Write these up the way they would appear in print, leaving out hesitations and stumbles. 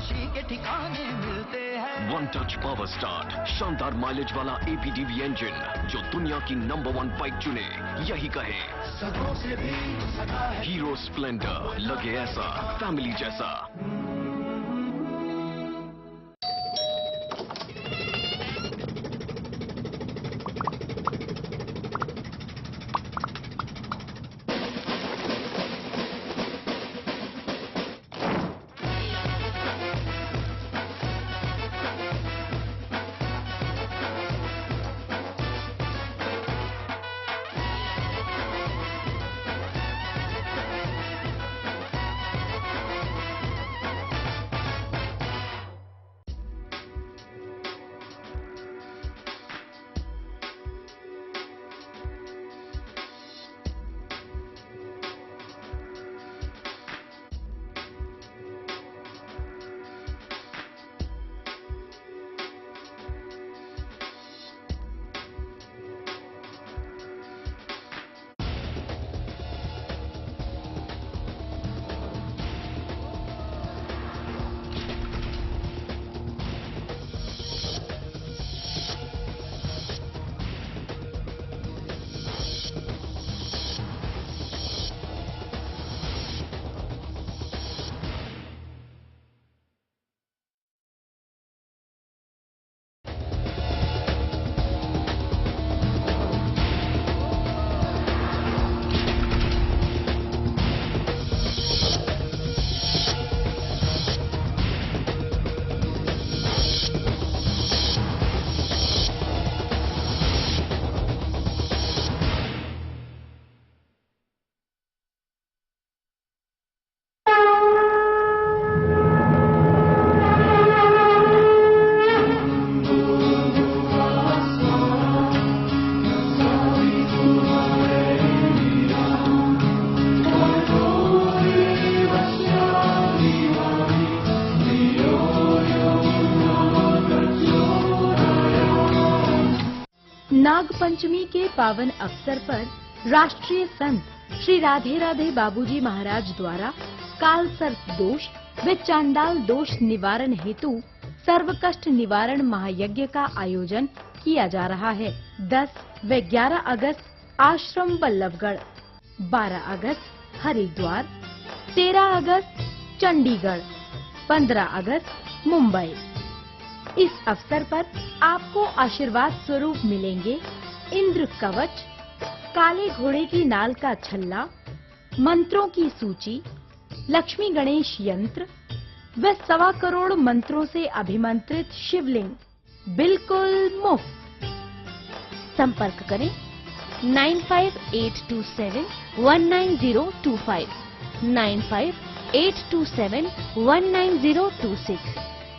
खुशी के ठिकाने मिलते हैं। वन टच पावर स्टार्ट, शानदार माइलेज वाला APDV इंजन जो दुनिया की नंबर 1 बाइक चुने, यही कहे सदों से भी सदा है। हीरो स्प्लेंडर, लगे ऐसा फैमिली जैसा। नाग पंचमी के पावन अवसर पर राष्ट्रीय संत श्री राधे राधे बाबूजी महाराज द्वारा काल सर्प दोष व चांडाल दोष निवारण हेतु सर्व कष्ट निवारण महायज्ञ का आयोजन किया जा रहा है। 10 व 11 अगस्त आश्रम बल्लभगढ़, 12 अगस्त हरिद्वार, 13 अगस्त चंडीगढ़, 15 अगस्त मुंबई। इस अवसर पर आपको आशीर्वाद स्वरूप मिलेंगे इंद्र कवच, काले घोड़े की नाल का छल्ला, मंत्रों की सूची, लक्ष्मी गणेश यंत्र व 1.25 करोड़ मंत्रों से अभिमंत्रित शिवलिंग बिल्कुल मुफ्त। संपर्क करें 9582719025, 9582719026,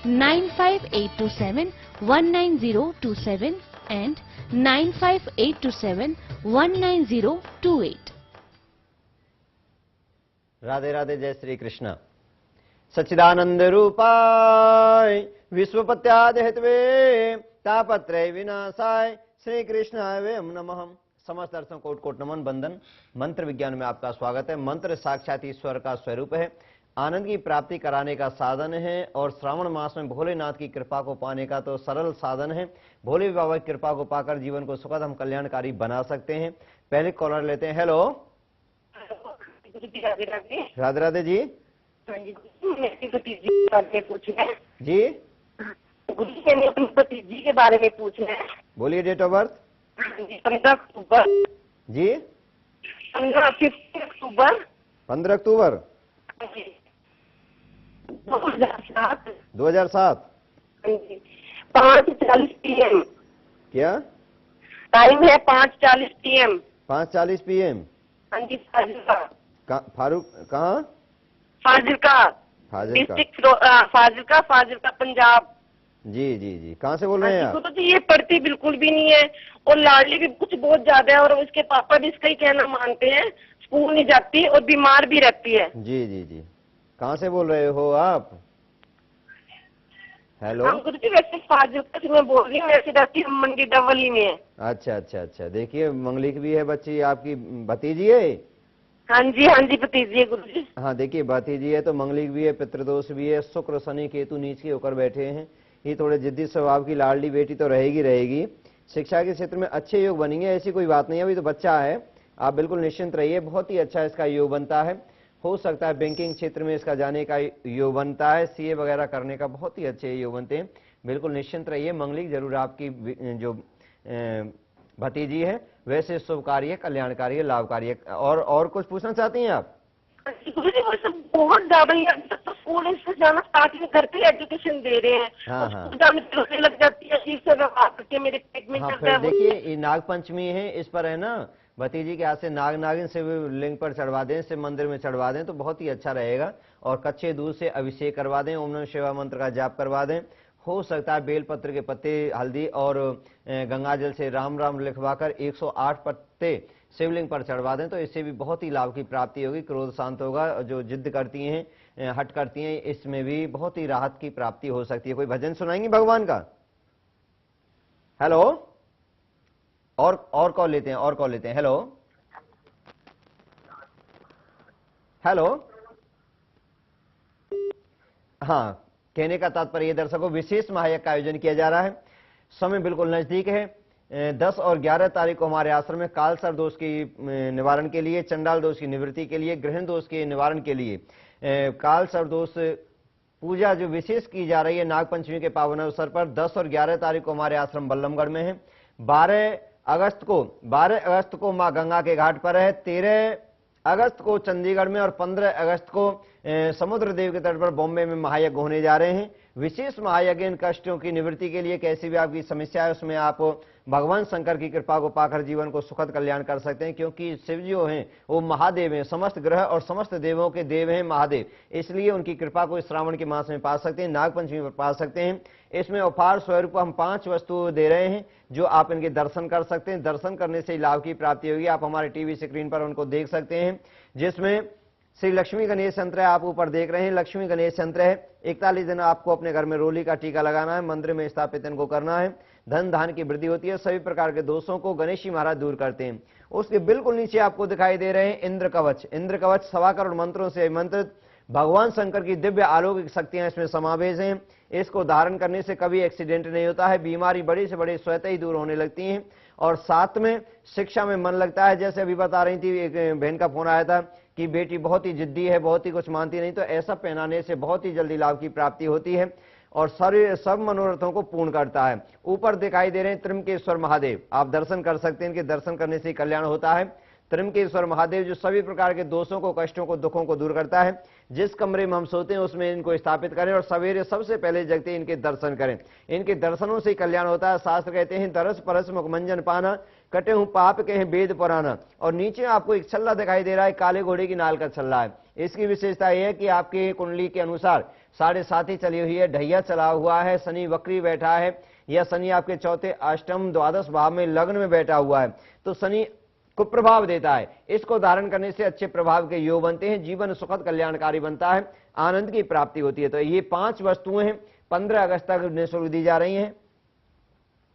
9582719027 and 9582719028। राधे राधे, जय श्री कृष्ण। सच्चिदानंद रूपाय विश्वपत्यादि हेतवे तापत्रय विनाशाय श्री कृष्णाय वयम नमः। समस्त दर्शकों कोट कोट नमन बंदन। मंत्र विज्ञान में आपका स्वागत है। मंत्र साक्षात ईश्वर का स्वरूप है, आनंद की प्राप्ति कराने का साधन है और श्रावण मास में भोलेनाथ की कृपा को पाने का तो सरल साधन है। भोले बाबा की कृपा को पाकर जीवन को सुखद हम कल्याणकारी बना सकते हैं। पहले कॉलर लेते हैं। हेलो, राधे राधे जी। जी गुरु जी ने अपनी भतीजी के बारे में पूछना है। बोलिए। Date of birth? 15 अक्टूबर जी। 15 अक्टूबर 15 अक्टूबर 2007। 5:40 PM। क्या टाइम है? 5:40 PM। 5:40 PM। हाँ जी, फाजिलका। फारूक कहाँ? फाजिलका डिस्ट्रिक्ट, फाजिलका पंजाब। जी जी जी। कहाँ से बोल रहे हैं आप? तो ये पढ़ती बिल्कुल भी नहीं है और लाडली भी कुछ बहुत ज्यादा है और उसके पापा भी इसका ही कहना मानते हैं। स्कूल नहीं जाती और बीमार भी रहती है। जी जी जी। कहाँ से बोल रहे हो आप? हेलो। हम गुरु जी वैसे फाजिलका से मैं बोल रही हूँ, वैसे रहती हूँ मंडी डबली में है। अच्छा अच्छा अच्छा। देखिए मंगलिक भी है बच्ची, आपकी भतीजी है। हाँ जी भतीजी है गुरु जी। हाँ देखिए, भतीजी है तो मंगलिक भी है, पितृदोष भी है, शुक्र शनि केतु नीच के होकर बैठे हैं। ये थोड़े जिद्दी स्वभाव की लाडली बेटी तो रहेगी। शिक्षा के क्षेत्र में अच्छे योग बनेंगे, ऐसी कोई बात नहीं है, अभी तो बच्चा है, आप बिल्कुल निश्चिंत रहिए। बहुत ही अच्छा इसका योग बनता है, हो सकता है बैंकिंग क्षेत्र में इसका जाने का योग बनता है, सीए वगैरह करने का बहुत ही अच्छे योग बनते हैं। बिल्कुल निश्चिंत रहिए, मंगलिक जरूर आपकी जो भतीजी है वैसे शुभ कार्य, कल्याणकारी, लाभकारी है। और कुछ पूछना चाहती हैं आप? गुरु जी वो सब बहुत ज्यादा ही तो स्कूल इससे जाना स्टार्ट में घर पे एजुकेशन दे रहे हैं। हाँ, और हाँ। स्कूल जाने में रोने लग जाती है, अजीब से व्यवहार करके मेरे पेट में हाँ, चलता फिर है। देखिए ये नाग पंचमी है, इस पर है ना भतीजी के हाथ से नाग नागिन से लिंग पर चढ़वा दें, शिव मंदिर में चढ़वा दें तो बहुत ही अच्छा रहेगा। और कच्चे दूध से अभिषेक करवा दें, ओम नमः शिवाय मंत्र का जाप करवा दें। हो सकता है बेलपत्र के पत्ते, हल्दी और गंगाजल से राम राम लिखवाकर 108 पत्ते शिवलिंग पर चढ़वा दें तो इससे भी बहुत ही लाभ की प्राप्ति होगी। क्रोध शांत होगा, जो जिद करती हैं, हट करती हैं, इसमें भी बहुत ही राहत की प्राप्ति हो सकती है। कोई भजन सुनाएंगी भगवान का? हेलो, और कॉल लेते हैं, हेलो हेलो। हाँ, कहने का तात्पर्य ये दर्शकों, विशेष महायज्ञ का आयोजन किया जा रहा है, समय बिल्कुल नजदीक है। 10 और 11 तारीख को हमारे आश्रम में कालसर्प दोष की निवारण के लिए, चंडाल दोष की निवृत्ति के लिए, ग्रहण दोष के निवारण के लिए कालसर्प दोष पूजा जो विशेष की जा रही है नाग पंचमी के पावन अवसर पर 10 और 11 तारीख को हमारे आश्रम बल्लमगढ़ में है। 12 अगस्त को मां गंगा के घाट पर है, 13 अगस्त को चंडीगढ़ में और 15 अगस्त को समुद्र देव के तट पर बॉम्बे में महायज्ञ होने जा रहे हैं। विशेष महायज्ञ इन कष्टों की निवृत्ति के लिए, कैसी भी आपकी समस्या है उसमें आप भगवान शंकर की कृपा को पाकर जीवन को सुखद कल्याण कर सकते हैं, क्योंकि शिव जो हैं वो महादेव हैं, समस्त ग्रह और समस्त देवों के देव हैं महादेव, इसलिए उनकी कृपा को इस श्रावण के मास में पा सकते हैं, नाग पंचमी पर पा सकते हैं। इसमें उपहार स्वरूप हम 5 वस्तु दे रहे हैं जो आप इनके दर्शन कर सकते हैं। दर्शन करने से लाभ की प्राप्ति होगी। आप हमारे टीवी स्क्रीन पर उनको देख सकते हैं, जिसमें श्री लक्ष्मी गणेश यंत्र है, आप ऊपर देख रहे हैं लक्ष्मी गणेश यंत्र है। 41 दिन आपको अपने घर में रोली का टीका लगाना है, मंदिर में स्थापित इनको करना है, धन धान की वृद्धि होती है, सभी प्रकार के दोषों को गणेश जी महाराज दूर करते हैं। उसके बिल्कुल नीचे आपको दिखाई दे रहे हैं इंद्र कवच। इंद्र कवच 1.25 करोड़ मंत्रों से मंत्रित भगवान शंकर की दिव्य अलौकिक शक्तियां इसमें समावेश हैं। इसको धारण करने से कभी एक्सीडेंट नहीं होता है, बीमारी बड़ी से बड़ी स्वतः ही दूर होने लगती हैं, और साथ में शिक्षा में मन लगता है। जैसे अभी बता रही थी, एक बहन का फोन आया था कि बेटी बहुत ही जिद्दी है, बहुत ही कुछ मानती नहीं, तो ऐसा पहनाने से बहुत ही जल्दी लाभ की प्राप्ति होती है और सब मनोरथों को पूर्ण करता है। ऊपर दिखाई दे रहे हैं त्रिमकेश्वर महादेव, आप दर्शन कर सकते हैं, इनके दर्शन करने से कल्याण होता है। त्रिमकेश्वर महादेव जो सभी प्रकार के दोषों को, कष्टों को, दुखों को दूर करता है। जिस कमरे में हम सोते हैं उसमें इनको स्थापित करें और सवेरे सबसे पहले जगते ही इनके दर्शन करें, इनके दर्शनों से कल्याण होता है। शास्त्र कहते हैं दरस परस मुखमंजन पाना, कटे हूं पाप के हैं वेद पुराना। और नीचे आपको एक छल्ला दिखाई दे रहा है, काले घोड़े की नाल का छल्ला है। इसकी विशेषता यह है कि आपकी कुंडली के अनुसार 7.5 चली हुई है, ढैया चला हुआ है, शनि वक्री बैठा है, या शनि आपके चौथे, अष्टम, द्वादश भाव में लग्न में बैठा हुआ है, तो शनि को प्रभाव देता है। इसको धारण करने से अच्छे प्रभाव के योग बनते हैं, जीवन सुखद कल्याणकारी बनता है, आनंद की प्राप्ति होती है। तो ये 5 वस्तुएं हैं, 15 अगस्त तक निःशुल्क दी जा रही हैं।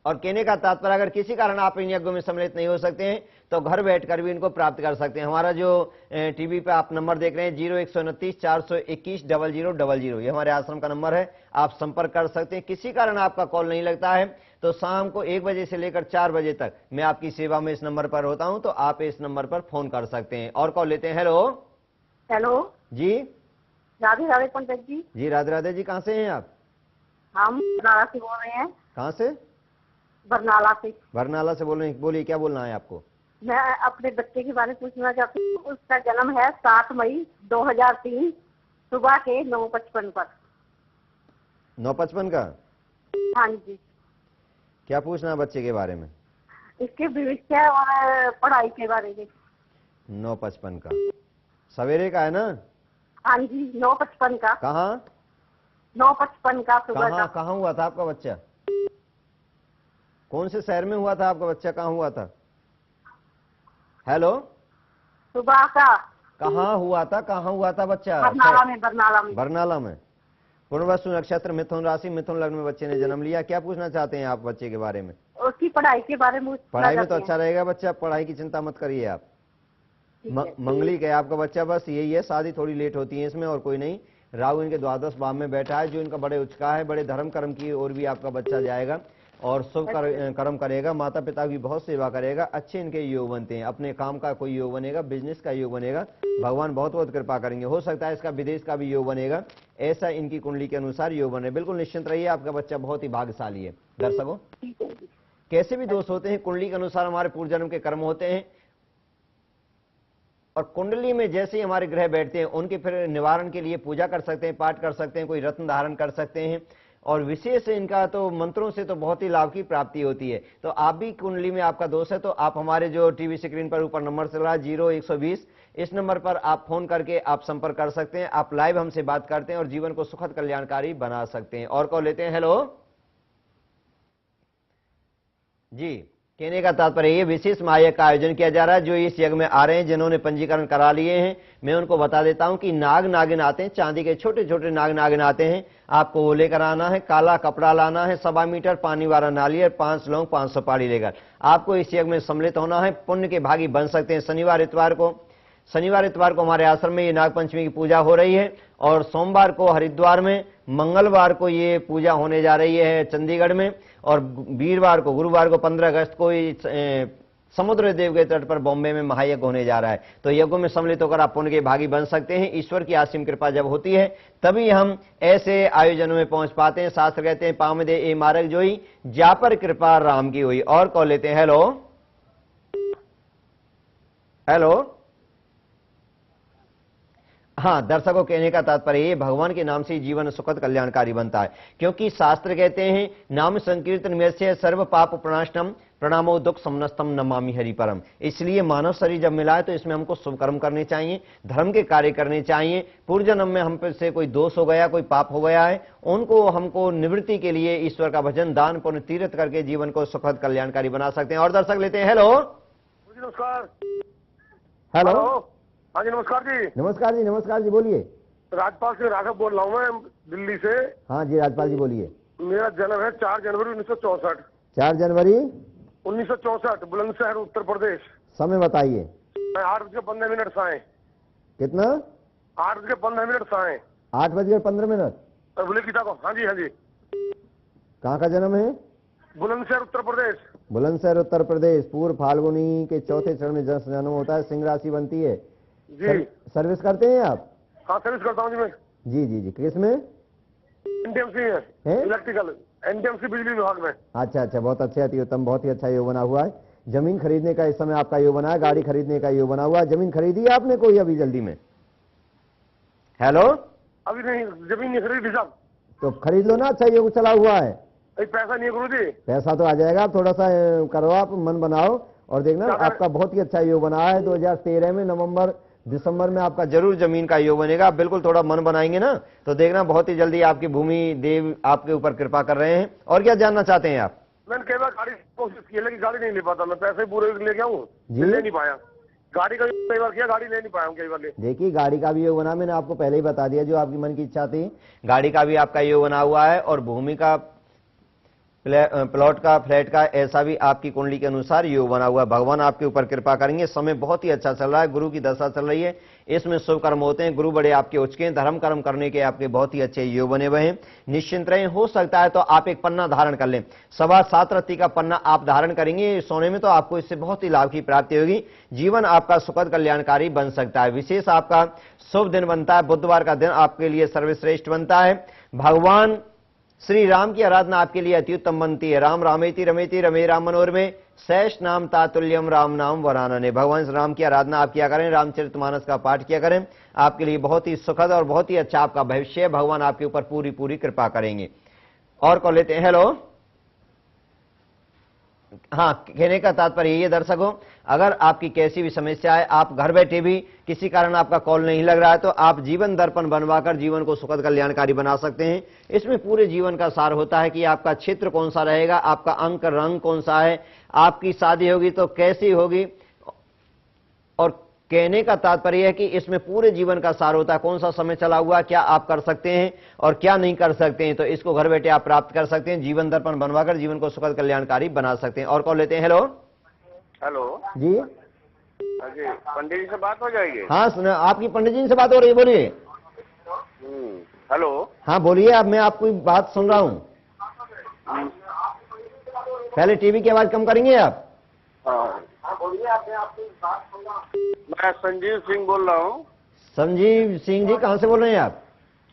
और कहने का तात्पर्य, अगर किसी कारण आप इन यज्ञों में सम्मिलित नहीं हो सकते हैं तो घर बैठकर भी इनको प्राप्त कर सकते हैं। हमारा जो टीवी पे आप नंबर देख रहे हैं 0129 421 0000, ये हमारे आश्रम का नंबर है, आप संपर्क कर सकते हैं। किसी कारण आपका कॉल नहीं लगता है तो शाम को 1 बजे से लेकर 4 बजे तक मैं आपकी सेवा में इस नंबर पर होता हूं, तो आप इस नंबर पर फोन कर सकते हैं। और कॉल लेते हैं। हेलो जी, राधे राधे पंडित जी। जी राधे राधे जी, कहाँ से हैं आप? हम बरनाला से बोल रहे हैं। कहाँ से? बरनाला से। बरनाला से बोल रहे हैं, बोलिए क्या बोलना है आपको? मैं अपने बच्चे के बारे में पूछना चाहती हूँ। उसका जन्म है 7 मई 2003 सुबह के 9:55 पर। 9:55 का? हाँ जी। क्या पूछना है बच्चे के बारे में? इसके भविष्य और पढ़ाई के बारे में। 9:55 का सवेरे का है ना? हाँ जी, 9:55 का। कहाँ? 9:55 का सुबह का। कहाँ हुआ था आपका बच्चा? कौन से शहर में हुआ था आपका बच्चा? कहाँ हुआ था? हेलो, सुबह का। कहाँ हुआ था? कहाँ हुआ था बच्चा? बरनाला में। बरनाला में। बरनाला में। पूर्णवसु नक्षत्र, मिथुन राशि, मिथुन लग्न में बच्चे ने जन्म लिया। क्या पूछना चाहते हैं आप बच्चे के बारे में? उसकी पढ़ाई के बारे में। पढ़ाई में तो अच्छा रहेगा बच्चा, पढ़ाई की चिंता मत करिए आप। मंगली का है आपका बच्चा, बस यही है, शादी थोड़ी लेट होती है इसमें और कोई नहीं। राहु इनके द्वादश भाव में बैठा है जो इनका बड़े उचका है, बड़े धर्म कर्म की ओर भी आपका बच्चा जाएगा और शुभ कर्म करेगा, माता पिता की बहुत सेवा करेगा, अच्छे इनके योग बनते हैं, अपने काम का कोई योग बनेगा, बिजनेस का योग बनेगा, भगवान बहुत बहुत कृपा करेंगे। हो सकता है इसका विदेश का भी योग बनेगा, ऐसा इनकी कुंडली के अनुसार योग बने। बिल्कुल निश्चिंत रहिए, आपका बच्चा बहुत ही भाग्यशाली है। दर्शकों, कैसे भी दोष होते हैं, कुंडली के अनुसार हमारे पूर्व जन्म के कर्म होते हैं और कुंडली में जैसे ही हमारे ग्रह बैठते हैं उनके फिर निवारण के लिए पूजा कर सकते हैं, पाठ कर सकते हैं, कोई रत्न धारण कर सकते हैं और विशेष इनका तो मंत्रों से तो बहुत ही लाभ की प्राप्ति होती है। तो आप भी कुंडली में आपका दोष है तो आप हमारे जो टीवी स्क्रीन पर ऊपर नंबर चल रहा है 0120, इस नंबर पर आप फोन करके आप संपर्क कर सकते हैं। आप लाइव हमसे बात करते हैं और जीवन को सुखद कल्याणकारी बना सकते हैं। और कॉल लेते हैं। हेलो जी, कहने का तात्पर्य ये विशेष महायज्ञ का आयोजन किया जा रहा है। जो इस यज्ञ में आ रहे हैं, जिन्होंने पंजीकरण करा लिए हैं, मैं उनको बता देता हूं कि नाग नागिन आते हैं, चांदी के छोटे छोटे नाग नागिन आते हैं। आपको वो लेकर आना है, काला कपड़ा लाना है, 1.25 मीटर पानी वाला नारियल, 5 लौंग, 5 सुपारी लेकर आपको इस यज्ञ में सम्मिलित होना है। पुण्य के भागी बन सकते हैं। शनिवार इतवार को हमारे आश्रम में ये नाग पंचमी की पूजा हो रही है और सोमवार को हरिद्वार में, मंगलवार को ये पूजा होने जा रही है चंडीगढ़ में और वीरवार को, गुरुवार को 15 अगस्त को समुद्र देव के तट पर बॉम्बे में महायज्ञ होने जा रहा है। तो यज्ञों में सम्मिलित होकर आप पुण्य के भागी बन सकते हैं। ईश्वर की असीम कृपा जब होती है तभी हम ऐसे आयोजनों में पहुंच पाते हैं। शास्त्र कहते हैं पाम दे ए मार्ग जोई, जा पर कृपा राम की हुई। और कॉल लेते हैं। हेलो हेलो हाँ, दर्शकों, कहने का तात्पर्य ये भगवान के नाम से जीवन सुखद कल्याणकारी बनता है, क्योंकि शास्त्र कहते हैं नाम संकीर्तन में से सर्व पाप प्रणाशनम प्रणामो दुख समनस्तम नमामि हरि परम। इसलिए मानव शरीर जब मिला है तो इसमें हमको शुभ कर्म करने चाहिए, धर्म के कार्य करने चाहिए। पूर्व जन्म में हम पे से कोई दोष हो गया, कोई पाप हो गया है, उनको हमको निवृत्ति के लिए ईश्वर का भजन, दान, पुण्य, तीर्थ करके जीवन को सुखद कल्याणकारी बना सकते हैं। और दर्शक लेते हैं। हेलो नमस्कार। हेलो हाँ जी, नमस्कार जी। नमस्कार जी, नमस्कार जी, बोलिए। राजपाल सिंह राघव बोल रहा हूँ मैं, दिल्ली से। हाँ जी, राजपाल जी बोलिए। मेरा जन्म है 4 जनवरी 1964। 4 जनवरी 1964, बुलंदशहर, उत्तर प्रदेश। समय बताइए। 8:15 साए। कितना? 8:15 साए। 8:15। बोले गीता को। हाँ जी, हाँ जी। कहाँ का जन्म है? बुलंदशहर, उत्तर प्रदेश। बुलंदशहर उत्तर प्रदेश। पूर्व फाल्गुनी के चौथे चरण में जन्म होता है, सिंह राशि बनती है जी। सर्विस करते हैं आप? हाँ, सर्विस करता हूँ जी मैं। जी जी जी, किस में? एनटीएमसी है, इलेक्ट्रिकल, एनटीएमसी बिजली विभाग में। अच्छा अच्छा, बहुत अच्छे, अति उत्तम, बहुत ही अच्छा योग बना हुआ है। जमीन खरीदने का इस समय आपका योग बना है, गाड़ी खरीदने का योग बना हुआ है। जमीन खरीदी है आपने कोई अभी जल्दी में? हेलो, अभी नहीं, जमीन नहीं खरीदी साहब। तो खरीद लो ना, अच्छा योग चला हुआ है। पैसा नहीं है गुरु जी। पैसा तो आ जाएगा, आप थोड़ा सा करो, आप मन बनाओ और देखना आपका बहुत ही अच्छा योग बना है। 2013 में नवंबर दिसंबर में आपका जरूर जमीन का योग बनेगा। आप बिल्कुल थोड़ा मन बनाएंगे ना तो देखना बहुत ही जल्दी आपकी भूमि देव आपके ऊपर कृपा कर रहे हैं। और क्या जानना चाहते हैं आप? मैंने कई बार गाड़ी कोशिश की लेकिन गाड़ी नहीं ले पाता, मैं पैसे पूरे ले गया हूँ, ले नहीं पाया। गाड़ी का कई बार किया, गाड़ी ले नहीं पाया हूँ कई बार। देखिए, गाड़ी का भी योग बना, मैंने आपको पहले ही बता दिया जो आपकी मन की इच्छा थी। गाड़ी का भी आपका योग बना हुआ है और भूमि का, प्लॉट का, फ्लैट का, ऐसा भी आपकी कुंडली के अनुसार योग बना हुआ है। भगवान आपके ऊपर कृपा करेंगे। समय बहुत ही अच्छा चल रहा है, गुरु की दशा चल रही है, इसमें शुभ कर्म होते हैं। गुरु बड़े आपके उच्च के, धर्म कर्म करने के आपके बहुत ही अच्छे योग बने हुए हैं। निश्चिंत रहें। हो सकता है तो आप एक पन्ना धारण कर लें, 7.25 रत्ती का पन्ना आप धारण करेंगे सोने में तो आपको इससे बहुत ही लाभ की प्राप्ति होगी। जीवन आपका सुखद कल्याणकारी बन सकता है। विशेष आपका शुभ दिन बनता है, बुधवार का दिन आपके लिए सर्वश्रेष्ठ बनता है। भगवान श्री राम की आराधना आपके लिए अति उत्तम बनती है। राम रामेति रमेति रमे राम मनोरमे शेष नाम तातुल्यम राम नाम वरानने। भगवान श्री राम की आराधना आप किया करें, रामचरितमानस का पाठ किया करें, आपके लिए बहुत ही सुखद और बहुत ही अच्छा आपका भविष्य है। भगवान आपके ऊपर पूरी पूरी कृपा करेंगे। और कॉल लेते हैं। हेलो, हाँ, कहने का तात्पर्य ये दर्शकों, अगर आपकी कैसी भी समस्या है, आप घर बैठे भी किसी कारण आपका कॉल नहीं लग रहा है तो आप जीवन दर्पण बनवाकर जीवन को सुखद कल्याणकारी बना सकते हैं। इसमें पूरे जीवन का सार होता है कि आपका क्षेत्र कौन सा रहेगा, आपका अंक रंग कौन सा है, आपकी शादी होगी तो कैसी होगी, और कहने का तात्पर्य है कि इसमें पूरे जीवन का सार होता है। कौन सा समय चला हुआ, क्या आप कर सकते हैं और क्या नहीं कर सकते हैं, तो इसको घर बैठे आप प्राप्त कर सकते हैं। जीवन दर्पण बनवाकर जीवन को सुखद कल्याणकारी बना सकते हैं। और कॉल लेते हैं। हेलो हेलो जी, अजय पंडित जी से बात हो जाएगी? हाँ सुना, आपकी पंडित जी से बात हो रही है, बोलिए। हेलो। हाँ बोलिए, अब मैं आपकी बात सुन रहा हूँ। पहले टीवी की आवाज कम करेंगे आप? मैं संजीव सिंह बोल रहा हूँ। संजीव सिंह जी कहाँ से बोल रहे हैं आप?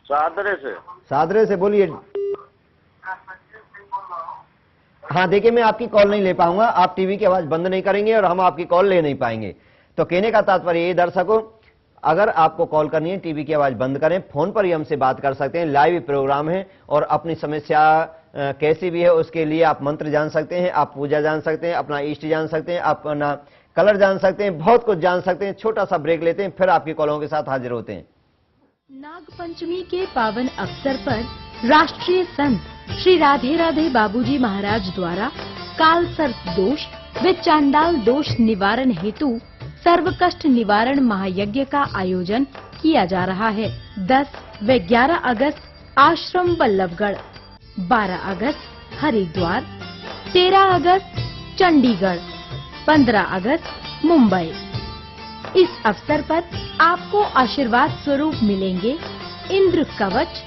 सादरे से। सादरे से, बोलिए। हाँ देखिए, मैं आपकी कॉल नहीं ले पाऊंगा, आप टीवी की आवाज बंद नहीं करेंगे और हम आपकी कॉल ले नहीं पाएंगे। तो कहने का तात्पर्य ये दर्शकों, अगर आपको कॉल करनी है टीवी की आवाज बंद करें, फोन पर ही हमसे बात कर सकते हैं, लाइव प्रोग्राम है और अपनी समस्या कैसी भी है उसके लिए आप मंत्र जान सकते हैं, आप पूजा जान सकते हैं, अपना इष्ट जान सकते हैं, अपना कलर जान सकते हैं, बहुत कुछ जान सकते हैं। छोटा सा ब्रेक लेते हैं, फिर आपकी कॉलों के साथ हाजिर होते हैं। नाग पंचमी के पावन अवसर पर राष्ट्रीय संत श्री राधे राधे बाबूजी महाराज द्वारा काल सर्प दोष व चांडाल दोष निवारण हेतु सर्व कष्ट निवारण महायज्ञ का आयोजन किया जा रहा है। 10 व 11 अगस्त आश्रम बल्लभगढ़, 12 अगस्त हरिद्वार, 13 अगस्त चंडीगढ़, 15 अगस्त मुंबई। इस अवसर पर आपको आशीर्वाद स्वरूप मिलेंगे इंद्र कवच,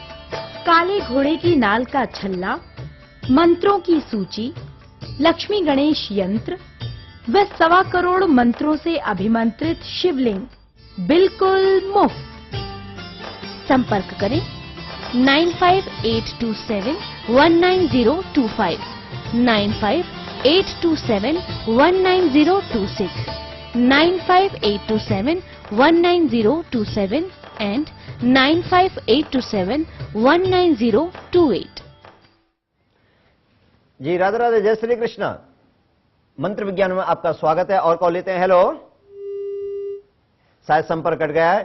काले घोड़े की नाल का छल्ला, मंत्रों की सूची, लक्ष्मी गणेश यंत्र व 1.25 करोड़ मंत्रों से अभिमंत्रित शिवलिंग बिल्कुल मुफ्त। संपर्क करें 9582719025, 9582719026, 9582719027 and 9582719028। जी राधे राधे, जय श्री कृष्ण। मंत्र विज्ञान में आपका स्वागत है और कॉल लेते हैं। हेलो, शायद संपर्क कट गया है।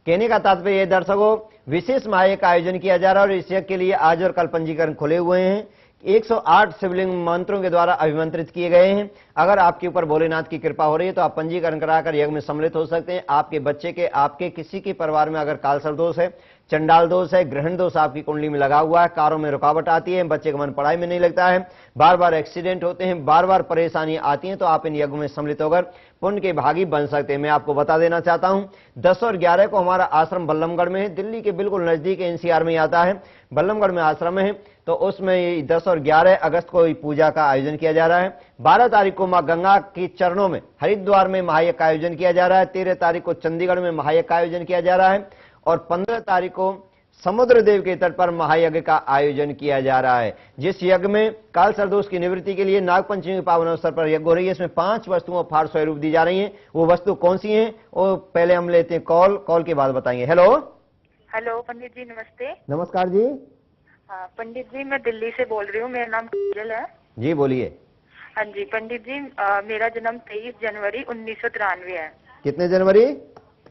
कहने का तात्पर्य दर्शकों, विशेष महायज्ञ का आयोजन किया जा रहा है और इस यज्ञ के लिए आज और कल पंजीकरण खुले हुए हैं। 108 शिवलिंग मंत्रों के द्वारा अभिमंत्रित किए गए हैं। अगर आपके ऊपर भोलेनाथ की कृपा हो रही है तो आप पंजीकरण कराकर यज्ञ में सम्मिलित हो सकते हैं। आपके बच्चे के, आपके किसी के परिवार में अगर कालसर्प दोष है, चंडाल दोष है, ग्रहण दोष आपकी कुंडली में लगा हुआ है, कारों में रुकावट आती है, बच्चे का मन पढ़ाई में नहीं लगता है, बार बार एक्सीडेंट होते हैं, बार बार परेशानी आती है, तो आप इन यज्ञों में सम्मिलित होकर पुण्य के भागी बन सकते हैं। मैं आपको बता देना चाहता हूं, 10 और 11 को हमारा आश्रम बल्लभगढ़ में है, दिल्ली के बिल्कुल नजदीक एनसीआर में आता है। बल्लभगढ़ में आश्रम है, तो उसमें 10 और 11 अगस्त को पूजा का आयोजन किया जा रहा है। 12 तारीख को मां गंगा के चरणों में हरिद्वार में महायज्ञ का आयोजन किया जा रहा है। 13 तारीख को चंडीगढ़ में महायज्ञ का आयोजन किया जा रहा है और 15 तारीख को समुद्र देव के तट पर महायज्ञ का आयोजन किया जा रहा है, जिस यज्ञ में कालसर्प दोष की निवृत्ति के लिए नागपंचमी के पावन अवसर पर यज्ञ हो रही है। इसमें 5 वस्तुओं फार स्वरूप दी जा रही हैं। वो वस्तु कौन सी हैं, वो पहले हम लेते हैं कॉल के बाद बताएंगे। हेलो हेलो पंडित जी, नमस्ते। नमस्कार जी। हाँ पंडित जी, मैं दिल्ली से बोल रही हूँ, मेरा नाम काजल है। जी बोलिए। हाँ जी पंडित जी, मेरा जन्म 23 जनवरी 1993 है। कितने जनवरी?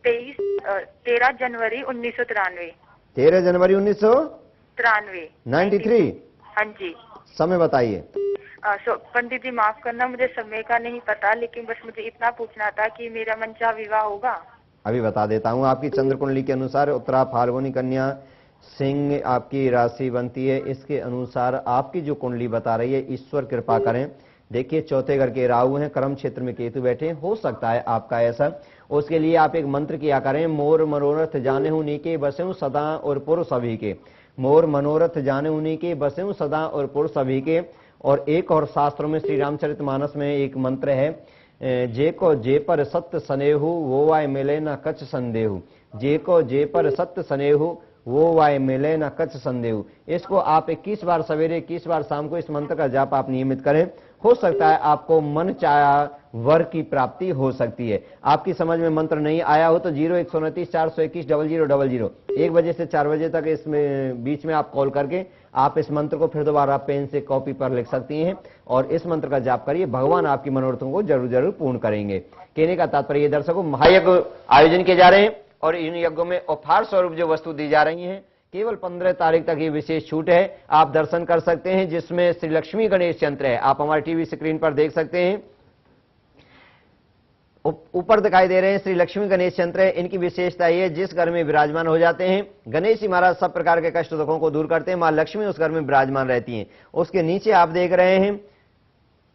13 जनवरी 1993। 13 जनवरी 1993। 93। हाँ जी। समय बताइए। पंडित जी माफ करना, मुझे समय का नहीं पता, लेकिन बस मुझे इतना पूछना था कि मेरा मनचाहा विवाह होगा? अभी बता देता हूँ। आपकी चंद्र कुंडली के अनुसार उत्तरा फाल्गुनी कन्या सिंह आपकी राशि बनती है। इसके अनुसार आपकी जो कुंडली बता रही है, ईश्वर कृपा करें। देखिए, चौथे घर के राहु हैं, कर्म क्षेत्र में केतु बैठे, हो सकता है आपका ऐसा। उसके लिए आप एक मंत्र किया करें, मोर मनोरथ जाने उन्हीं के बसे सदा और पुर सभी के। मोर मनोरथ जाने उन्हीं के बसे सदा और पुर सभी के। और एक और शास्त्रों में, श्री रामचरितमानस में एक मंत्र है, जे को जे पर सत्य स्नेहु वो वाय मिले न कछ संदेहु। जे को जे पर सत्य स्नेहु वो वाय मिले न कछ संदेहु। इसको आप 21 बार सवेरे, 21 बार शाम को इस मंत्र का जाप आप नियमित करें। हो सकता है आपको मन चाहा वर की प्राप्ति हो सकती है। आपकी समझ में मंत्र नहीं आया हो तो 0129 421 0000 1 बजे से 4 बजे तक इसमें बीच में आप कॉल करके आप इस मंत्र को फिर दोबारा पेन से कॉपी पर लिख सकती हैं और इस मंत्र का जाप करिए। भगवान आपकी मनोरथों को जरूर जरूर पूर्ण करेंगे। कहने का तात्पर्य दर्शकों, महायज्ञ आयोजन किए जा रहे हैं और इन यज्ञों में उपहार स्वरूप जो वस्तु दी जा रही हैं, केवल 15 तारीख तक ये विशेष छूट है। आप दर्शन कर सकते हैं, जिसमें श्री लक्ष्मी गणेश यंत्र है। आप हमारे टीवी स्क्रीन पर देख सकते हैं, ऊपर दिखाई दे रहे हैं श्री लक्ष्मी गणेश यंत्र है। इनकी विशेषता ये, जिस घर में विराजमान हो जाते हैं गणेश जी महाराज सब प्रकार के कष्ट दुखों को दूर करते हैं। मां लक्ष्मी उस घर में विराजमान रहती हैं। उसके नीचे आप देख रहे हैं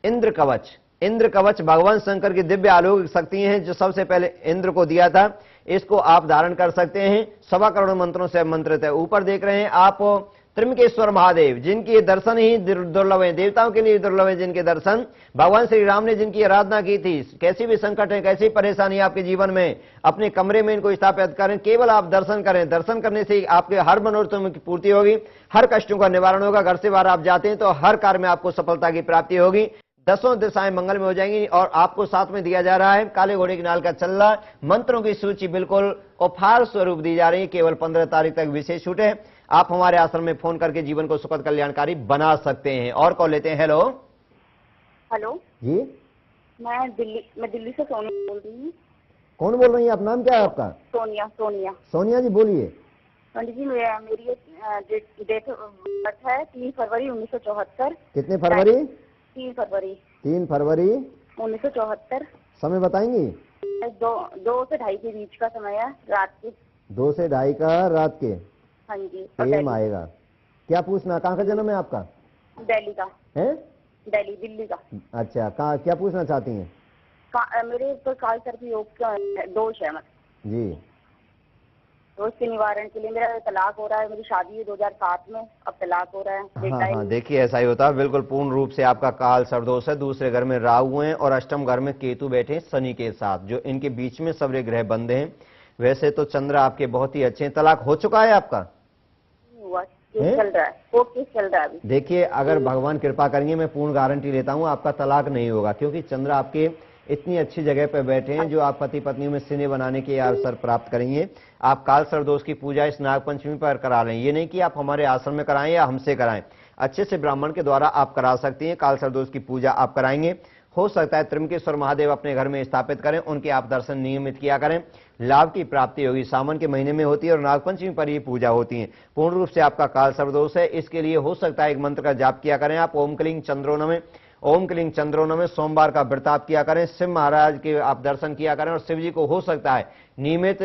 इंद्र कवच। इंद्र कवच भगवान शंकर की दिव्य अलौकिक शक्ति हैं जो सबसे पहले इंद्र को दिया था, इसको आप धारण कर सकते हैं। 1.25 करोड़ मंत्रों से मंत्रित है। ऊपर देख रहे हैं आप त्रिमकेश्वर महादेव, जिनके दर्शन ही दुर्लभ है, देवताओं के लिए दुर्लभ है जिनके दर्शन। भगवान श्री राम ने जिनकी आराधना की थी, कैसी भी संकट है, कैसी परेशानी आपके जीवन में, अपने कमरे में इनको स्थापित करें, केवल आप दर्शन करें। दर्शन करने से आपके हर मनोरथों की पूर्ति होगी, हर कष्टों का निवारण होगा। घर से बाहर आप जाते हैं तो हर कार्य में आपको सफलता की प्राप्ति होगी। 10 दिशाएं मंगल में हो जाएंगी। और आपको साथ में दिया जा रहा है काले घोड़े की नाल का चल्ला, मंत्रों की सूची बिल्कुल उपहार स्वरूप दी जा रही है। केवल 15 तारीख तक विशेष छूट है। आप हमारे आश्रम में फोन करके जीवन को सुखद कल्याणकारी बना सकते हैं। और कॉल लेते हैं। हेलो हेलो जी, मैं दिल्ली से सोनिया बोल रही हूँ। कौन बोल रही हैं आप? नाम क्या है आपका? सोनिया। सोनिया जी बोलिए। पंडित जी, मेरी डेट ऑफ बर्थ है 3 फरवरी 1974। कितने फरवरी? 3 फरवरी 1974। समय बताएंगी? 2 से 2:30 के बीच का समय है, रात के। 2 से 2:30 का रात के हाँ जी। टाइम आएगा। क्या पूछना? कहाँ का जन्म है आपका? दिल्ली का है? दिल्ली का। अच्छा, कहाँ, क्या पूछना चाहती हैं? मेरे तो काल सर्प योग का दोष है जी। तो उसके निवारण के लिए मेरा तलाक हो रहा है। मेरी शादी है 2007 में, अब तलाक हो रहा है। हाँ, देखिए ऐसा ही होता है। बिल्कुल पूर्ण रूप से आपका काल सर्पदोष है। दूसरे घर में राहु हैं और अष्टम घर में केतु बैठे शनि के साथ, जो इनके बीच में सवरे ग्रह बंधे हैं। वैसे तो चंद्र आपके बहुत ही अच्छे हैं। तलाक हो चुका है आपका? चल रहा है, कोर्ट केस चल रहा है अभी। देखिए, अगर भगवान कृपा करेंगे, मैं पूर्ण गारंटी लेता हूँ आपका तलाक नहीं होगा, क्योंकि चंद्र आपके इतनी अच्छी जगह पर बैठे हैं जो आप पति पत्नी में सिने बनाने के अवसर प्राप्त करेंगे। आप काल सर्पदोष की पूजा इस नाग पंचमी पर करा लें। ये नहीं कि आप हमारे आश्रम में कराएं या हमसे कराएं, अच्छे से ब्राह्मण के द्वारा आप करा सकती हैं। काल सर्पदोष की पूजा आप कराएंगे। हो सकता है त्रिमकेश्वर महादेव अपने घर में स्थापित करें, उनके आप दर्शन नियमित किया करें, लाभ की प्राप्ति होगी। सावन के महीने में होती है और नागपंचमी पर ये पूजा होती है। पूर्ण रूप से आपका काल सर्पदोष है। इसके लिए हो सकता है एक मंत्र का जाप किया करें आप, ओम क्लीं चंद्रो नमः। ओम क्लीं चंद्रो नमः सोमवार का व्रत आप किया करें, शिव महाराज के आप दर्शन किया करें। और शिव जी को हो सकता है नियमित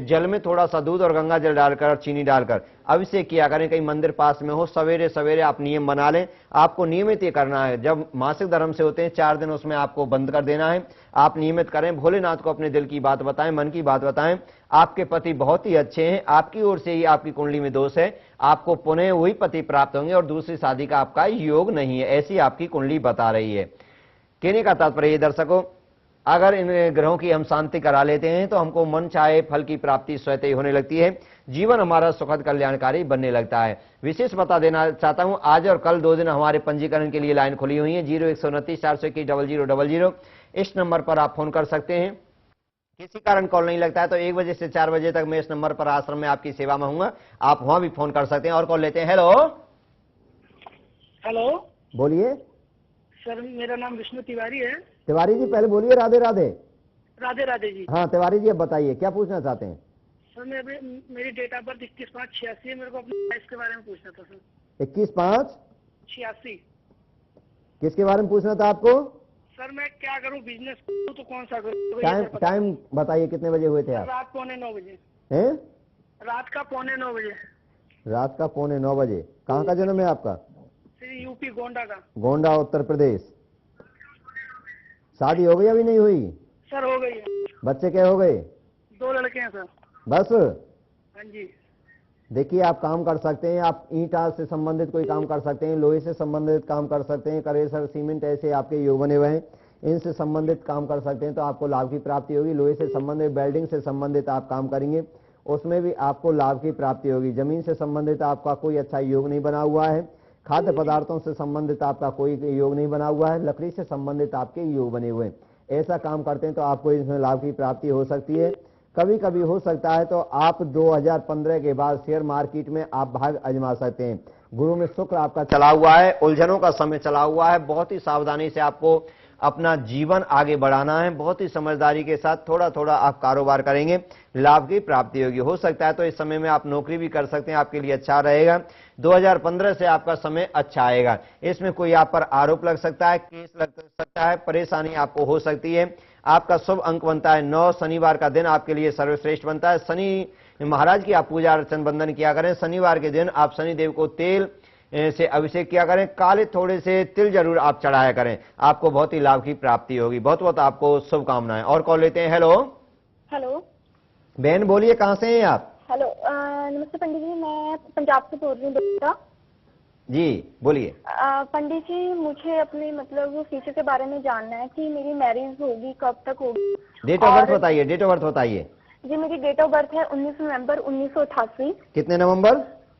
जल में थोड़ा सा दूध और गंगा जल डालकर, चीनी डालकर अभिषेक किया करें। कहीं मंदिर पास में हो, सवेरे सवेरे आप नियम बना लें। आपको नियमित ये करना है। जब मासिक धर्म से होते हैं 4 दिन, उसमें आपको बंद कर देना है। आप नियमित करें, भोलेनाथ को अपने दिल की बात बताएं, मन की बात बताएं। आपके पति बहुत ही अच्छे हैं, आपकी ओर से ही आपकी कुंडली में दोष है, आपको पुनः वही पति प्राप्त होंगे और दूसरी शादी का आपका योग नहीं है, ऐसी आपकी कुंडली बता रही है। कहने का तात्पर्य दर्शकों, अगर इन ग्रहों की हम शांति करा लेते हैं तो हमको मन चाहे फल की प्राप्ति स्वतः ही होने लगती है। जीवन हमारा सुखद कल्याणकारी बनने लगता है। विशेष बता देना चाहता हूं, आज और कल 2 दिन हमारे पंजीकरण के लिए लाइन खुली हुई है। 0129 421 0000। इस नंबर पर आप फोन कर सकते हैं। किसी कारण कॉल नहीं लगता है तो 1 बजे से 4 बजे तक मैं इस नंबर पर आश्रम में आपकी सेवा में हूंगा, आप वहां भी फोन कर सकते हैं। और कॉल लेते हैं। हेलो, बोलिए। सर मेरा नाम विष्णु तिवारी है। तिवारी जी पहले बोलिए राधे राधे। राधे राधे जी। हाँ तिवारी जी, अब बताइए क्या पूछना चाहते हैं? सर मेरी डेट ऑफ बर्थ 21/5/86 है। मेरे को अपनी लाइफ के बारे में पूछना था सर। 21/5/86। 86। किसके बारे में पूछना था आपको? सर मैं क्या करूं, बिजनेस करूं तो कौन सा करूं? टाइम बताइए, कितने बजे हुए थे आप? रात 9:45 बजे। हैं? रात का 9:45 बजे। रात का 9:45 बजे। कहाँ का जन्म है आपका? यूपी गोंडा का। गोंडा उत्तर प्रदेश। शादी हो गई अभी नहीं हुई? सर हो गई है। बच्चे क्या हो गए? 2 लड़के हैं सर। बस? हाँ जी। देखिए आप काम कर सकते हैं, आप ईंटा से संबंधित कोई काम कर सकते हैं, लोहे से संबंधित काम कर सकते हैं, करेसर सीमेंट ऐसे आपके योग बने हुए हैं, इनसे संबंधित काम कर सकते हैं तो आपको लाभ की प्राप्ति होगी। लोहे से संबंधित, वेल्डिंग से संबंधित आप काम करेंगे, उसमें भी आपको लाभ की प्राप्ति होगी। जमीन से संबंधित आपका कोई अच्छा योग नहीं बना हुआ है, खाद्य पदार्थों से संबंधित आपका कोई योग नहीं बना हुआ है, लकड़ी से संबंधित आपके योग बने हुए हैं। ऐसा काम करते हैं तो आपको इसमें लाभ की प्राप्ति हो सकती है। कभी कभी हो सकता है तो आप 2015 के बाद शेयर मार्केट में आप भाग आजमा सकते हैं। गुरु में शुक्र आपका चला हुआ है, उलझनों का समय चला हुआ है। बहुत ही सावधानी से आपको अपना जीवन आगे बढ़ाना है, बहुत ही समझदारी के साथ थोड़ा थोड़ा आप कारोबार करेंगे, लाभ की प्राप्ति होगी। हो सकता है तो इस समय में आप नौकरी भी कर सकते हैं, आपके लिए अच्छा रहेगा। 2015 से आपका समय अच्छा आएगा। इसमें कोई आप पर आरोप लग सकता है, केस लग सकता है, परेशानी आपको हो सकती है। आपका शुभ अंक बनता है 9। शनिवार का दिन आपके लिए सर्वश्रेष्ठ बनता है। शनि महाराज की आप पूजा अर्चन बंदन किया करें। शनिवार के दिन आप शनिदेव को तेल से अभिषेक किया करें। काले थोड़े से तिल जरूर आप चढ़ाया करें, आपको बहुत ही लाभ की प्राप्ति होगी। बहुत बहुत आपको शुभकामनाएं। और कॉल लेते हैं। हेलो हेलो बहन, बोलिए कहाँ से हैं आप? हेलो, नमस्ते पंडित जी, मैं पंजाब से बोल रही हूँ बेटा। जी बोलिए। पंडित जी, मुझे अपने मतलब फ्यूचर के बारे में जानना है कि मेरी मैरिज होगी, कब तक होगी। डेट ऑफ बर्थ बताइए, डेट ऑफ बर्थ बताइए। जी, मेरी डेट ऑफ बर्थ है 19 नवंबर 1988। कितने नवंबर?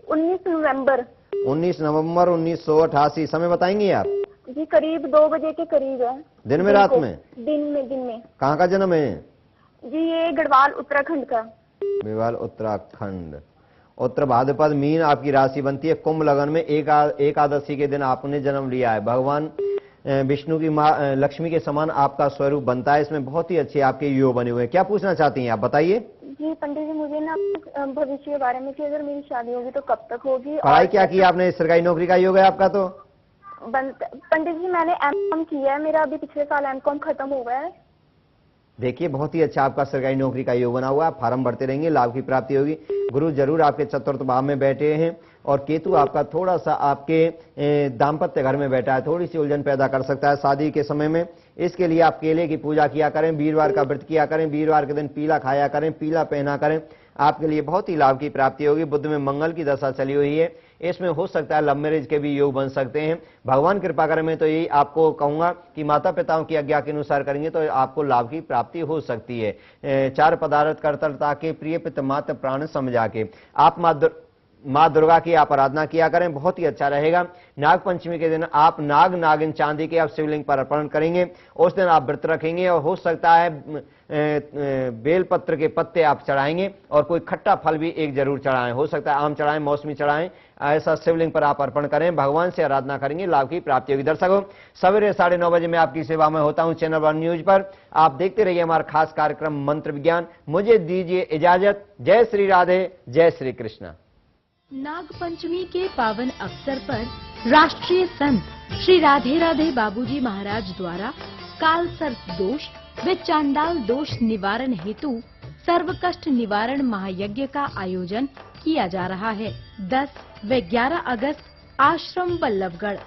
19 नवंबर 19 नवंबर 1988। समय बताएंगे आप? जी, करीब 2 बजे के करीब है। दिन में रात में? दिन में। कहाँ का जन्म है? जी, ये गढ़वाल उत्तराखंड का। गढ़वाल उत्तराखंड। उत्तर भाद्रपद मीन आपकी राशि बनती है। कुंभ लगन में एकादशी के दिन आपने जन्म लिया है। भगवान विष्णु की माँ लक्ष्मी के समान आपका स्वरूप बनता है। इसमें बहुत ही अच्छे आपके योग बने हुए हैं। क्या पूछना चाहती हैं आप, बताइए। जी पंडित जी, मुझे ना भविष्य के बारे में कि अगर मेरी शादी होगी तो कब तक होगी। पढ़ाई क्या की आपने? सरकारी नौकरी का योग है आपका? तो पंडित जी, मैंने एमकॉम किया है, मेरा अभी पिछले साल एमकॉम खत्म हुआ है। देखिए, बहुत ही अच्छा आपका सरकारी नौकरी का योग बना हुआ है। फार्म भरते रहेंगे, लाभ की प्राप्ति होगी। गुरु जरूर आपके चतुर्थ भाव में बैठे हैं और केतु आपका थोड़ा सा आपके दाम्पत्य घर में बैठा है, थोड़ी सी उलझन पैदा कर सकता है शादी के समय में। इसके लिए आप केले की पूजा किया करें, वीरवार का व्रत किया करें, वीरवार के दिन पीला खाया करें, पीला पहना करें, आपके लिए बहुत ही लाभ की प्राप्ति होगी। बुध में मंगल की दशा चली हुई है, इसमें हो सकता है लव मैरिज के भी योग बन सकते हैं। भगवान कृपा करें। मैं तो यही आपको कहूंगा कि माता पिताओं की आज्ञा के अनुसार करेंगे तो आपको लाभ की प्राप्ति हो सकती है। 4 पदार्थ कर्तव्यता के प्रिय पित मात प्राण समझा के आप माँ दुर्गा की आप आराधना किया करें, बहुत ही अच्छा रहेगा। नाग पंचमी के दिन आप नाग नागिन चांदी के आप शिवलिंग पर अर्पण करेंगे, उस दिन आप व्रत रखेंगे और हो सकता है बेलपत्र के पत्ते आप चढ़ाएंगे और कोई खट्टा फल भी एक जरूर चढ़ाएं। हो सकता है आम चढ़ाएं, मौसमी चढ़ाएं, ऐसा शिवलिंग पर आप अर्पण करें, भगवान से आराधना करेंगे, लाभ की प्राप्ति होगी। दर्शकों, सवेरे 9:30 बजे मैं आपकी सेवा में होता हूं चैनल 1 न्यूज पर। आप देखते रहिए हमारा खास कार्यक्रम मंत्र विज्ञान। मुझे दीजिए इजाजत। जय श्री राधे, जय श्री कृष्ण। नाग पंचमी के पावन अवसर पर राष्ट्रीय संत श्री राधे राधे बाबूजी महाराज द्वारा काल सर्प दोष व चांडाल दोष निवारण हेतु सर्व कष्ट निवारण महायज्ञ का आयोजन किया जा रहा है। 10 व 11 अगस्त आश्रम बल्लभगढ़,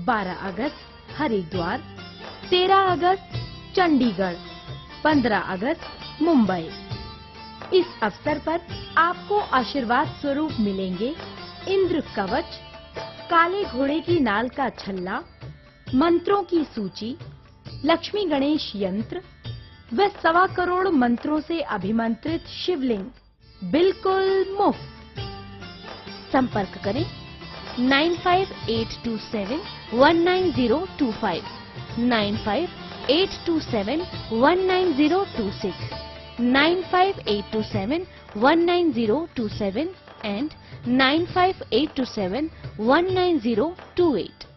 12 अगस्त हरिद्वार, 13 अगस्त चंडीगढ़, 15 अगस्त मुंबई। इस अवसर पर आपको आशीर्वाद स्वरूप मिलेंगे इंद्र कवच, काले घोड़े की नाल का छल्ला, मंत्रों की सूची, लक्ष्मी गणेश यंत्र व 1.25 करोड़ मंत्रों से अभिमंत्रित शिवलिंग बिल्कुल मुफ्त। संपर्क करें 9582719025, 9582719026, 9582719027 and 9582719028.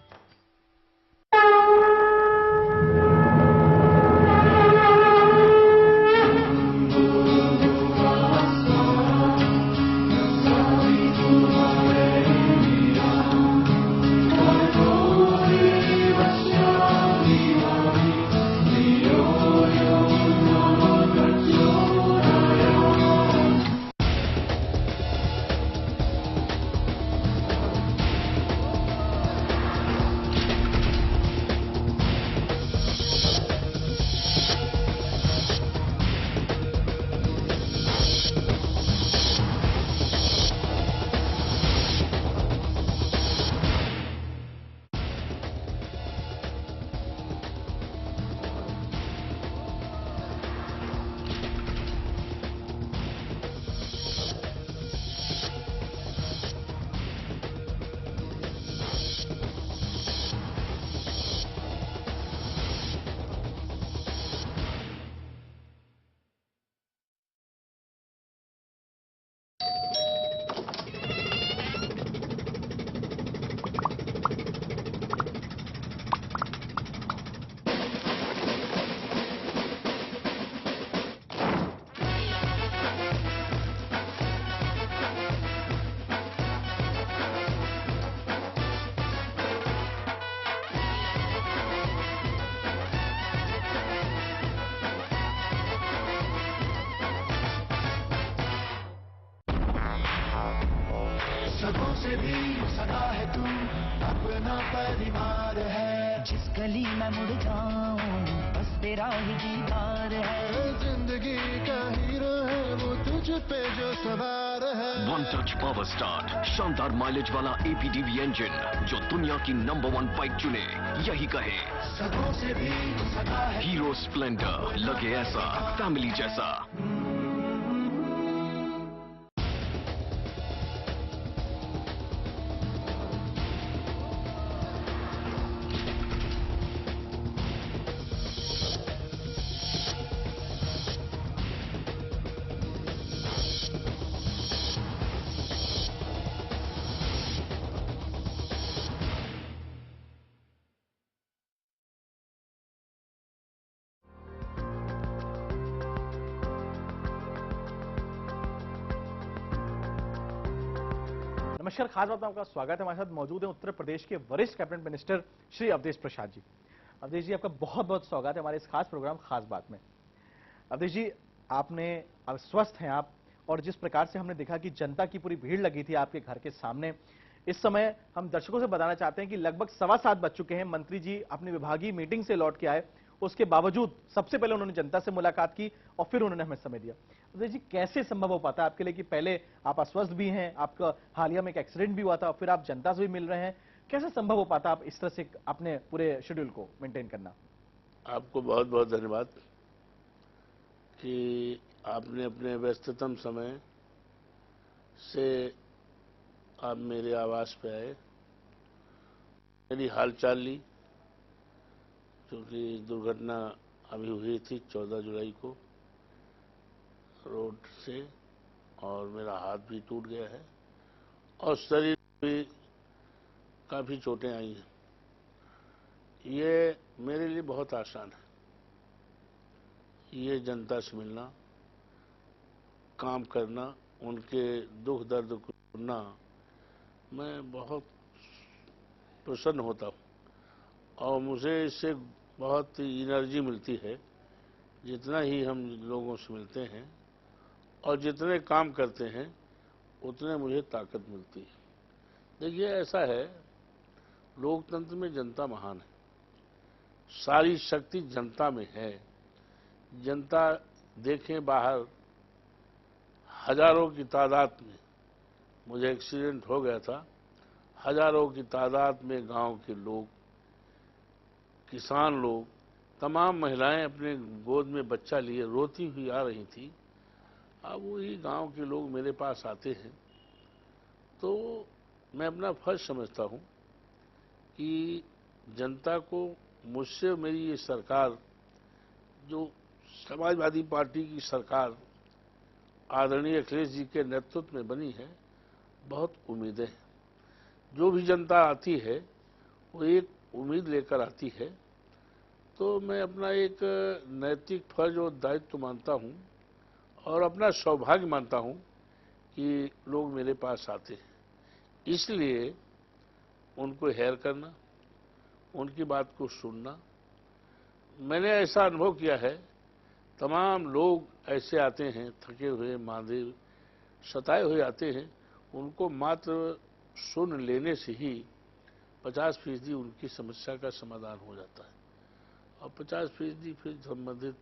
परिवार है। जिस गली में मुड़ जाऊं बस तेरा ही दीदार है। जिंदगी का हीरो है वो तुझ पे जो सवार है। वन टच पावर स्टार्ट शानदार माइलेज वाला एपीडीवी इंजन जो दुनिया की नंबर 1 बाइक चुने यही कहे। सगों से भी सगा है। हीरो स्प्लेंडर लगे ऐसा फैमिली जैसा। नमस्कार, खास बात में आपका स्वागत है। हमारे साथ मौजूद है उत्तर प्रदेश के वरिष्ठ कैबिनेट मिनिस्टर श्री अवधेश प्रसाद जी। अवधेश जी, आपका बहुत बहुत स्वागत है हमारे इस खास प्रोग्राम खास बात में। अवधेश जी, आपने अब स्वस्थ हैं आप, और जिस प्रकार से हमने देखा कि जनता की पूरी भीड़ लगी थी आपके घर के सामने, इस समय हम दर्शकों से बताना चाहते हैं कि लगभग 7:15 बज चुके हैं। मंत्री जी अपनी विभागीय मीटिंग से लौट के आए, उसके बावजूद सबसे पहले उन्होंने जनता से मुलाकात की और फिर उन्होंने हमें समय दिया। अवधेश जी, कैसे संभव हो पाता है आपके लिए कि पहले आप अस्वस्थ भी हैं, आपका हालिया में एक एक्सीडेंट भी हुआ था, फिर आप जनता से भी मिल रहे हैं, कैसे संभव हो पाता आप इस तरह से अपने पूरे शेड्यूल को मेंटेन करना? आपको बहुत बहुत धन्यवाद कि आपने अपने व्यस्ततम समय से आप मेरे आवास पे आए, मेरी हालचाल ली, क्योंकि दुर्घटना अभी हुई थी 14 जुलाई को रोड से, और मेरा हाथ भी टूट गया है और शरीर भी काफ़ी चोटें आई हैं। ये मेरे लिए बहुत आसान है, ये जनता से मिलना, काम करना, उनके दुख दर्द को सुनना, मैं बहुत प्रसन्न होता हूँ और मुझे इससे बहुत एनर्जी मिलती है। जितना ही हम लोगों से मिलते हैं और जितने काम करते हैं उतने मुझे ताकत मिलती है। देखिए, ऐसा है, लोकतंत्र में जनता महान है, सारी शक्ति जनता में है। जनता देखें, बाहर हजारों की तादाद में, मुझे एक्सीडेंट हो गया था, हजारों की तादाद में गांव के लोग, किसान लोग, तमाम महिलाएं अपने गोद में बच्चा लिए रोती हुई आ रही थी। अब वही गांव के लोग मेरे पास आते हैं तो मैं अपना फर्ज समझता हूं कि जनता को मुझसे, मेरी ये सरकार, जो समाजवादी पार्टी की सरकार आदरणीय अखिलेश जी के नेतृत्व में बनी है, बहुत उम्मीदें हैं। जो भी जनता आती है वो एक उम्मीद लेकर आती है, तो मैं अपना एक नैतिक फर्ज और दायित्व मानता हूं और अपना सौभाग्य मानता हूं कि लोग मेरे पास आते हैं। इसलिए उनको हेयर करना, उनकी बात को सुनना, मैंने ऐसा अनुभव किया है। तमाम लोग ऐसे आते हैं, थके हुए, मांदे, सताए हुए आते हैं, उनको मात्र सुन लेने से ही 50% उनकी समस्या का समाधान हो जाता है और 50% फिर संबंधित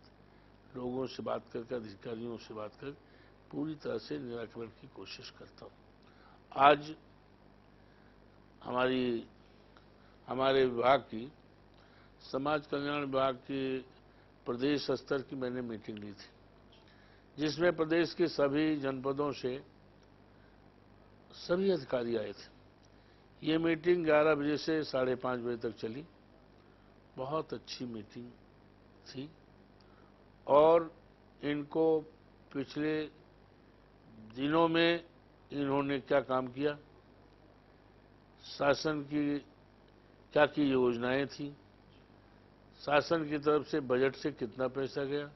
लोगों से बात करके, अधिकारियों से बात कर पूरी तरह से निराकरण की कोशिश करता हूँ। आज हमारे विभाग की, समाज कल्याण विभाग की प्रदेश स्तर की मैंने मीटिंग ली थी, जिसमें प्रदेश के सभी जनपदों से सभी अधिकारी आए थे। ये मीटिंग 11 बजे से 5:30 बजे तक चली। बहुत अच्छी मीटिंग थी और इनको पिछले दिनों में इन्होंने क्या काम किया, शासन की क्या की योजनाएं थी, शासन की तरफ से बजट से कितना पैसा गया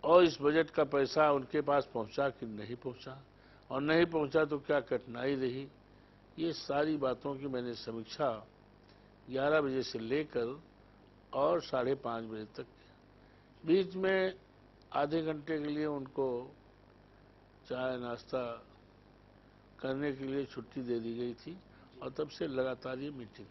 और इस बजट का पैसा उनके पास पहुंचा कि नहीं पहुंचा, और नहीं पहुंचा तो क्या कठिनाई रही, ये सारी बातों की मैंने समीक्षा 11 बजे से लेकर और 5:30 बजे तक। बीच में आधे घंटे के लिए उनको चाय नाश्ता करने के लिए छुट्टी दे दी गई थी और तब से लगातार ये मीटिंग।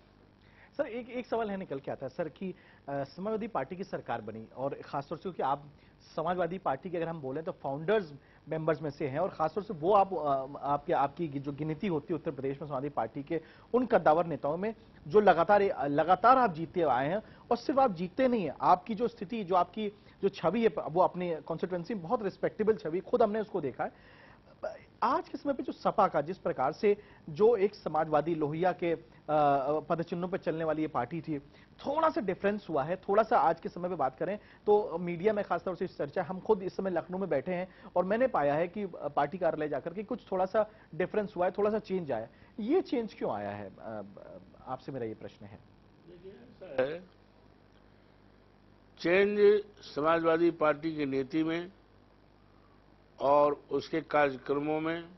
सर एक सवाल है निकल के आता है सर कि समाजवादी पार्टी की सरकार बनी और खासतौर से क्योंकि आप समाजवादी पार्टी के अगर हम बोलें तो फाउंडर्स मेंबर्स में से हैं और खासतौर से वो आपकी जो गिनती होती है उत्तर प्रदेश में समाजवादी पार्टी के उन कद्दावर नेताओं में जो लगातार आप जीतते आए हैं। और सिर्फ आप जीतते नहीं है, आपकी जो स्थिति जो आपकी जो छवि है वो अपनी कॉन्स्टिट्यूएंसी में बहुत रिस्पेक्टेबल छवि, खुद हमने उसको देखा है। आज के समय पे जो सपा का जिस प्रकार से जो एक समाजवादी लोहिया के पदचिन्हों पे चलने वाली ये पार्टी थी, थोड़ा सा डिफरेंस हुआ है। थोड़ा सा आज के समय पे बात करें तो मीडिया में खासतौर से इस चर्चा, हम खुद इस समय लखनऊ में बैठे हैं और मैंने पाया है कि पार्टी कार्यालय जाकर के कुछ थोड़ा सा डिफरेंस हुआ है, थोड़ा सा चेंज आया है। ये चेंज क्यों आया है, आपसे मेरा ये प्रश्न है। ऐसा है, चेंज समाजवादी पार्टी की नीति में और उसके कार्यक्रमों में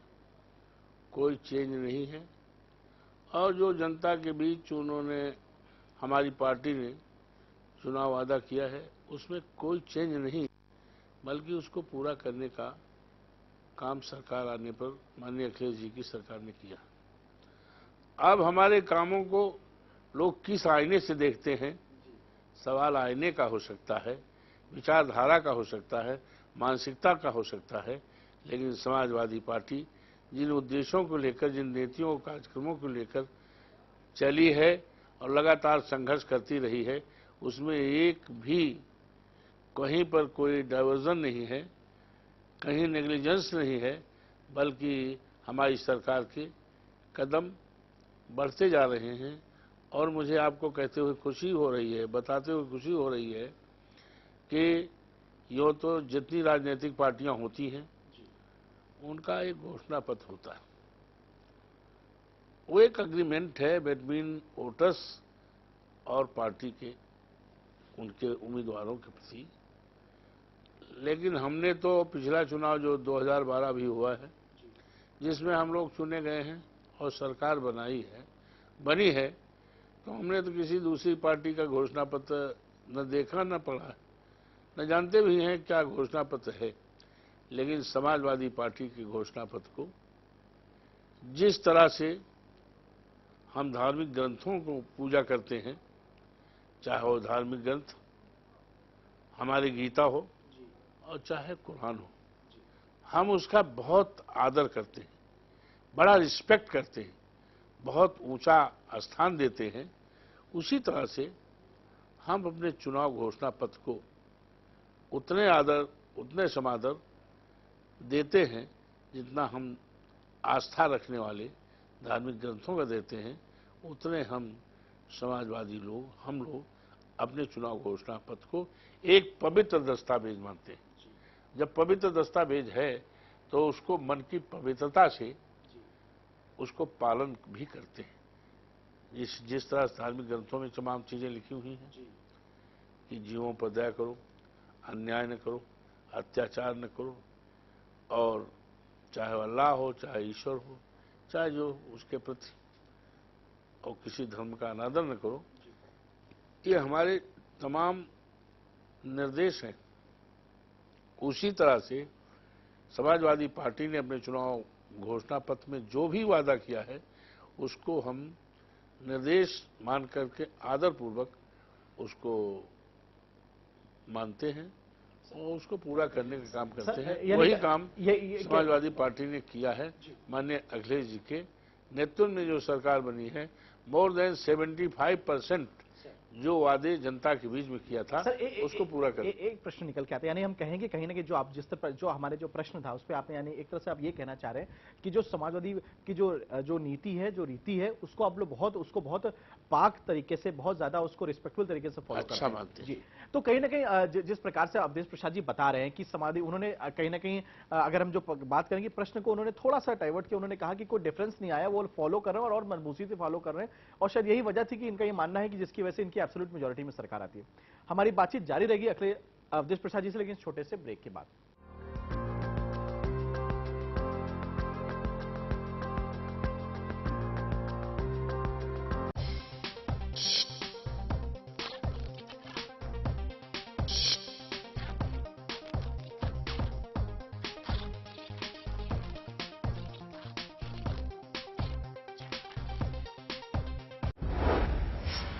कोई चेंज नहीं है। और जो जनता के बीच उन्होंने हमारी पार्टी ने चुनाव वादा किया है उसमें कोई चेंज नहीं, बल्कि उसको पूरा करने का काम सरकार आने पर माननीय अखिलेश जी की सरकार ने किया। अब हमारे कामों को लोग किस आईने से देखते हैं, सवाल आईने का हो सकता है, विचारधारा का हो सकता है, मानसिकता का हो सकता है, लेकिन समाजवादी पार्टी जिन उद्देश्यों को लेकर, जिन नीतियों और कार्यक्रमों को लेकर चली है और लगातार संघर्ष करती रही है, उसमें एक भी कहीं पर कोई डाइवर्जन नहीं है, कहीं नेग्लिजेंस नहीं है, बल्कि हमारी सरकार के कदम बढ़ते जा रहे हैं। और मुझे आपको कहते हुए खुशी हो रही है, बताते हुए खुशी हो रही है कि यो तो जितनी राजनीतिक पार्टियां होती हैं उनका एक घोषणा पत्र होता है, वो एक अग्रीमेंट है बिटवीन वोटर्स और पार्टी के उनके उम्मीदवारों के प्रति। लेकिन हमने तो पिछला चुनाव जो 2012 भी हुआ है, जिसमें हम लोग चुने गए हैं और सरकार बनी है, तो हमने तो किसी दूसरी पार्टी का घोषणा पत्र न देखा न पढ़ा, न जानते भी हैं क्या घोषणा पत्र है। लेकिन समाजवादी पार्टी के घोषणा पत्र को जिस तरह से हम धार्मिक ग्रंथों को पूजा करते हैं, चाहे वो धार्मिक ग्रंथ हमारी गीता हो और चाहे कुरान हो, हम उसका बहुत आदर करते हैं, बड़ा रिस्पेक्ट करते हैं, बहुत ऊंचा स्थान देते हैं। उसी तरह से हम अपने चुनाव घोषणा पत्र को उतने आदर, उतने समादर देते हैं जितना हम आस्था रखने वाले धार्मिक ग्रंथों का देते हैं, उतने हम समाजवादी लोग, हम लोग अपने चुनाव घोषणा पत्र को एक पवित्र दस्तावेज मानते हैं। जब पवित्र दस्तावेज है तो उसको मन की पवित्रता से उसको पालन भी करते हैं। जिस तरह धार्मिक ग्रंथों में तमाम चीजें लिखी हुई हैं कि जीवों पर दया करो, अन्याय न करो, अत्याचार न करो, और चाहे अल्लाह हो, चाहे ईश्वर हो, चाहे जो उसके प्रति, और किसी धर्म का अनादर न करो, ये हमारे तमाम निर्देश हैं। उसी तरह से समाजवादी पार्टी ने अपने चुनाव घोषणा पत्र में जो भी वादा किया है उसको हम निर्देश मान करके आदरपूर्वक उसको मानते हैं और उसको पूरा करने का काम करते हैं। वही काम समाजवादी पार्टी ने किया है। माननीय अखिलेश जी के नेतृत्व में जो सरकार बनी है, मोर देन 75% जो वादे जनता के बीच में किया था उसको पूरा कर। एक प्रश्न निकल के आता है, यानी हम कहेंगे कहीं ना कहीं जो आप जिस तरह जो हमारे जो प्रश्न था उस पर आपने, यानी एक तरह से आप ये कहना चाह रहे हैं कि जो समाजवादी की जो नीति है, जो रीति है, उसको आप लोग बहुत पाक तरीके से, बहुत ज्यादा उसको रिस्पेक्टफुल तरीके से फॉलो अच्छा मानते हैं जी। तो कहीं ना कहीं जिस प्रकार से अवधेश प्रसाद जी बता रहे हैं कि समाजवादी, उन्होंने कहीं ना कहीं अगर हम जो बात करेंगे प्रश्न को उन्होंने थोड़ा सा डाइवर्ट किया। उन्होंने कहा कि कोई डिफरेंस नहीं आया, वो फॉलो कर रहे हैं और मजबूती से फॉलो कर रहे हैं, और शायद यही वजह थी कि इनका ये मानना है कि जिसकी वजह से इनकी एब्सोल्यूट मेजॉरिटी में सरकार आती है। हमारी बातचीत जारी रहेगी अवधेश प्रसाद जी से, लेकिन छोटे से ब्रेक के बाद।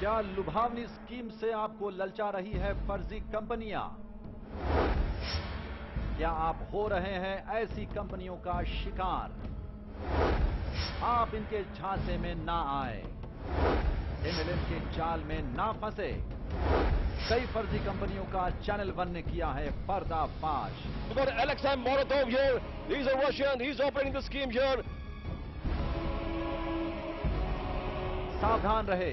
क्या लुभावनी स्कीम से आपको ललचा रही है फर्जी कंपनियां? क्या आप हो रहे हैं ऐसी कंपनियों का शिकार? आप इनके झांसे में ना आए, एमएलएम के जाल में ना फंसे। कई फर्जी कंपनियों का चैनल वन ने किया है पर्दाफाश। We've got Alexei Morodov here. He's a Russian. He's operating the scheme here. सावधान रहे,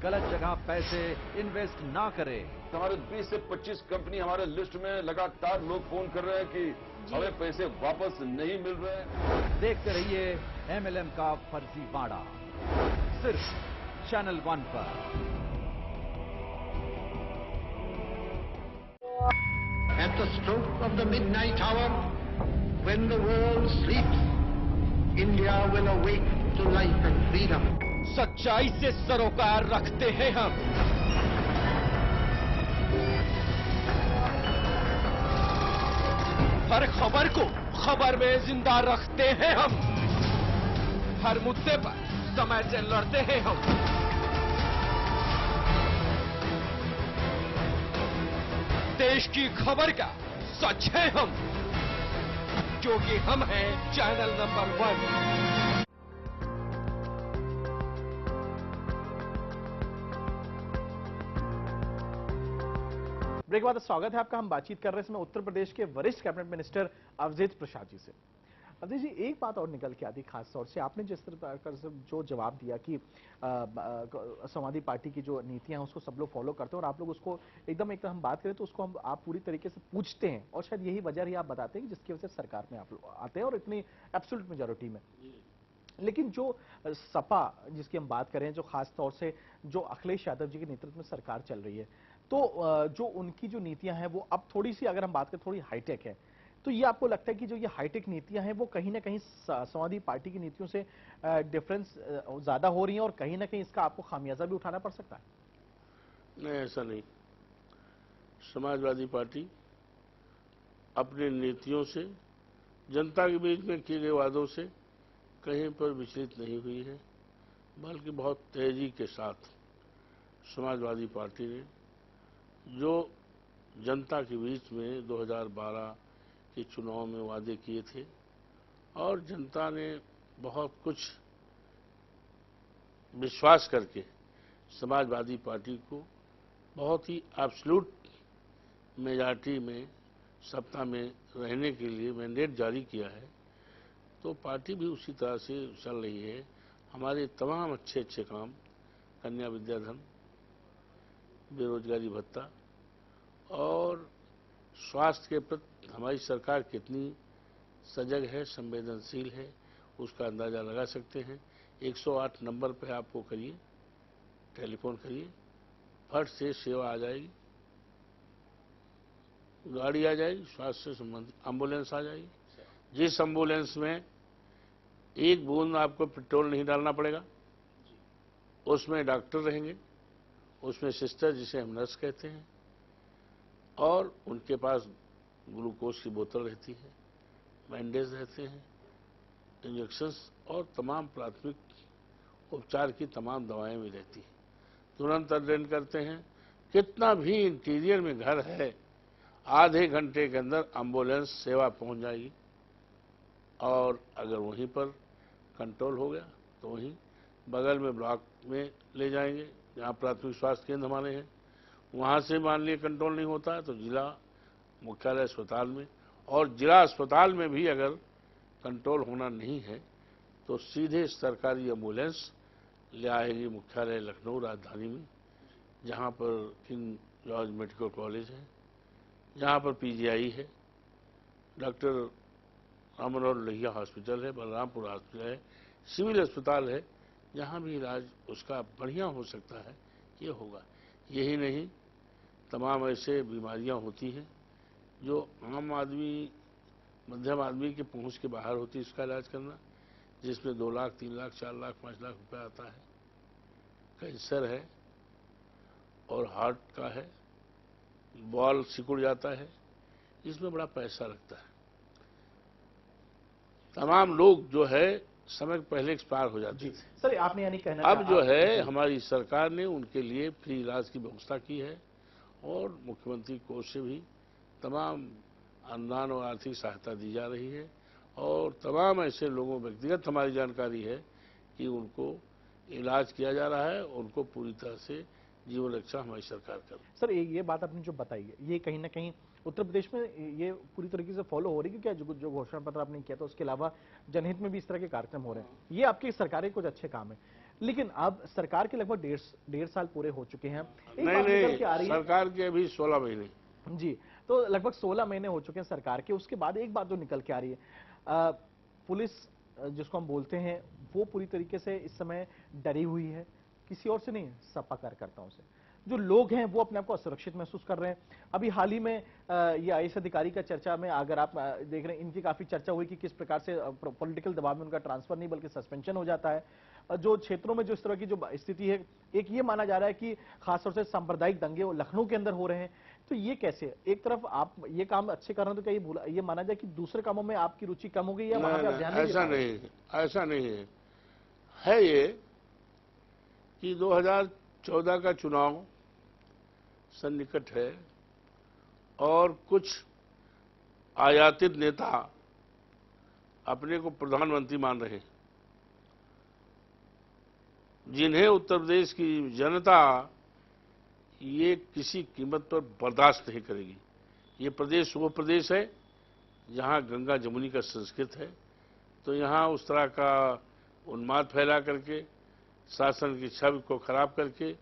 गलत जगह पैसे इन्वेस्ट ना करें। हमारे 20 से 25 कंपनी हमारे लिस्ट में लगातार लोग फोन कर रहे हैं कि हमें पैसे वापस नहीं मिल रहे हैं। देखते रहिए एमएलएम का फर्जीवाड़ा, सिर्फ चैनल वन पर। At the stroke of the midnight hour, when the world sleeps, India will awake to life and freedom. सच्चाई से सरोकार रखते हैं हम। हर खबर को खबर में जिंदा रखते हैं हम। हर मुद्दे पर समय से लड़ते हैं हम। देश की खबर का सच है हम, क्योंकि हम हैं चैनल नंबर 1। ब्रेक के बाद स्वागत है आपका। हम बातचीत कर रहे हैं इसमें उत्तर प्रदेश के वरिष्ठ कैबिनेट मिनिस्टर अवधेश प्रसाद जी से। अवधेश जी, एक बात और निकल के आती, खास तौर से आपने जिस तरह से जो जवाब दिया कि समाजवादी पार्टी की जो नीतियां हैं उसको सब लोग फॉलो करते हैं और आप लोग उसको एकदम हम बात करें तो उसको आप पूरी तरीके से पूछते हैं और शायद यही वजह ही आप बताते हैं कि जिसकी वजह से सरकार में आप लोग आते हैं और इतनी एब्सोल्यूट मेजॉरिटी में। लेकिन जो सपा जिसकी हम बात करें, जो खास तौर से जो अखिलेश यादव जी के नेतृत्व में सरकार चल रही है, तो जो उनकी जो नीतियां हैं वो अब थोड़ी सी, अगर हम बात करें, थोड़ी हाईटेक है। तो ये आपको लगता है कि जो ये हाईटेक नीतियां हैं वो कहीं ना कहीं समाजवादी पार्टी की नीतियों से डिफरेंस ज्यादा हो रही हैं और कहीं ना कहीं इसका आपको खामियाजा भी उठाना पड़ सकता है? नहीं, ऐसा नहीं। समाजवादी पार्टी अपनी नीतियों से, जनता के बीच में किए गए वादों से कहीं पर विचलित नहीं हुई है, बल्कि बहुत तेजी के साथ समाजवादी पार्टी ने जो जनता के बीच में 2012 के चुनाव में वादे किए थे और जनता ने बहुत कुछ विश्वास करके समाजवादी पार्टी को बहुत ही एब्सोल्यूट मेजॉरिटी में सत्ता में रहने के लिए मैंडेट जारी किया है, तो पार्टी भी उसी तरह से चल रही है। हमारे तमाम अच्छे अच्छे काम, कन्या विद्याधन, बेरोजगारी भत्ता और स्वास्थ्य के प्रति हमारी सरकार कितनी सजग है, संवेदनशील है, उसका अंदाजा लगा सकते हैं। 108 नंबर पे आपको करिए, टेलीफोन करिए, फट से सेवा आ जाएगी, गाड़ी आ जाएगी, स्वास्थ्य से संबंधित एम्बुलेंस आ जाएगी। जिस एम्बुलेंस में एक बूंद आपको पेट्रोल नहीं डालना पड़ेगा, उसमें डॉक्टर रहेंगे, उसमें सिस्टर जिसे हम नर्स कहते हैं, और उनके पास ग्लूकोज की बोतल रहती है, बैंडेज रहते हैं, इंजेक्शंस और तमाम प्राथमिक उपचार की तमाम दवाएं भी रहती हैं। तुरंत अटेंड करते हैं। कितना भी इंटीरियर में घर है, आधे घंटे के अंदर एम्बुलेंस सेवा पहुंच जाएगी। और अगर वहीं पर कंट्रोल हो गया तो वहीं बगल में ब्लॉक में ले जाएंगे जहाँ प्राथमिक स्वास्थ्य केंद्र हमारे हैं। वहाँ से मान लिए कंट्रोल नहीं होता है तो जिला मुख्यालय अस्पताल में, और जिला अस्पताल में भी अगर कंट्रोल होना नहीं है तो सीधे सरकारी एम्बुलेंस ले आएगी मुख्यालय लखनऊ राजधानी में, जहाँ पर किंग जॉर्ज मेडिकल कॉलेज है, जहाँ पर पीजीआई है, डॉक्टर राम मनोहर लोहिया हॉस्पिटल है, बलरामपुर हॉस्पिटल है, सिविल अस्पताल है, जहाँ भी इलाज उसका बढ़िया हो सकता है ये होगा। यही नहीं, तमाम ऐसे बीमारियां होती हैं जो आम आदमी, मध्यम आदमी के पहुंच के बाहर होती है इसका इलाज करना, जिसमें 2 लाख, 3 लाख, 4 लाख, 5 लाख रुपए आता है। कैंसर है और हार्ट का है, बॉल सिकुड़ जाता है, इसमें बड़ा पैसा लगता है। तमाम लोग जो है समय पहले एक्सपायर हो जाते थे। सर आपने यानी कहना अब जो है हमारी सरकार ने उनके लिए फ्री इलाज की व्यवस्था की है और मुख्यमंत्री कोष से भी तमाम अनुदान और आर्थिक सहायता दी जा रही है और तमाम ऐसे लोगों व्यक्तिगत हमारी जानकारी है कि उनको इलाज किया जा रहा है, उनको पूरी तरह से जीवन रक्षा हमारी सरकार कर रही है। सर ये बात आपने जो बताई है ये कहीं ना कहीं उत्तर प्रदेश में ये पूरी तरीके से फॉलो हो रही है, क्योंकि जो घोषणा पत्र आपने किया था उसके अलावा जनहित में भी इस तरह के कार्यक्रम हो रहे हैं। ये आपकी सरकार के कुछ अच्छे काम है, लेकिन अब सरकार के लगभग डेढ़ साल पूरे हो चुके हैं। नहीं, सरकार के अभी 16 महीने। जी, तो लगभग 16 महीने हो चुके हैं सरकार के। उसके बाद एक बात जो निकल के आ रही है, पुलिस जिसको हम बोलते हैं वो पूरी तरीके से इस समय डरी हुई है, किसी और से नहीं, सपा कार्यकर्ताओं से। जो लोग हैं वो अपने आप को असुरक्षित महसूस कर रहे हैं। अभी हाल ही में ये आईएएस अधिकारी का चर्चा में अगर आप देख रहे हैं, इनकी काफी चर्चा हुई कि किस प्रकार से पॉलिटिकल दबाव में उनका ट्रांसफर नहीं बल्कि सस्पेंशन हो जाता है। जो क्षेत्रों में जो इस तरह की जो स्थिति है, एक ये माना जा रहा है कि खासतौर से सांप्रदायिक दंगे लखनऊ के अंदर हो रहे हैं। तो ये कैसे, एक तरफ आप ये काम अच्छे कर रहे हैं तो क्या ये माना जाए कि दूसरे कामों में आपकी रुचि कम हो गई या वहां पे आप ध्यान नहीं दे रहे हैं? ऐसा नहीं है ये कि 2014 का चुनाव सन्निकट है और कुछ आयातित नेता अपने को प्रधानमंत्री मान रहे हैं, जिन्हें उत्तर प्रदेश की जनता ये किसी कीमत पर बर्दाश्त नहीं करेगी। ये प्रदेश वो प्रदेश है जहां गंगा जमुनी का संस्कृत है, तो यहां उस तरह का उन्माद फैला करके, शासन की छवि को खराब करके,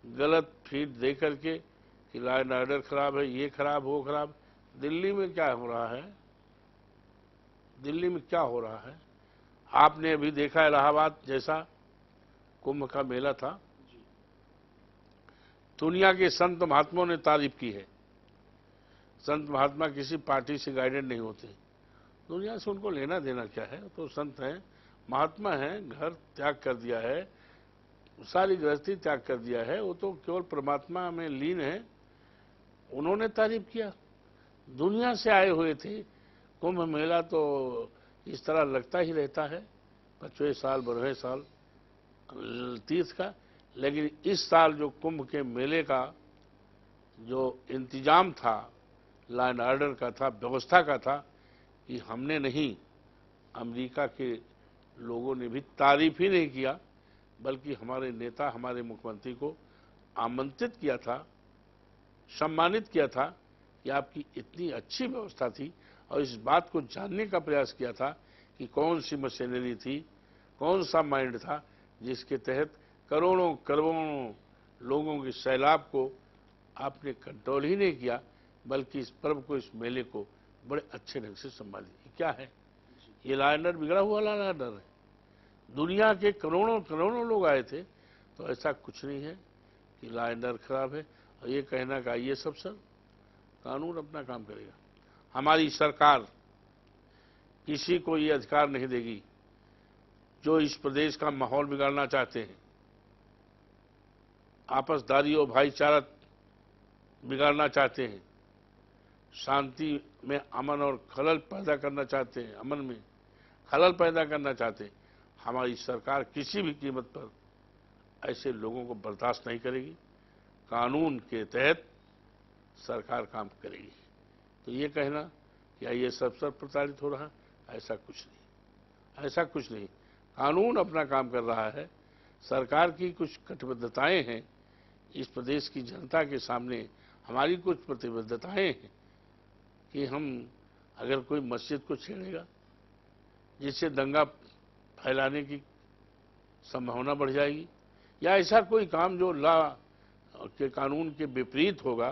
गलत फीड दे करके कि लॉ एंड ऑर्डर खराब है, ये खराब, वो खराब। दिल्ली में क्या हो रहा है, दिल्ली में क्या हो रहा है आपने अभी देखा। इलाहाबाद जैसा कुंभ का मेला था, दुनिया के संत महात्माओं ने तारीफ की है। संत महात्मा किसी पार्टी से गाइडेड नहीं होते, दुनिया से उनको लेना देना क्या है। तो संत हैं, महात्मा हैं, घर त्याग कर दिया है, सारी गृहस्थी त्याग कर दिया है, वो तो केवल परमात्मा में लीन है, उन्होंने तारीफ किया। दुनिया से आए हुए थे। कुंभ मेला तो इस तरह लगता ही रहता है 5वें साल 12वें साल तीर्थ का, लेकिन इस साल जो कुंभ के मेले का जो इंतजाम था, लॉ एंड ऑर्डर का था, व्यवस्था का था, कि हमने नहीं, अमेरिका के लोगों ने भी तारीफ ही नहीं किया, बल्कि हमारे नेता, हमारे मुख्यमंत्री को आमंत्रित किया था, सम्मानित किया था कि आपकी इतनी अच्छी व्यवस्था थी, और इस बात को जानने का प्रयास किया था कि कौन सी मशीनरी थी, कौन सा माइंड था जिसके तहत करोड़ों करोड़ों लोगों के सैलाब को आपने कंट्रोल ही नहीं किया, बल्कि इस पर्व को, इस मेले को बड़े अच्छे ढंग से संभाली। क्या है ये? लॉ एंड ऑर्डर बिगड़ा हुआ लॉ एंड ऑर्डर है। दुनिया के करोड़ों करोड़ों लोग आए थे, तो ऐसा कुछ नहीं है कि लॉ एंड ऑर्डर खराब है। और ये कहना का ये सब सर, कानून अपना काम करेगा। हमारी सरकार किसी को ये अधिकार नहीं देगी जो इस प्रदेश का माहौल बिगाड़ना चाहते हैं, आपसदारी और भाईचारा बिगाड़ना चाहते हैं, शांति में अमन और खलल पैदा करना चाहते हैं, अमन में खलल पैदा करना चाहते हैं। हमारी सरकार किसी भी कीमत पर ऐसे लोगों को बर्दाश्त नहीं करेगी। कानून के तहत सरकार काम करेगी। तो ये कहना कि ये सब प्रताड़ित हो रहा, ऐसा कुछ नहीं, ऐसा कुछ नहीं। कानून अपना काम कर रहा है। सरकार की कुछ कटिबद्धताएं हैं, इस प्रदेश की जनता के सामने हमारी कुछ प्रतिबद्धताएं हैं कि हम अगर कोई मस्जिद को छेड़ेगा जिससे दंगा फैलाने की संभावना बढ़ जाएगी, या ऐसा कोई काम जो लॉ के कानून के विपरीत होगा,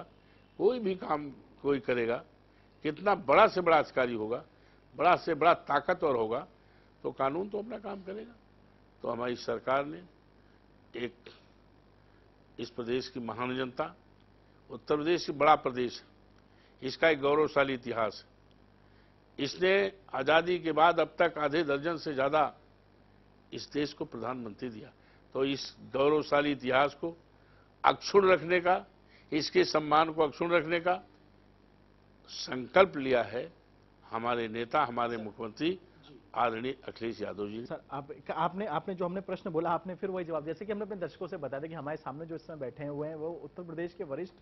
कोई भी काम कोई करेगा, कितना बड़ा से बड़ा अधिकारी होगा, बड़ा से बड़ा ताकतवर होगा, तो कानून तो अपना काम करेगा। तो हमारी सरकार ने एक इस प्रदेश की महान जनता, उत्तर प्रदेश एक बड़ा प्रदेश है, इसका एक गौरवशाली इतिहास है। इसने आज़ादी के बाद अब तक आधे दर्जन से ज़्यादा इस देश को प्रधानमंत्री दिया। तो इस गौरवशाली इतिहास को अक्षुण्ण रखने का, इसके सम्मान को अक्षुण्ण रखने का संकल्प लिया है हमारे नेता, हमारे मुख्यमंत्री आदरणीय अखिलेश यादव जी। सर आपने जो हमने प्रश्न बोला आपने फिर वही जवाब, जैसे कि हमने अपने दर्शकों से बता दें कि हमारे सामने जो इस समय बैठे हुए हैं वो उत्तर प्रदेश के वरिष्ठ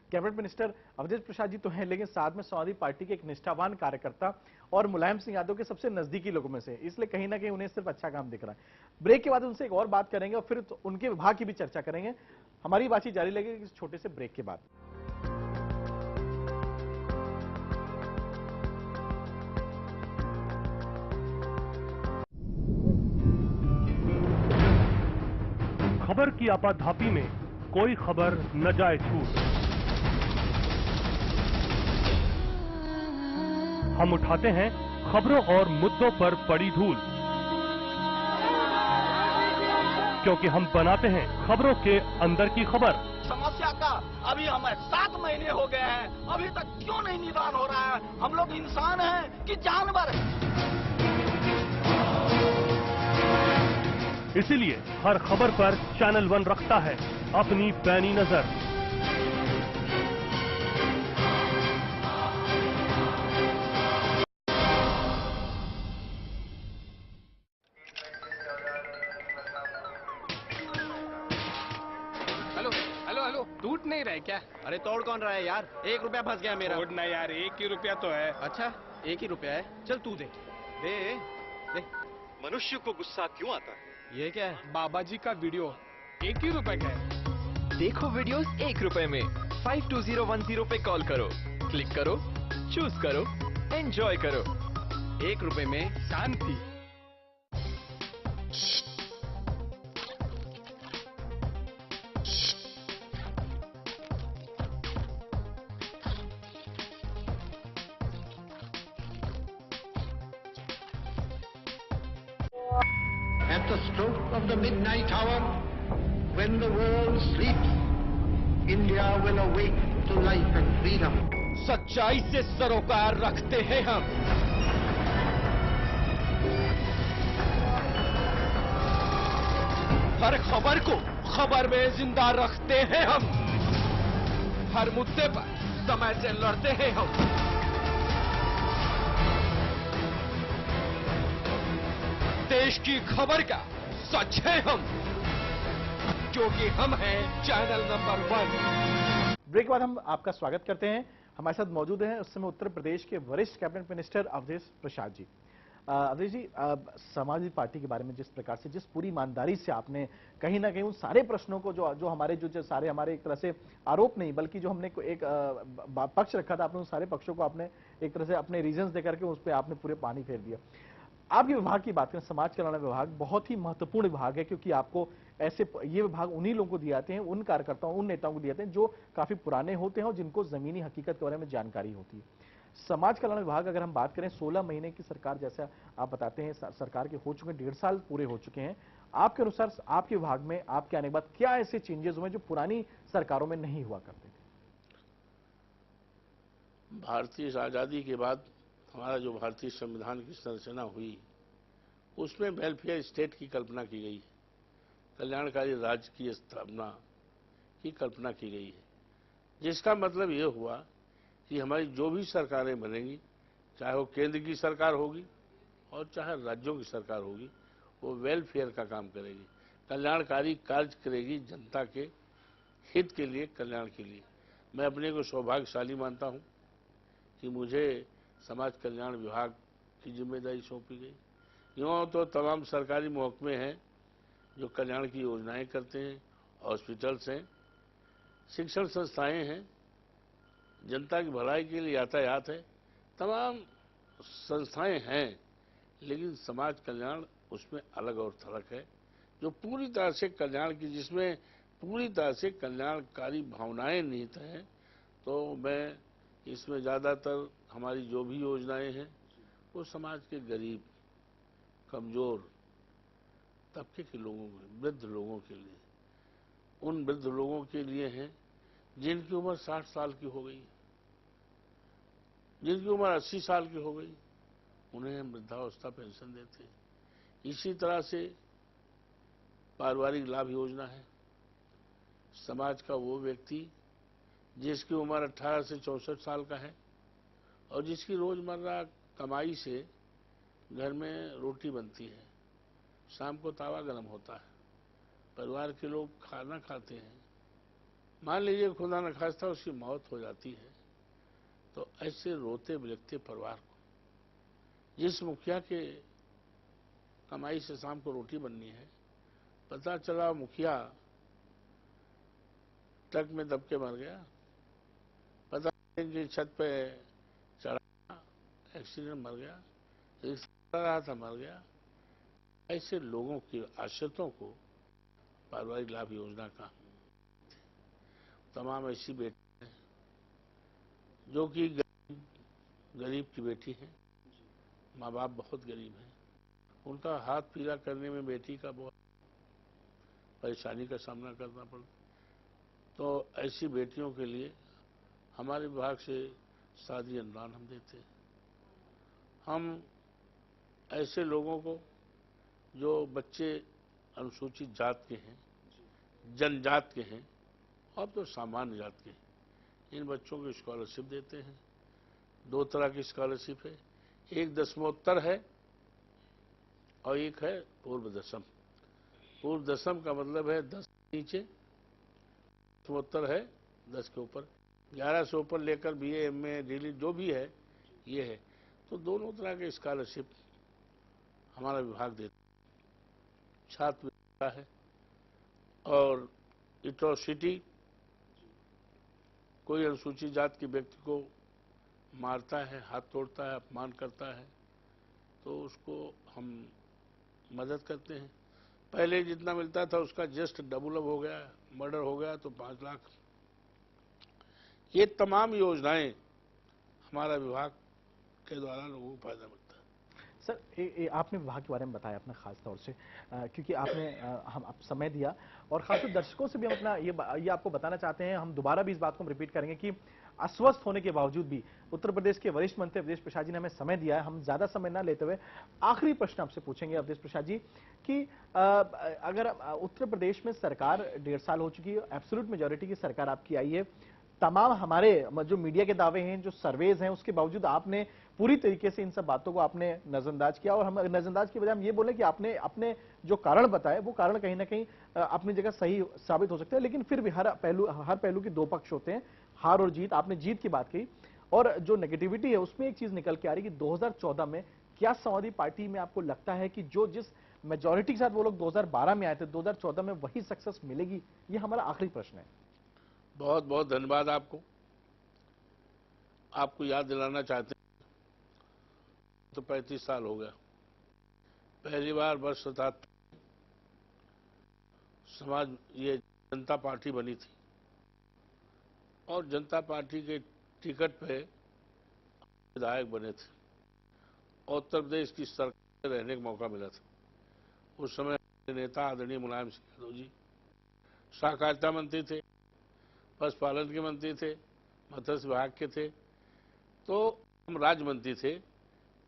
कैबिनेट मिनिस्टर अवधेश प्रसाद जी तो हैं, लेकिन साथ में समाजवादी पार्टी के एक निष्ठावान कार्यकर्ता और मुलायम सिंह यादव के सबसे नजदीकी लोगों में से, इसलिए कहीं ना कहीं उन्हें सिर्फ अच्छा काम दिख रहा है। ब्रेक के बाद उनसे एक और बात करेंगे और फिर उनके विभाग की भी चर्चा करेंगे। हमारी बातचीत जारी लगेगी इस छोटे से ब्रेक के बाद। खबर की आपाधापी में कोई खबर न जाए छूट। हम उठाते हैं खबरों और मुद्दों पर पड़ी धूल, क्योंकि हम बनाते हैं खबरों के अंदर की खबर। समस्या का अभी हमें 7 महीने हो गए हैं, अभी तक क्यों नहीं निदान हो रहा है? हम लोग इंसान हैं कि जानवर हैं? इसीलिए हर खबर पर चैनल 1 रखता है अपनी पैनी नजर। हेलो टूट नहीं रहा है क्या? अरे तोड़ कौन रहा है यार? 1 रुपया फंस गया मेरा। तोड़ना यार, 1 ही रुपया तो है। अच्छा 1 ही रुपया है, चल तू दे दे दे। मनुष्य को गुस्सा क्यों आता है? ये क्या है? बाबा जी का वीडियो 1 ही रुपए का है। देखो वीडियोस 1 रुपए में। 52010 पे कॉल करो, क्लिक करो, चूज करो, एंजॉय करो। 1 रुपए में शांति। At the stroke of the midnight hour, when the world sleeps, India will awake to life and freedom. सच्चाई से सरोकार रखते हैं हम। हर खबर को खबर में जिंदा रखते हैं हम। हर मुद्दे पर समय से लड़ते हैं हम। देश की खबर का सच है हम, क्योंकि हम हैं चैनल नंबर 1। ब्रेक के बाद हम आपका स्वागत करते हैं। हमारे साथ मौजूद हैं उस समय उत्तर प्रदेश के वरिष्ठ कैबिनेट मिनिस्टर अवधेश प्रसाद जी। अवधेश जी, समाजवादी पार्टी के बारे में जिस प्रकार से, जिस पूरी ईमानदारी से आपने कहीं ना कहीं उन सारे प्रश्नों को जो हमारे सारे हमारे एक तरह से आरोप नहीं बल्कि जो हमने एक पक्ष रखा था, आपने उन सारे पक्षों को आपने एक तरह से अपने रीजंस देकर के उस पर आपने पूरे पानी फेर दिया। आपके विभाग की बात करें, समाज कल्याण विभाग बहुत ही महत्वपूर्ण विभाग है, क्योंकि आपको ये विभाग उन्हीं लोगों को दिए जाते हैं, उन कार्यकर्ताओं, उन नेताओं को दिए जाते हैं जो काफी पुराने होते हैं और जिनको जमीनी हकीकत के बारे में जानकारी होती है। समाज कल्याण विभाग अगर हम बात करें, 16 महीने की सरकार, जैसा आप बताते हैं सरकार के हो चुके 1.5 साल पूरे हो चुके हैं। आपके अनुसार आपके विभाग में आपके आने के बाद क्या ऐसे चेंजेस हुए जो पुरानी सरकारों में नहीं हुआ करते थे? भारतीय आजादी के बाद हमारा जो भारतीय संविधान की संरचना हुई, उसमें वेलफेयर स्टेट की कल्पना की गई है, कल्याणकारी राज्य की स्थापना की कल्पना की गई है, जिसका मतलब ये हुआ कि हमारी जो भी सरकारें बनेंगी, चाहे वो केंद्र की सरकार होगी और चाहे राज्यों की सरकार होगी, वो वेलफेयर का काम करेगी, कल्याणकारी कार्य करेगी, जनता के हित के लिए, कल्याण के लिए। मैं अपने को सौभाग्यशाली मानता हूँ कि मुझे समाज कल्याण विभाग की जिम्मेदारी सौंपी गई। यूँ तो तमाम सरकारी महकमे हैं जो कल्याण की योजनाएं करते हैं, हॉस्पिटल्स हैं, शिक्षण संस्थाएं हैं, जनता की भलाई के लिए यातायात है, तमाम संस्थाएं हैं, लेकिन समाज कल्याण उसमें अलग और थलग है, जो पूरी तरह से कल्याण की, जिसमें पूरी तरह से कल्याणकारी भावनाएं निहित हैं। तो मैं इसमें ज़्यादातर हमारी जो भी योजनाएं हैं वो समाज के गरीब, कमजोर तबके के लोगों, वृद्ध लोगों के लिए, उन वृद्ध लोगों के लिए हैं जिनकी उम्र 60 साल की हो गई, जिनकी उम्र 80 साल की हो गई, उन्हें हम वृद्धावस्था पेंशन देते हैं। इसी तरह से पारिवारिक लाभ योजना है, समाज का वो व्यक्ति जिसकी उम्र 18 से 64 साल का है और जिसकी रोजमर्रा कमाई से घर में रोटी बनती है, शाम को तावा गर्म होता है, परिवार के लोग खाना खाते हैं, मान लीजिए खुदा न खास्ता उसकी मौत हो जाती है, तो ऐसे रोते बिलखते परिवार को जिस मुखिया के कमाई से शाम को रोटी बननी है, पता चला मुखिया ट्रक में दब के मर गया, पता कि छत पे चढ़ा एक्सीडेंट मर गया, रिक्शा रहा था मर गया। ऐसे लोगों की आश्रितों को पारिवारिक लाभ योजना का तमाम ऐसी बेटी हैं जो कि गरीब की बेटी है, माँ बाप बहुत गरीब हैं, उनका हाथ पीला करने में बेटी का बहुत परेशानी का सामना करना पड़ता। तो ऐसी बेटियों के लिए हमारे विभाग से शादी अनुदान हम देते हैं। हम ऐसे लोगों को जो बच्चे अनुसूचित जात के हैं, जनजात के हैं और तो सामान्य जात के हैं, इन बच्चों को स्कॉलरशिप देते हैं। 2 तरह की स्कॉलरशिप है, एक दसमोत्तर है और एक है पूर्व दसम। पूर्व दसम का मतलब है 10 नीचे, दसमोत्तर है 10 के ऊपर, 11 से ऊपर लेकर BA MA DLED जो भी है ये है। तो दोनों तरह के स्कॉलरशिप हमारा विभाग देता है, छात्रवृत्ति है और एट्रोसिटी, कोई अनुसूचित जात के व्यक्ति को मारता है, हाथ तोड़ता है, अपमान करता है, तो उसको हम मदद करते हैं। पहले जितना मिलता था उसका जस्ट डबल अप हो गया, मर्डर हो गया तो 5 लाख। ये तमाम योजनाएं हमारा विभाग के द्वारा लोगों को फायदा मिलता है। सर, आपने विभाग के बारे में बताया अपना खास तौर से, क्योंकि आपने हम आप समय दिया और खासतौर दर्शकों से भी हम अपना ये आपको बताना चाहते हैं, हम दोबारा भी इस बात को रिपीट करेंगे कि अस्वस्थ होने के बावजूद भी उत्तर प्रदेश के वरिष्ठ मंत्री अवधेश प्रसाद जी ने हमें समय दिया है। हम ज्यादा समय ना लेते हुए आखिरी प्रश्न आपसे पूछेंगे अवधेश प्रसाद जी कि अगर उत्तर प्रदेश में सरकार 1.5 साल हो चुकी है, एब्सोल्यूट मेजोरिटी की सरकार आपकी आई है, तमाम हमारे जो मीडिया के दावे हैं, जो सर्वेज हैं, उसके बावजूद आपने पूरी तरीके से इन सब बातों को आपने नजरअंदाज किया। और हम नजरअंदाज की बजाय हम ये बोले कि आपने अपने जो कारण बताए वो कारण कहीं ना कहीं अपनी जगह सही साबित हो सकते हैं, लेकिन फिर भी हर पहलू के 2 पक्ष होते हैं, हार और जीत। आपने जीत की बात कही और जो नेगेटिविटी है उसमें एक चीज निकल के आ रही है कि 2014 में क्या समाजवादी पार्टी में आपको लगता है कि जो जिस मेजोरिटी के साथ वो लोग 2012 में आए थे, 2014 में वही सक्सेस मिलेगी? ये हमारा आखिरी प्रश्न है। बहुत बहुत धन्यवाद आपको याद दिलाना चाहते हैं तो 35 साल हो गया, पहली बार वर्ष 77 समाज ये जनता पार्टी बनी थी और जनता पार्टी के टिकट पे विधायक बने थे और उत्तर प्रदेश की सरकार में रहने का मौका मिला था। उस समय नेता आदरणीय मुलायम सिंह यादव जी सहकारिता मंत्री थे, पशुपालन के मंत्री थे, मत्स्य विभाग के थे, तो हम राज्य मंत्री थे,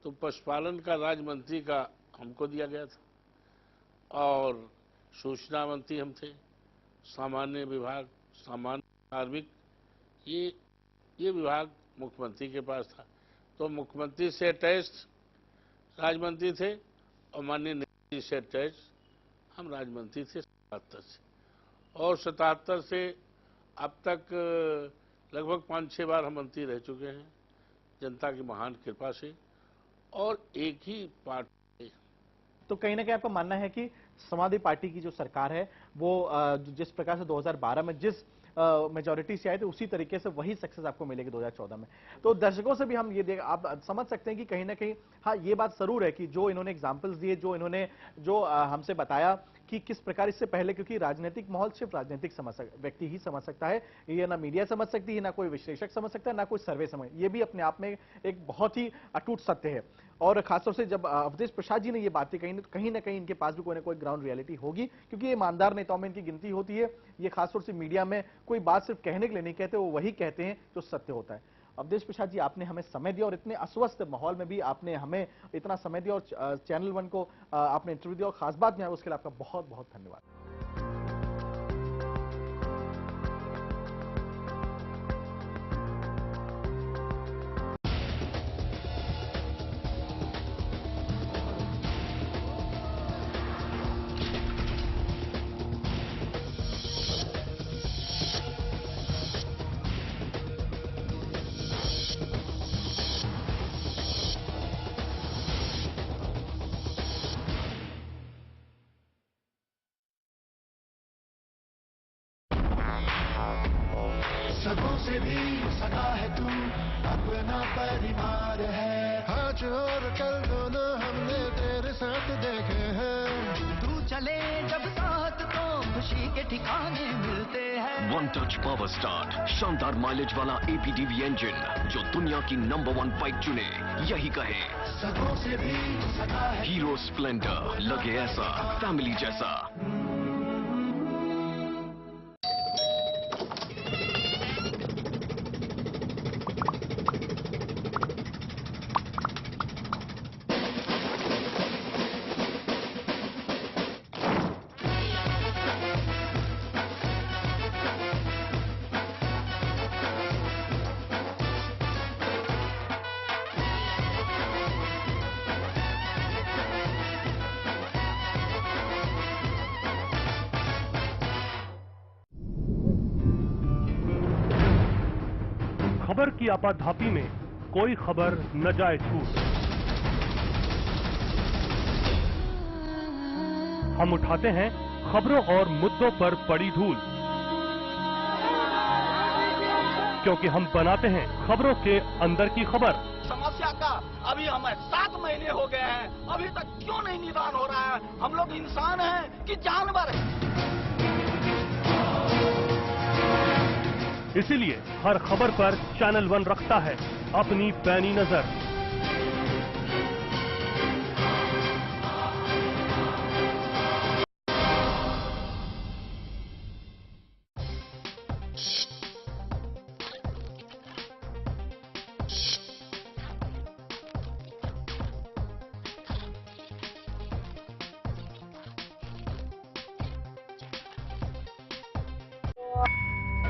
तो पशुपालन का राज्य मंत्री का हमको दिया गया था और सूचना मंत्री हम थे, सामान्य विभाग, सामान्य कार्मिक, ये विभाग मुख्यमंत्री के पास था। तो मुख्यमंत्री से अटैच्ड राज्य मंत्री थे और माननीय नेता जी से अटैच्ड हम राज्य मंत्री थे 77 से, और 77 से अब तक लगभग 5-6 बार हम मंत्री रह चुके हैं जनता की महान कृपा से, और एक ही पार्टी। तो कहीं ना कहीं आपका मानना है कि समाजवादी पार्टी की जो सरकार है वो जिस प्रकार से 2012 में जिस मेजॉरिटी से आए थे उसी तरीके से वही सक्सेस आपको मिलेगी 2014 में। तो दर्शकों से भी हम ये आप समझ सकते हैं कि कहीं ना कहीं हाँ ये बात जरूर है कि जो इन्होंने एग्जांपल्स दिए, जो हमसे बताया कि किस प्रकार इससे पहले, क्योंकि राजनीतिक माहौल सिर्फ राजनीतिक व्यक्ति ही समझ सकता है, ये ना मीडिया समझ सकती है, ना कोई विश्लेषक समझ सकता है, ना कोई सर्वे समझ, ये भी अपने आप में एक बहुत ही अटूट सत्य है। और खासतौर से जब अवधेश प्रसाद जी ने ये बातें कहीं ना कहीं इनके पास भी कोई ना कोई ग्राउंड रियलिटी होगी, क्योंकि ये ईमानदार नेताओं में इनकी गिनती होती है। ये खासतौर से मीडिया में कोई बात सिर्फ कहने के लिए नहीं कहते, वो वही कहते हैं जो सत्य होता है। अवधेश प्रसाद जी, आपने हमें समय दिया और इतने अस्वस्थ माहौल में भी आपने हमें इतना समय दिया और चैनल 1 को आपने इंटरव्यू दिया और खास बात में उसके लिए आपका बहुत बहुत धन्यवाद। से भी सगा है तू, अपना परिवार है। आज और कल दोनों हमने तेरे साथ देखे हैं। तू चले जब साथ तो खुशी के ठिकाने मिलते हैं। वन टच पावर स्टार्ट, शानदार माइलेज वाला APDV इंजन, जो दुनिया की नंबर 1 बाइक चुने, यही कहे सगों से भी सगा है। हीरो स्प्लेंडर, लगे ऐसा फैमिली जैसा। खबर की आपाधापी में कोई खबर न जाए छूट। हम उठाते हैं खबरों और मुद्दों पर पड़ी धूल, क्योंकि हम बनाते हैं खबरों के अंदर की खबर। समस्या का अभी हमें 7 महीने हो गए हैं, अभी तक क्यों नहीं निदान हो रहा है? हम लोग इंसान हैं कि जानवर हैं? इसीलिए हर खबर पर चैनल 1 रखता है अपनी पैनी नजर।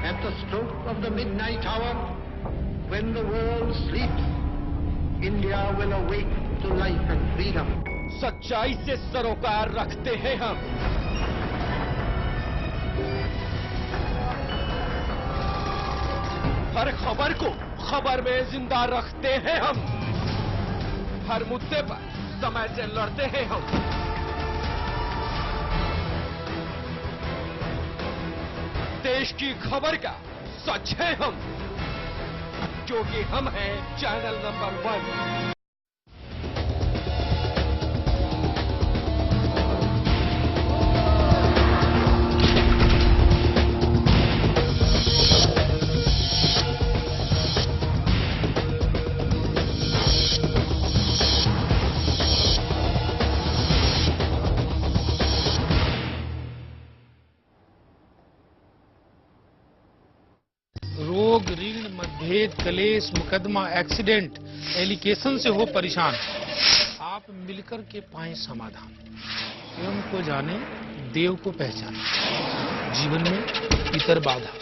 At the stroke of the midnight hour, when the world sleeps, India will awake to life and freedom. सच्चाई से सरोकार रखते हैं हम। हर खबर को खबर में जिंदा रखते हैं हम। हर मुद्दे पर समय से लड़ते हैं हम। देश की खबर का सच है हम, क्योंकि हम हैं चैनल नंबर 1। रोग, ऋण, मतभेद, कलेश, मुकदमा, एक्सीडेंट, एलिगेशन से हो परेशान, आप मिलकर के पाएं समाधान। स्वयं को जाने, देव को पहचाने। जीवन में पितर बाधा,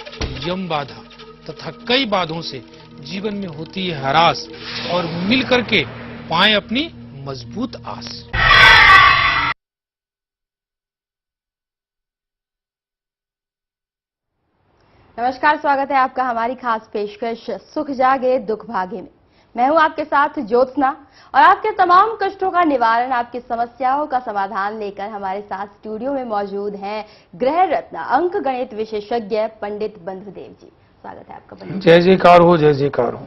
यम बाधा तथा कई बाधों से जीवन में होती है हरास, और मिलकर के पाएं अपनी मजबूत आस। नमस्कार, स्वागत है आपका हमारी खास पेशकश सुख जागे दुख भागे में। मैं हूं आपके साथ ज्योत्सना, और आपके तमाम कष्टों का निवारण, आपकी समस्याओं का समाधान लेकर हमारे साथ स्टूडियो में मौजूद हैं ग्रह रत्न अंक गणित विशेषज्ञ पंडित बंधुदेव जी। स्वागत है आपका पंडित। जय जयकार हो, जय जयकार हो।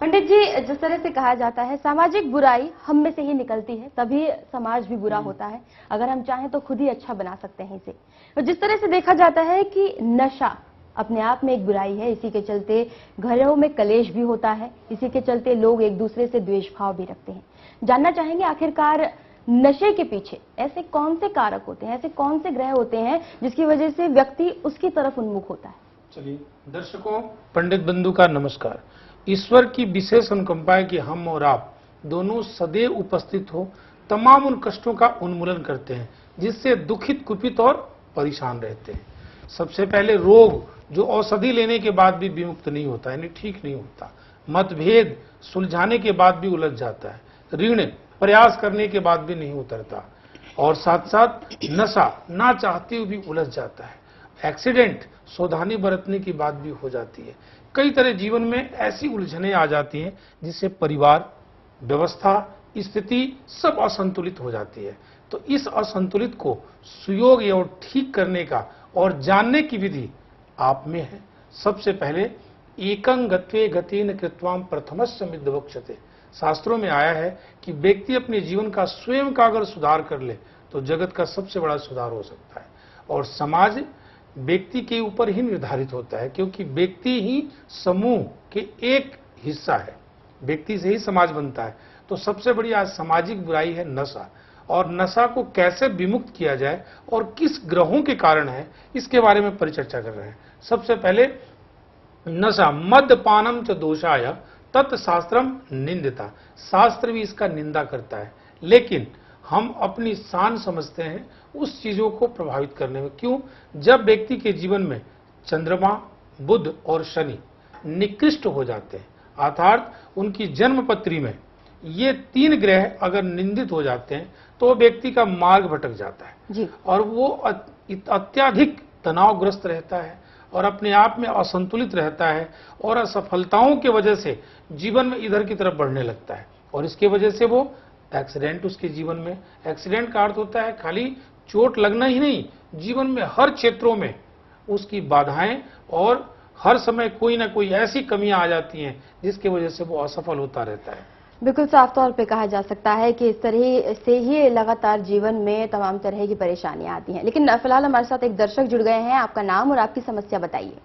पंडित जी, जिस तरह से कहा जाता है सामाजिक बुराई हम में से ही निकलती है, तभी समाज भी बुरा होता है। अगर हम चाहें तो खुद ही अच्छा बना सकते हैं इसे। और जिस तरह से देखा जाता है कि नशा अपने आप में एक बुराई है, इसी के चलते घरों में कलेश भी होता है, इसी के चलते लोग एक दूसरे से द्वेष भाव भी रखते हैं। जानना चाहेंगे आखिरकार नशे के पीछे ऐसे कौन से कारक होते हैं, ऐसे कौन से ग्रह होते हैं जिसकी वजह से व्यक्ति उसकी तरफ उन्मुख होता है? चलिए दर्शकों, पंडित बंधु का नमस्कार। ईश्वर की विशेष अनुकंपा है कि हम और आप दोनों सदैव उपस्थित हो, तमाम उन कष्टों का उन्मूलन करते हैं जिससे दुखित, कुपित और परेशान रहते हैं। सबसे पहले रोग, जो औषधि लेने के बाद भी विमुक्त नहीं होता, यानी ठीक नहीं होता। मतभेद सुलझाने के बाद भी उलझ जाता है। ऋण प्रयास करने के बाद भी नहीं उतरता, और साथ साथ नशा ना चाहते हुए भी उलझ जाता है। एक्सीडेंट सावधानी बरतने की बात भी हो जाती है। कई तरह जीवन में ऐसी उलझनें आ जाती हैं जिससे परिवार, व्यवस्था, स्थिति सब असंतुलित हो जाती है। तो इस असंतुलित को सुयोग और ठीक करने का और जानने की विधि आप में है। सबसे पहले एकं गत्वे गतेन कृत्वाम प्रथमस्य मिद्वक्षते। शास्त्रों में आया है कि व्यक्ति अपने जीवन का स्वयं का अगर सुधार कर ले तो जगत का सबसे बड़ा सुधार हो सकता है। और समाज व्यक्ति के ऊपर ही निर्धारित होता है, क्योंकि व्यक्ति ही समूह के एक हिस्सा है, व्यक्ति से ही समाज बनता है। तो सबसे बड़ी आज सामाजिक बुराई है नशा, और नशा को कैसे विमुक्त किया जाए और किस ग्रहों के कारण है, इसके बारे में परिचर्चा कर रहे हैं। सबसे पहले नशा, मद्यपानम च दोषाय तत्शास्त्रम निंदिता। शास्त्र भी इसका निंदा करता है, लेकिन हम अपनी शान समझते हैं उस चीजों को प्रभावित करने में। क्यों? जब व्यक्ति के जीवन में चंद्रमा, बुध और शनि निकृष्ट हो जाते हैं, अर्थात उनकी जन्म पत्री में ये 3 ग्रह अगर निंदित हो जाते हैं तो व्यक्ति का मार्ग भटक जाता है जी। और वो अत्याधिक तनावग्रस्त रहता है और अपने आप में असंतुलित रहता है और असफलताओं की वजह से जीवन में इधर की तरफ बढ़ने लगता है। और इसके वजह से वो एक्सीडेंट, उसके जीवन में एक्सीडेंट का अर्थ होता है खाली चोट लगना ही नहीं, जीवन में हर क्षेत्रों में उसकी बाधाएं और हर समय कोई ना कोई ऐसी कमियां आ जाती हैं जिसकी वजह से वो असफल होता रहता है। बिल्कुल साफ तौर पे कहा जा सकता है कि इस तरह से ही लगातार जीवन में तमाम तरह की परेशानियां आती हैं। लेकिन फिलहाल हमारे साथ एक दर्शक जुड़ गए हैं, आपका नाम और आपकी समस्या बताइए।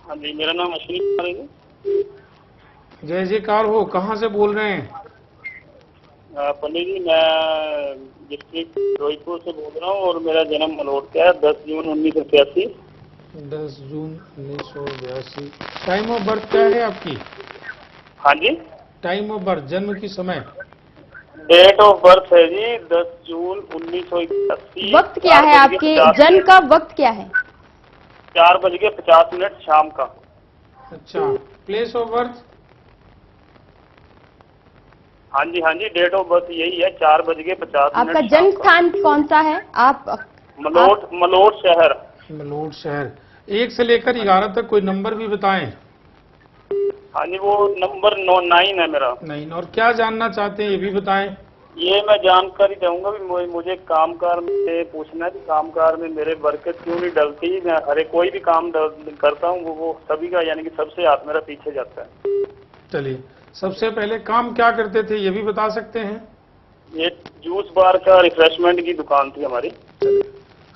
हाँ जी, मेरा नाम अश्विनी कुमार है। जय जयकार हो, कहाँ से बोल रहे हैं? पंडित जी, मैं डिस्ट्रिक्ट फिरोजपुर से बोल रहा हूँ और मेरा जन्म मलोट का है 10 जून 1982। 10 जून 1982। टाइम ऑफ बर्थ क्या है आपकी? हाँ जी, टाइम ऑफ बर्थ, जन्म की समय। डेट ऑफ बर्थ है जी 10 जून 1981। वक्त क्या है आपके जन्म का? वक्त क्या है? 4:50 शाम का। अच्छा, प्लेस ऑफ बर्थ? हाँ जी, डेट ऑफ बर्थ यही है 4:50। आपका जन्म स्थान कौन सा है? आप मलोट शहर। मलोट शहर। 1 से लेकर 11 तक कोई नंबर भी बताएं। हाँ जी, वो नंबर 9 है मेरा। 9। और क्या जानना चाहते हैं ये भी बताएं। ये मैं जानकारी चाहूंगा भी मुझे कामकाज में पूछना है कि कामकाज में मेरे बरकत क्यों नहीं डलती। मैं हरे कोई भी काम करता हूँ वो सभी का यानी कि सबसे हाथ मेरा पीछे जाता है। चलिए, सबसे पहले काम क्या करते थे ये भी बता सकते हैं? ये जूस बार का रिफ्रेशमेंट की दुकान थी हमारी।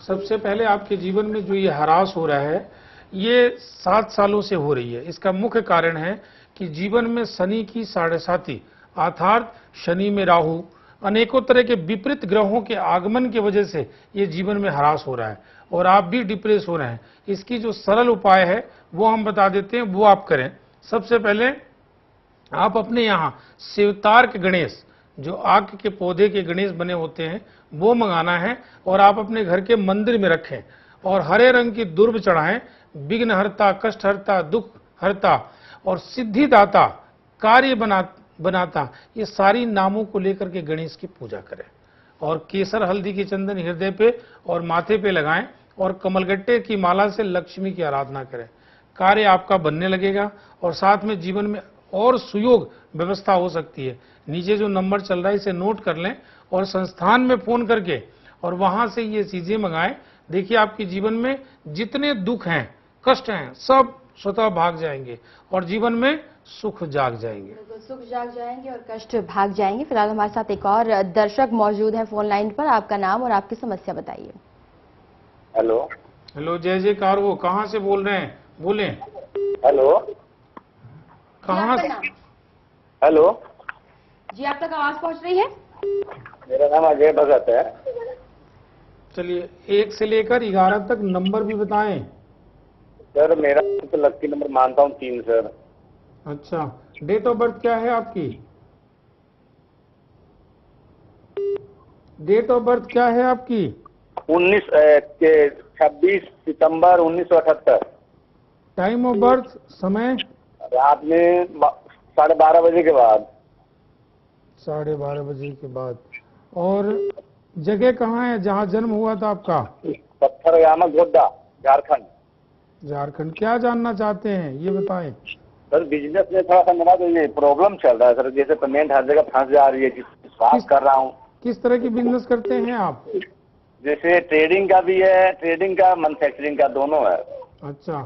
सबसे पहले आपके जीवन में जो ये हरास हो रहा है ये 7 सालों से हो रही है। इसका मुख्य कारण है कि जीवन में शनि की 7.5, अर्थात शनि में राहु, अनेकों तरह के विपरीत ग्रहों के आगमन की वजह से ये जीवन में हरास हो रहा है और आप भी डिप्रेस हो रहे हैं। इसकी जो सरल उपाय है वो हम बता देते हैं, वो आप करें। सबसे पहले आप अपने यहाँ शिवतार्क गणेश, जो आग के पौधे के गणेश बने होते हैं, वो मंगाना है और आप अपने घर के मंदिर में रखें और हरे रंग की दुर्ब चढ़ाएं। विघ्न हरता, कष्ट हरता, दुख हरता और सिद्धिदाता, कार्य बनाता, ये सारी नामों को लेकर के गणेश की पूजा करें और केसर हल्दी की चंदन हृदय पे और माथे पे लगाएं और कमलगट्टे की माला से लक्ष्मी की आराधना करें। कार्य आपका बनने लगेगा और साथ में जीवन में और सुयोग व्यवस्था हो सकती है। नीचे जो नंबर चल रहा है इसे नोट कर लें और संस्थान में फोन करके और वहां से ये चीजें मंगाएं। देखिए, आपके जीवन में जितने दुख हैं, कष्ट हैं, सब स्वतः भाग जाएंगे और जीवन में सुख जाग जाएंगे। सुख जाग जाएंगे और कष्ट भाग जाएंगे। फिलहाल हमारे साथ एक और दर्शक मौजूद है फोन लाइन पर, आपका नाम और आपकी समस्या बताइए। हेलो। हेलो, जय जयकार हो, कहाँ से बोल रहे हैं? बोले। हेलो। कहाँ से? हेलो जी, आप तक आवाज पहुँच रही है? मेरा नाम अजय भगत है। चलिए, 1 से लेकर 11 तक नंबर भी बताएं। सर मेरा तो लक्की नंबर मानता हूँ 3 सर। अच्छा, डेट ऑफ बर्थ क्या है आपकी? डेट ऑफ बर्थ क्या है आपकी? 26 सितंबर 1978। टाइम ऑफ बर्थ, समय? रात में 12:30 बजे के बाद। 12:30 बजे के बाद। और जगह कहाँ है जहाँ जन्म हुआ था आपका? पत्थरगामा, गोड्डा, झारखंड। झारखंड। क्या जानना चाहते हैं ये बताएं। सर बिजनेस में थोड़ा सा मेरा तो ये प्रॉब्लम चल रहा है सर, जैसे पेमेंट हर जगह फंस जा रही है। बात कर रहा हूँ। किस तरह की बिजनेस करते हैं आप? जैसे ट्रेडिंग का भी है, ट्रेडिंग का, मैन्युफैक्चरिंग का, दोनों है। अच्छा,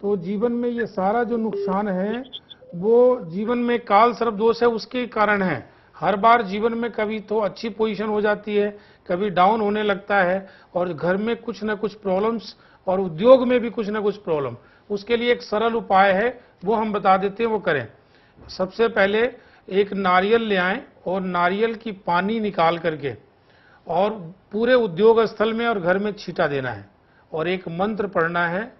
तो जीवन में ये सारा जो नुकसान है वो जीवन में काल सर्प दोष है उसके कारण है। हर बार जीवन में कभी तो अच्छी पोजीशन हो जाती है, कभी डाउन होने लगता है, और घर में कुछ ना कुछ प्रॉब्लम्स और उद्योग में भी कुछ ना कुछ प्रॉब्लम। उसके लिए एक सरल उपाय है, वो हम बता देते हैं, वो करें। सबसे पहले एक नारियल ले आएं और नारियल की पानी निकाल करके और पूरे उद्योग स्थल में और घर में छींटा देना है, और एक मंत्र पढ़ना है,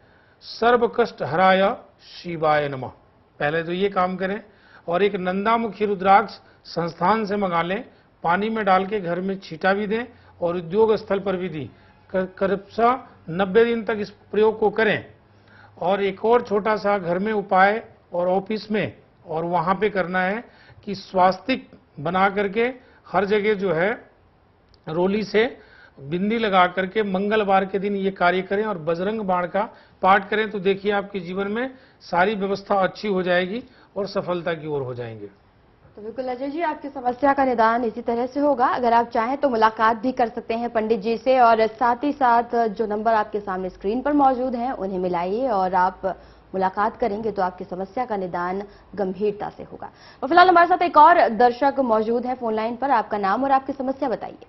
सर्व कष्ट हराय शिवाय नमः। पहले तो ये काम करें, और एक नंदामुखी रुद्राक्ष संस्थान से मंगा लें, पानी में डाल के घर में छींटा भी दें और उद्योग स्थल पर भी दी। करीब 90 दिन तक इस प्रयोग को करें। और एक और छोटा सा घर में उपाय और ऑफिस में और वहां पे करना है कि स्वास्तिक बना करके हर जगह जो है रोली से बिंदी लगा करके मंगलवार के दिन ये कार्य करें और बजरंग बाण का पाठ करें, तो देखिए आपके जीवन में सारी व्यवस्था अच्छी हो जाएगी और सफलता की ओर हो जाएंगे। तो बिल्कुल अजय जी, आपकी समस्या का निदान इसी तरह से होगा। अगर आप चाहें तो मुलाकात भी कर सकते हैं पंडित जी से, और साथ ही साथ जो नंबर आपके सामने स्क्रीन पर मौजूद हैं उन्हें मिलाइए और आप मुलाकात करेंगे तो आपकी समस्या का निदान गंभीरता से होगा। और फिलहाल हमारे साथ एक और दर्शक मौजूद है फोन लाइन पर। आपका नाम और आपकी समस्या बताइए।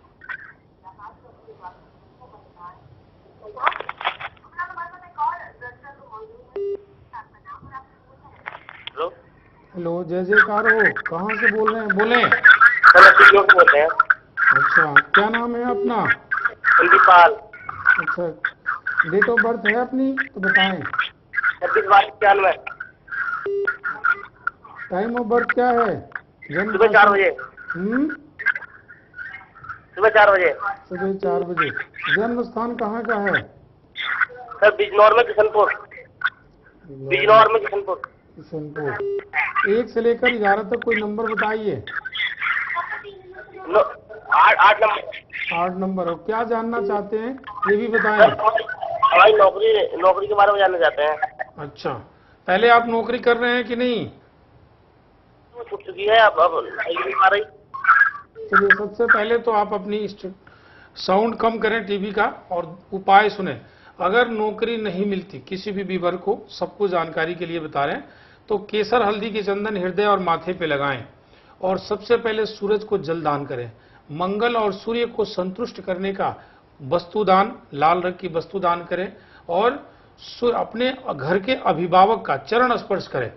हेलो, जय जयकार हो। कहाँ से बोल रहे हैं? बोले। बोलते हैं। अच्छा, क्या नाम है अपना? कुलदीपाल। अच्छा, डेट ऑफ बर्थ है अपनी तो बताएं। 26/12/91। टाइम ऑफ बर्थ क्या है? सुबह 4 बजे। सुबह 4 बजे। सुबह 4 बजे। जन्म स्थान कहाँ का है? सर बिजनौर में किशनपुर। बिजनौर में किशनपुर। किशनपुर। 1 से लेकर 11 तक कोई नंबर बताइए। 8 नंबर। 8 नंबर। और क्या जानना चाहते हैं ये भी बताएं। हमारी नौकरी के बारे में जानना चाहते हैं। अच्छा, पहले आप नौकरी कर रहे हैं कि नहीं? छूट चुकी है, अब नहीं आ रही। चलिए, सबसे पहले तो आप अपनी साउंड कम करें टीवी का और उपाय सुने। अगर नौकरी नहीं मिलती किसी भी वर्ग को, सबको जानकारी के लिए बता रहे हैं, तो केसर हल्दी के चंदन हृदय और माथे पे लगाएं और सबसे पहले सूरज को जल दान करें। मंगल और सूर्य को संतुष्ट करने का वस्तुदान, लाल रंग की वस्तु दान करें और अपने घर के अभिभावक का चरण स्पर्श करें।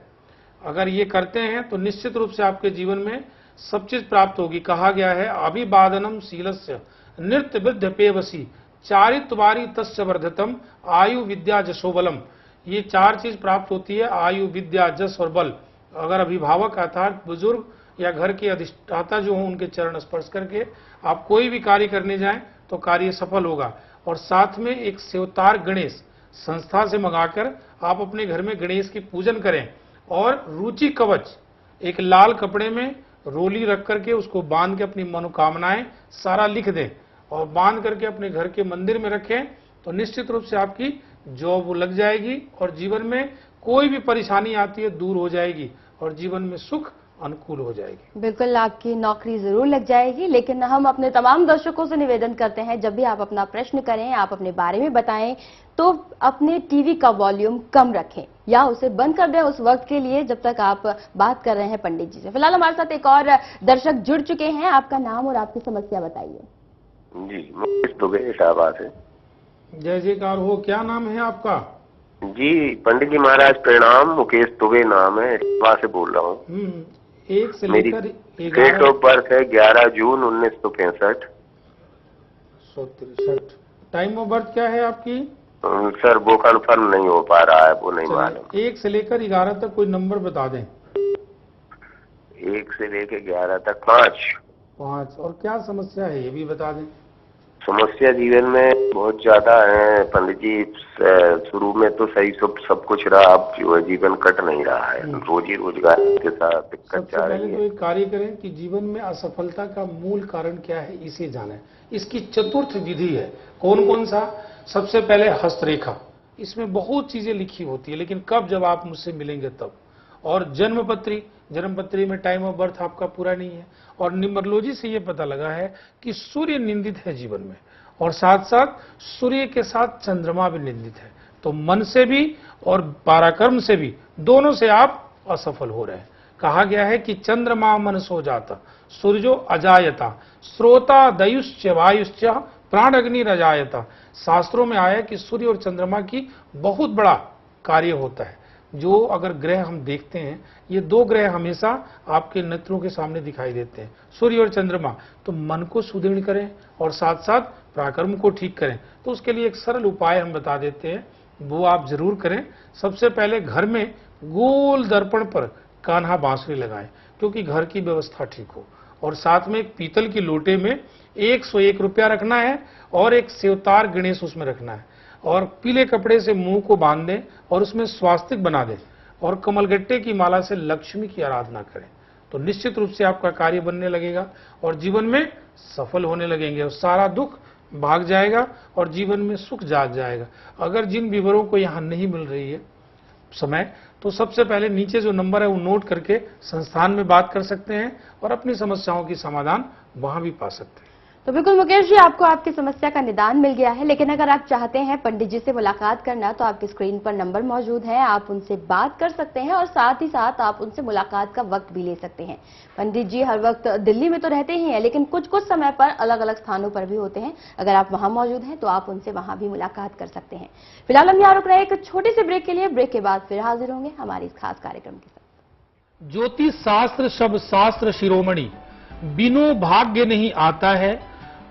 अगर ये करते हैं तो निश्चित रूप से आपके जीवन में सब चीज प्राप्त होगी। कहा गया है, अभिवादनम शीलस्य नृत्य वृद्ध पेवसी चारित्वारी तस्य वर्धतम आयु विद्या जसोबलम। ये 4 चीज प्राप्त होती है, आयु विद्या जस और बल। अगर अभिभावक अर्थात बुजुर्ग या घर के अधिष्ठाता जो हों उनके चरण स्पर्श करके आप कोई भी कार्य करने जाएं तो कार्य सफल होगा। और साथ में एक सेवतार गणेश संस्था से मंगाकर आप अपने घर में गणेश की पूजन करें और रुचि कवच एक लाल कपड़े में रोली रख करके उसको बांध के अपनी मनोकामनाएं सारा लिख दें और बांध करके अपने घर के मंदिर में रखें, तो निश्चित रूप से आपकी जॉब लग जाएगी और जीवन में कोई भी परेशानी आती है दूर हो जाएगी और जीवन में सुख अनुकूल हो जाएगी। बिल्कुल, आपकी नौकरी जरूर लग जाएगी। लेकिन हम अपने तमाम दर्शकों से निवेदन करते हैं, जब भी आप अपना प्रश्न करें, आप अपने बारे में बताएं, तो अपने टीवी का वॉल्यूम कम रखें या उसे बंद कर दें उस वक्त के लिए जब तक आप बात कर रहे हैं पंडित जी से। फिलहाल हमारे साथ एक और दर्शक जुड़ चुके हैं। आपका नाम और आपकी समस्या बताइए। जी, मुकेश दुबे इलाहाबाद से। जय जयकार हो। क्या नाम है आपका? जी पंडित जी महाराज प्रणाम। मुकेश दुबे नाम है, इलाहाबाद से बोल रहा हूँ। 1 से मेरी लेकर डेट ऑफ बर्थ है 11 जून 1965। टाइम ऑफ बर्थ क्या है आपकी? सर वो कंफर्म नहीं हो पा रहा है, वो नहीं मालूम। 1 से लेकर 11 तक कोई नंबर बता दें। 1 से लेकर 11 तक 5। और क्या समस्या है ये भी बता दें। समस्या जीवन में बहुत ज्यादा है पंडित जी। शुरू में तो सही सब कुछ रहा, अब जो है जीवन कट नहीं रहा है, रोजी रोजगार के साथ दिक्कत जा रही है। तो एक कार्य करें कि जीवन में असफलता का मूल कारण क्या है इसे जानें। इसकी चतुर्थ विधि है। कौन कौन सा? सबसे पहले हस्तरेखा। इसमें बहुत चीजें लिखी होती है, लेकिन कब, जब आप मुझसे मिलेंगे तब। और जन्मपत्री, जन्मपत्री में टाइम ऑफ बर्थ आपका पूरा नहीं है। और न्यूमरोलॉजी से ये पता लगा है कि सूर्य निंदित है जीवन में, और साथ साथ सूर्य के साथ चंद्रमा भी निंदित है। तो मन से भी और पराक्रम से भी, दोनों से आप असफल हो रहे हैं। कहा गया है कि चंद्रमा मनसो जाता सूर्यो अजायता श्रोता दयुश्च वायुश्च प्राण अग्नि रजायता। शास्त्रों में आया कि सूर्य और चंद्रमा की बहुत बड़ा कार्य होता है। जो अगर ग्रह हम देखते हैं, ये दो ग्रह हमेशा आपके नेत्रों के सामने दिखाई देते हैं, सूर्य और चंद्रमा। तो मन को सुदृढ़ करें और साथ साथ पराक्रम को ठीक करें। तो उसके लिए एक सरल उपाय हम बता देते हैं, वो आप जरूर करें। सबसे पहले घर में गोल दर्पण पर कान्हा बांसुरी लगाएं, क्योंकि घर की व्यवस्था ठीक हो। और साथ में एक पीतल की लोटे में 101 रुपया रखना है और एक सेवतार गणेश उसमें रखना है, और पीले कपड़े से मुंह को बांध दें और उसमें स्वास्तिक बना दें और कमलगट्टे की माला से लक्ष्मी की आराधना करें। तो निश्चित रूप से आपका कार्य बनने लगेगा और जीवन में सफल होने लगेंगे और सारा दुख भाग जाएगा और जीवन में सुख जाग जाएगा। अगर जिन विवरों को यहाँ नहीं मिल रही है समय, तो सबसे पहले नीचे जो नंबर है वो नोट करके संस्थान में बात कर सकते हैं और अपनी समस्याओं की समाधान वहां भी पा सकते हैं। तो बिल्कुल मुकेश जी, आपको आपकी समस्या का निदान मिल गया है, लेकिन अगर आप चाहते हैं पंडित जी से मुलाकात करना तो आपकी स्क्रीन पर नंबर मौजूद है, आप उनसे बात कर सकते हैं और साथ ही साथ आप उनसे मुलाकात का वक्त भी ले सकते हैं। पंडित जी हर वक्त दिल्ली में तो रहते ही हैं, लेकिन कुछ कुछ समय पर अलग अलग स्थानों पर भी होते हैं। अगर आप वहां मौजूद हैं तो आप उनसे वहां भी मुलाकात कर सकते हैं। फिलहाल हम यहाँ रुक रहे हैं एक छोटे से ब्रेक के लिए। ब्रेक के बाद फिर हाजिर होंगे हमारे इस खास कार्यक्रम के साथ। ज्योतिष शास्त्र शब्द शास्त्र शिरोमणि, बिनु भाग्य नहीं आता है,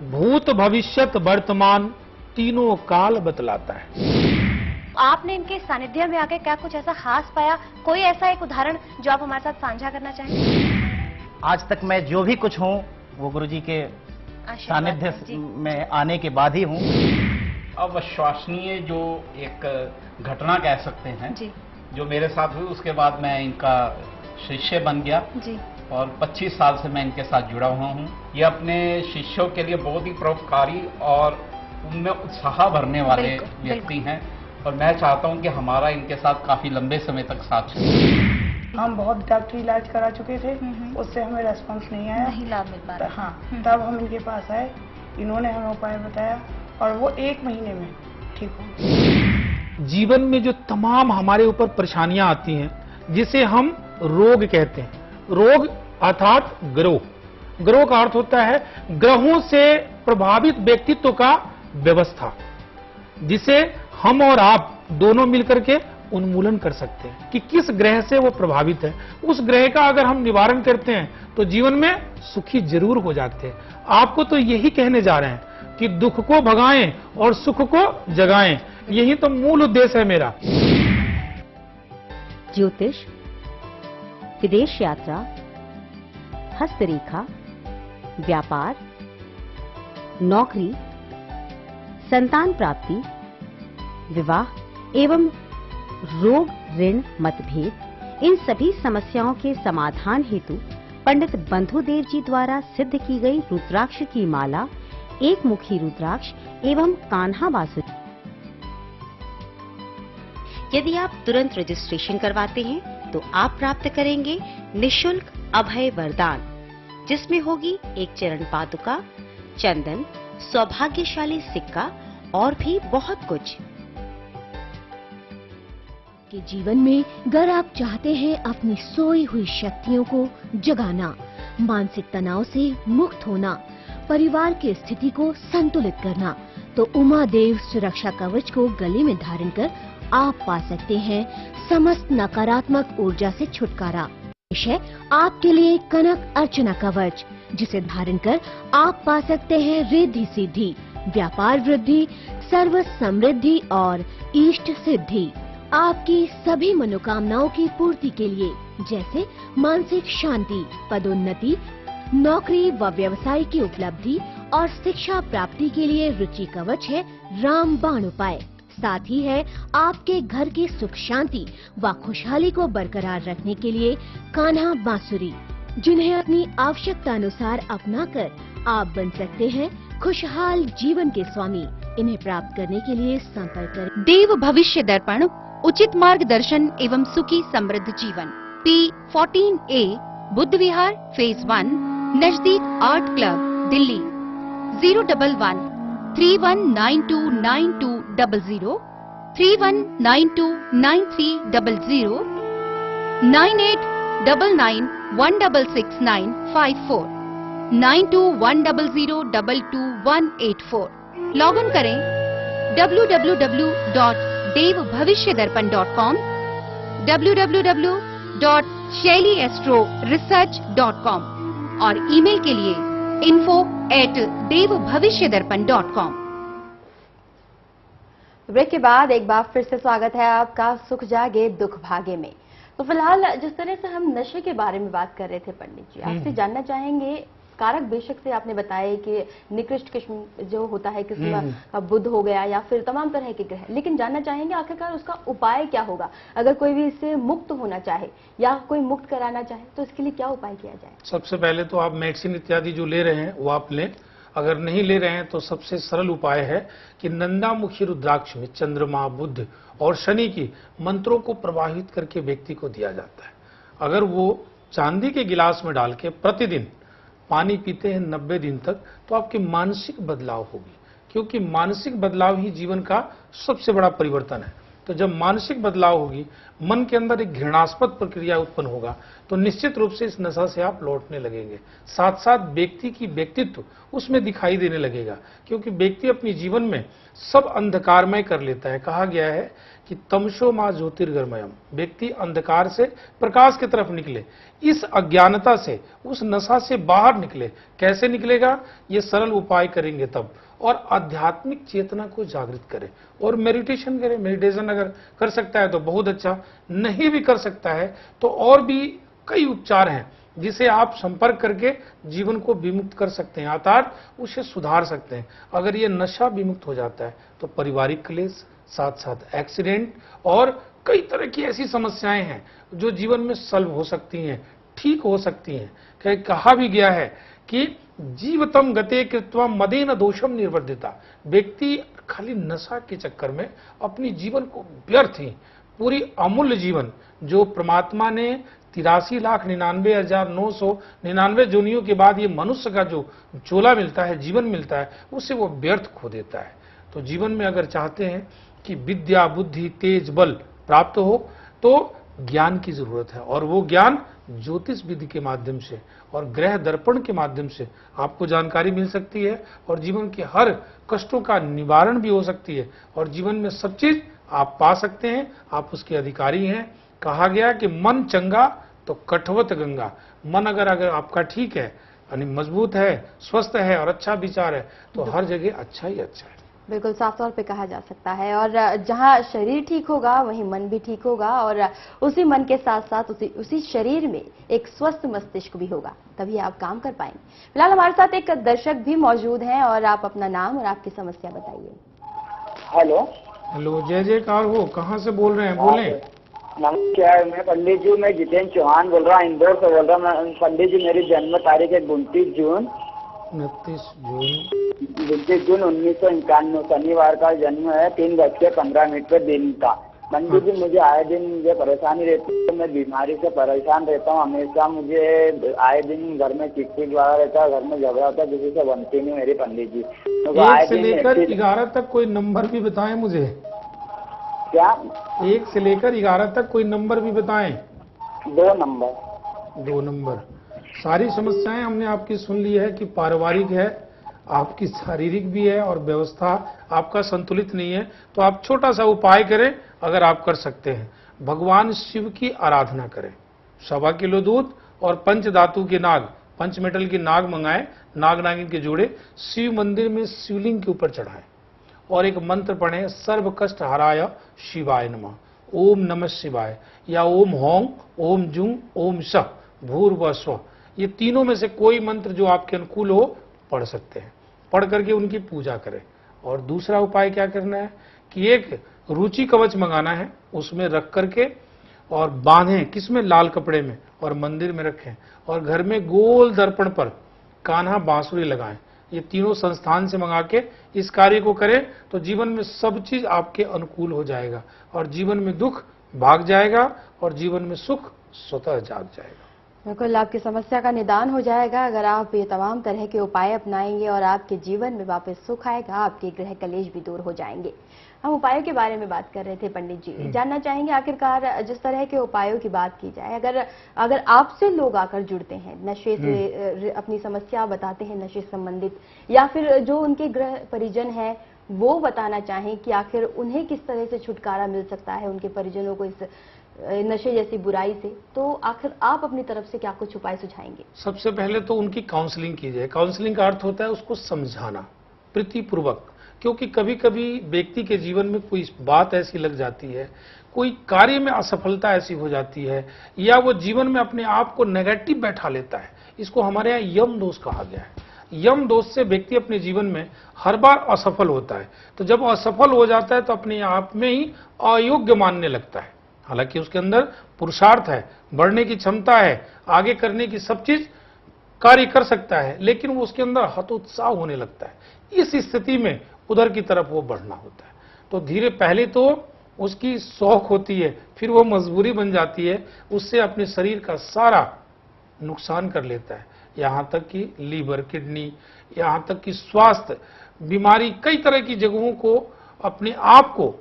भूत भविष्यत वर्तमान तीनों काल बतलाता है। आपने इनके सानिध्य में आके क्या कुछ ऐसा खास पाया? कोई ऐसा एक उदाहरण जो आप हमारे साथ साझा करना चाहें? आज तक मैं जो भी कुछ हूँ वो गुरुजी के सानिध्य में आने के बाद ही हूँ। अविश्वसनीय जो एक घटना कह सकते हैं जी, जो मेरे साथ हुई, उसके बाद मैं इनका शिष्य बन गया जी, और 25 साल से मैं इनके साथ जुड़ा हुआ हूँ। ये अपने शिष्यों के लिए बहुत ही परोपकारी और उनमें उत्साह भरने वाले व्यक्ति हैं, और मैं चाहता हूँ कि हमारा इनके साथ काफी लंबे समय तक साथ चले। हम बहुत डॉक्टरी इलाज करा चुके थे, उससे हमें रेस्पॉन्स नहीं आया, नहीं लाभ मिल पा रहा। हाँ, तब हम इनके पास आए, इन्होंने हमें उपाय बताया और वो 1 महीने में ठीक हो। जीवन में जो तमाम हमारे ऊपर परेशानियां आती हैं, जिसे हम रोग कहते हैं, रोग अर्थात ग्रह, ग्रह का अर्थ होता है ग्रहों से प्रभावित व्यक्तित्व का व्यवस्था, जिसे हम और आप दोनों मिलकर के उन्मूलन कर सकते हैं कि किस ग्रह से वो प्रभावित है। उस ग्रह का अगर हम निवारण करते हैं तो जीवन में सुखी जरूर हो जाते हैं। आपको तो यही कहने जा रहे हैं कि दुख को भगाएं और सुख को जगाएं, यही तो मूल उद्देश्य है मेरा। ज्योतिष, विदेश यात्रा, हस्तरेखा, व्यापार, नौकरी, संतान प्राप्ति, विवाह एवं रोग, ऋण, मतभेद, इन सभी समस्याओं के समाधान हेतु पंडित बंधुदेव जी द्वारा सिद्ध की गई रुद्राक्ष की माला, एक मुखी रुद्राक्ष एवं कान्हा बांसुरी। यदि आप तुरंत रजिस्ट्रेशन करवाते हैं तो आप प्राप्त करेंगे निःशुल्क अभय वरदान, जिसमें होगी एक चरण पादुका, चंदन, सौभाग्यशाली सिक्का और भी बहुत कुछ। के जीवन में अगर आप चाहते हैं अपनी सोई हुई शक्तियों को जगाना, मानसिक तनाव से मुक्त होना, परिवार की स्थिति को संतुलित करना, तो उमा देव सुरक्षा कवच को गले में धारण कर आप पा सकते हैं समस्त नकारात्मक ऊर्जा से छुटकारा। पेश है आपके लिए कनक अर्चना कवच, जिसे धारण कर आप पा सकते हैं रिद्धि सिद्धि, व्यापार वृद्धि, सर्व समृद्धि और इष्ट सिद्धि। आपकी सभी मनोकामनाओं की पूर्ति के लिए, जैसे मानसिक शांति, पदोन्नति, नौकरी व व्यवसाय की उपलब्धि और शिक्षा प्राप्ति के लिए रुचि कवच है रामबाण उपाय। साथ ही है आपके घर की सुख शांति व खुशहाली को बरकरार रखने के लिए कान्हा बांसुरी, जिन्हें अपनी आवश्यकता अनुसार अपनाकर आप बन सकते हैं खुशहाल जीवन के स्वामी। इन्हें प्राप्त करने के लिए संपर्क करें। देव भविष्य दर्पण, उचित मार्गदर्शन एवं सुखी समृद्ध जीवन, P14A, बुद्ध विहार, फेज 1, नजदीक art club, Delhi. 011-31929200, 31929300, 9899166954, 9210022184। Log in करें www.devbhavishyadarpan.com, www.shailiastroresearch.com और ईमेल के लिए info@devbhavishyadarpan.com। ब्रेक के बाद एक बार फिर से स्वागत है आपका सुख जागे दुख भागे में। तो फिलहाल जिस तरह से हम नशे के बारे में बात कर रहे थे पंडित जी, आपसे जानना चाहेंगे, कारक बेशक से आपने बताया कि निकृष्ट किस्म जो होता है, किस्म का बुध हो गया या फिर तमाम तरह के ग्रह, लेकिन जानना चाहेंगे आखिरकार उसका उपाय क्या होगा? अगर कोई भी इससे मुक्त होना चाहे या कोई मुक्त कराना चाहे तो इसके लिए क्या उपाय किया जाए? सबसे पहले तो आप मेडिसिन इत्यादि जो ले रहे हैं वो आप लें। अगर नहीं ले रहे हैं तो सबसे सरल उपाय है कि नंदामुखी रुद्राक्ष में चंद्रमा, बुध और शनि की मंत्रों को प्रवाहित करके व्यक्ति को दिया जाता है। अगर वो चांदी के गिलास में डाल के प्रतिदिन पानी पीते हैं 90 दिन तक, तो आपके मानसिक बदलाव होगी, क्योंकि मानसिक बदलाव ही जीवन का सबसे बड़ा परिवर्तन है। तो जब मानसिक बदलाव होगी, मन के अंदर एक घृणास्पद प्रक्रिया उत्पन्न होगा, तो निश्चित रूप से इस नशा से आप लौटने लगेंगे। साथ साथ व्यक्ति की व्यक्तित्व उसमें दिखाई देने लगेगा, क्योंकि व्यक्ति अपने जीवन में सब अंधकारमय कर लेता है। कहा गया है कि तमसो मां ज्योतिर्गमयम, व्यक्ति अंधकार से प्रकाश की तरफ निकले, इस अज्ञानता से, उस नशा से बाहर निकले। कैसे निकलेगा? ये सरल उपाय करेंगे तब, और आध्यात्मिक चेतना को जागृत करें और मेडिटेशन करें। मेडिटेशन अगर कर सकता है तो बहुत अच्छा, नहीं भी कर सकता है तो और भी कई उपचार हैं जिसे आप संपर्क करके जीवन को विमुक्त कर सकते हैं, अर्थात उसे सुधार सकते हैं। अगर ये नशा विमुक्त हो जाता है तो पारिवारिक क्लेश, साथ साथ एक्सीडेंट और कई तरह की ऐसी समस्याएं हैं जो जीवन में सॉल्व हो सकती हैं, ठीक हो सकती हैं। कहा भी गया है कि जीवतम गते कृत्वा मदेन दोषम निर्वर्धिता। व्यक्ति खाली नशा के चक्कर में अपनी जीवन को व्यर्थ ही, पूरी अमूल्य जीवन जो परमात्मा ने 83,99,999 जोनियों के बाद ये मनुष्य का जो चोला मिलता है, जीवन मिलता है, उसे वो व्यर्थ खो देता है। तो जीवन में अगर चाहते हैं कि विद्या, बुद्धि, तेज, बल प्राप्त हो तो ज्ञान की जरूरत है, और वो ज्ञान ज्योतिष विधि के माध्यम से और ग्रह दर्पण के माध्यम से आपको जानकारी मिल सकती है, और जीवन के हर कष्टों का निवारण भी हो सकती है, और जीवन में सब चीज आप पा सकते हैं, आप उसके अधिकारी हैं। कहा गया कि मन चंगा तो कठवत गंगा। मन अगर आपका ठीक है, यानी मजबूत है, स्वस्थ है और अच्छा विचार है, तो हर जगह अच्छा ही अच्छा है। बिल्कुल साफ तौर पे कहा जा सकता है। और जहां शरीर ठीक होगा वहीं मन भी ठीक होगा, और उसी मन के साथ साथ उसी शरीर में एक स्वस्थ मस्तिष्क भी होगा, तभी आप काम कर पाएंगे। फिलहाल हमारे साथ एक दर्शक भी मौजूद हैं, और आप अपना नाम और आपकी समस्या बताइए। हेलो हेलो, जय जयकार हो, कहाँ से बोल रहे हैं? बोलें। नमस्कार, मैं पंडित जी, मैं जितेंद्र चौहान बोल रहा हूँ, इंदौर से बोल रहा हूँ। पंडित जी, मेरी जन्म तारीख है 29 जून 1991, शनिवार का जन्म है, 3:15 पर दिन का। पंडित जी, मुझे आए दिन मुझे परेशानी रहती है, मैं बीमारी से परेशान रहता हूँ हमेशा। मुझे आए दिन घर में चिकचिक वाला रहता है, घर में झगड़ा होता है, किसी से बनती नहीं मेरी। पंडित जी, 1 से लेकर 11 तक कोई नंबर भी बताएं मुझे। क्या? 1 से लेकर 11 तक कोई नंबर भी बताएं। 2 नंबर। 2 नंबर। सारी समस्याएं हमने आपकी सुन ली है कि पारिवारिक है, आपकी शारीरिक भी है, और व्यवस्था आपका संतुलित नहीं है। तो आप छोटा सा उपाय करें, अगर आप कर सकते हैं। भगवान शिव की आराधना करें, 1.25 किलो दूध और 5 धातु के नाग, 5 मेटल के नाग मंगाएं, नाग नागिन के जोड़े, शिव मंदिर में शिवलिंग के ऊपर चढ़ाएं, और एक मंत्र पढ़ें, सर्व कष्ट हराय शिवाय नमः, ओम नमः शिवाय, या ओम होंग, ओम जुंग, ओम श, भूर्भुवः स्वः। ये तीनों में से कोई मंत्र जो आपके अनुकूल हो पढ़ सकते हैं, पढ़ करके उनकी पूजा करें। और दूसरा उपाय क्या करना है कि एक रुचि कवच मंगाना है, उसमें रख करके और बांधें, किसमें? लाल कपड़े में, और मंदिर में रखें, और घर में गोल दर्पण पर कान्हा बांसुरी लगाएं। ये तीनों संस्थान से मंगा के इस कार्य को करें तो जीवन में सब चीज आपके अनुकूल हो जाएगा, और जीवन में दुख भाग जाएगा, और जीवन में सुख स्वतः जाग जाएगा। बिल्कुल आपकी समस्या का निदान हो जाएगा अगर आप ये तमाम तरह के उपाय अपनाएंगे, और आपके जीवन में वापस सुख आएगा, आपके ग्रह कलेश भी दूर हो जाएंगे। हम उपायों के बारे में बात कर रहे थे पंडित जी। जानना चाहेंगे आखिरकार जिस तरह के उपायों की बात की जाए, अगर आपसे लोग आकर जुड़ते हैं, नशे से अपनी समस्या बताते हैं नशे संबंधित, या फिर जो उनके गृह परिजन हैं वो बताना चाहें कि आखिर उन्हें किस तरह से छुटकारा मिल सकता है उनके परिजनों को इस नशे जैसी बुराई से, तो आखिर आप अपनी तरफ से क्या कुछ उपाय सुझाएंगे? सबसे पहले तो उनकी काउंसलिंग की जाए। काउंसलिंग का अर्थ होता है उसको समझाना प्रीतिपूर्वक, क्योंकि कभी कभी व्यक्ति के जीवन में कोई बात ऐसी लग जाती है, कोई कार्य में असफलता ऐसी हो जाती है, या वो जीवन में अपने आप को नेगेटिव बैठा लेता है। इसको हमारे यहाँ यम दोष कहा गया है। यम दोष से व्यक्ति अपने जीवन में हर बार असफल होता है, तो जब असफल हो जाता है तो अपने आप में ही अयोग्य मानने लगता है। हालांकि उसके अंदर पुरुषार्थ है, बढ़ने की क्षमता है, आगे करने की सब चीज कार्य कर सकता है, लेकिन वो उसके अंदर हतोत्साह होने लगता है। इस स्थिति में उधर की तरफ वो बढ़ना होता है। तो धीरे पहले तो उसकी शौक होती है, फिर वो मजबूरी बन जाती है, उससे अपने शरीर का सारा नुकसान कर लेता है, यहाँ तक कि लीवर, किडनी, यहाँ तक कि स्वास्थ्य, बीमारी, कई तरह की जगहों को, अपने आप को,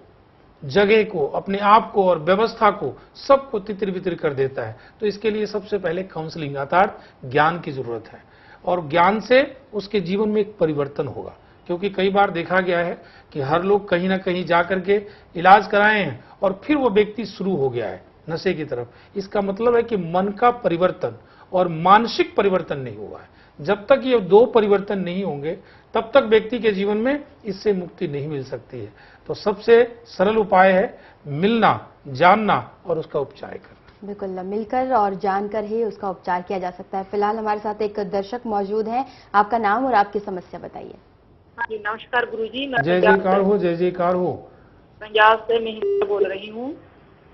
जगह को, अपने आप को और व्यवस्था को, सबको तितर बितर कर देता है। तो इसके लिए सबसे पहले काउंसलिंग अर्थात ज्ञान की जरूरत है, और ज्ञान से उसके जीवन में एक परिवर्तन होगा। क्योंकि कई बार देखा गया है कि हर लोग कहीं ना कहीं जाकर के इलाज कराए हैं और फिर वो व्यक्ति शुरू हो गया है नशे की तरफ। इसका मतलब है कि मन का परिवर्तन और मानसिक परिवर्तन नहीं हुआ है। जब तक ये दो परिवर्तन नहीं होंगे तब तक व्यक्ति के जीवन में इससे मुक्ति नहीं मिल सकती है। तो सबसे सरल उपाय है मिलना, जानना और उसका उपचार करना। बिल्कुल, मिलकर और जानकर ही उसका उपचार किया जा सकता है। फिलहाल हमारे साथ एक दर्शक मौजूद हैं, आपका नाम और आपकी समस्या बताइए। हाँ जी, नमस्कार गुरुजी। मैं जय जयकार हो, जय जयकार हो। पंजाब से मैं बोल रही हूँ।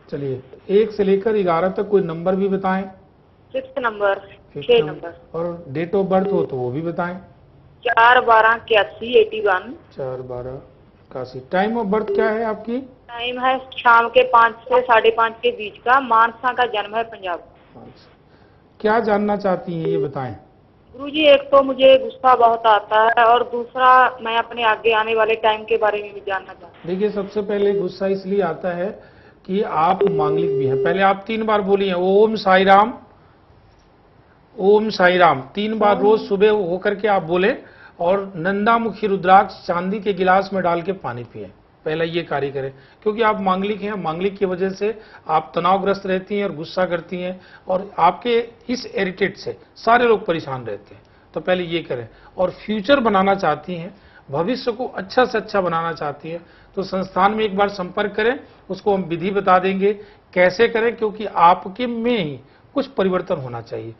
चलिए 1 से लेकर 11 तक कोई नंबर भी बताएं। 6 नंबर, 6 नंबर। और डेट ऑफ बर्थ हो तो वो भी बताएं। 4/12/81। 4/12/81। टाइम ऑफ बर्थ क्या है आपकी? टाइम है शाम के 5 से 5:30 के बीच का। मानसा का जन्म है, पंजाब। क्या जानना चाहती हैं ये बताएं। गुरुजी, एक तो मुझे गुस्सा बहुत आता है और दूसरा मैं अपने आगे आने वाले टाइम के बारे में भी जानना चाहता हूँ। देखिए, सबसे पहले गुस्सा इसलिए आता है कि आप मांगलिक भी हैं। पहले आप 3 बार बोली हैं ओम साई राम, ओम साई राम 3 बार रोज सुबह होकर के आप बोले, और नंदामुखी रुद्राक्ष चांदी के गिलास में डाल के पानी पिए। पहला ये कार्य करें, क्योंकि आप मांगलिक हैं। मांगलिक की वजह से आप तनावग्रस्त रहती हैं और गुस्सा करती हैं, और आपके इस इरिटेट से सारे लोग परेशान रहते हैं। तो पहले ये करें। और फ्यूचर बनाना चाहती हैं, भविष्य को अच्छा से अच्छा बनाना चाहती हैं, तो संस्थान में एक बार संपर्क करें। उसको हम विधि बता देंगे कैसे करें, क्योंकि आपके में ही कुछ परिवर्तन होना चाहिए।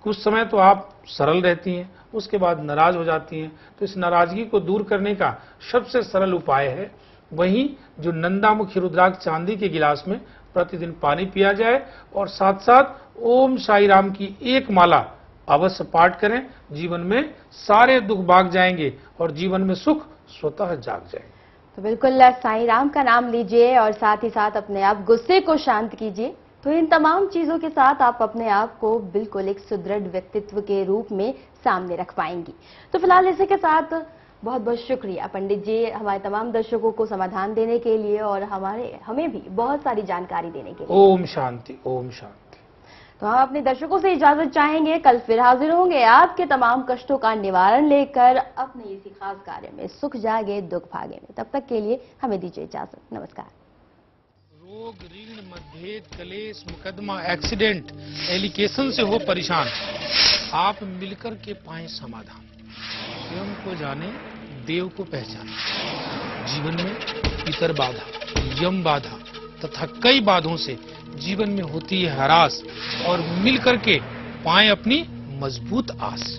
कुछ समय तो आप सरल रहती हैं, उसके बाद नाराज हो जाती हैं। तो इस नाराजगी को दूर करने का सबसे सरल उपाय है वही जो नंदामुखी रुद्राक्ष चांदी के गिलास में प्रतिदिन पानी पिया जाए, और साथ साथ ओम साई राम की 1 माला अवश्य पाठ करें। जीवन में सारे दुख भाग जाएंगे और जीवन में सुख स्वतः जाग जाएंगे। तो बिल्कुल साई राम का नाम लीजिए और साथ ही साथ अपने आप गुस्से को शांत कीजिए। तो इन तमाम चीजों के साथ आप अपने आप को बिल्कुल एक सुदृढ़ व्यक्तित्व के रूप में सामने रख पाएंगी। तो फिलहाल इसी के साथ बहुत बहुत शुक्रिया पंडित जी, हमारे तमाम दर्शकों को समाधान देने के लिए और हमें भी बहुत सारी जानकारी देने के लिए। ओम शांति, ओम शांति। तो हम अपने दर्शकों से इजाजत चाहेंगे। कल फिर हाजिर होंगे आपके तमाम कष्टों का निवारण लेकर अपने इसी खास कार्य में सुख जागे दुख भागे में। तब तक के लिए हमें दीजिए इजाजत। नमस्कार। रोग, ऋण, मतभेद, कलेश, मुकदमा, एक्सीडेंट, एलिगेशन से हो परेशान, आप मिलकर के पाएं समाधान। स्वयं को जाने, देव को पहचाने। जीवन में पितर बाधा, यम बाधा तथा कई बाधों से जीवन में होती है हरास, और मिलकर के पाएं अपनी मजबूत आस।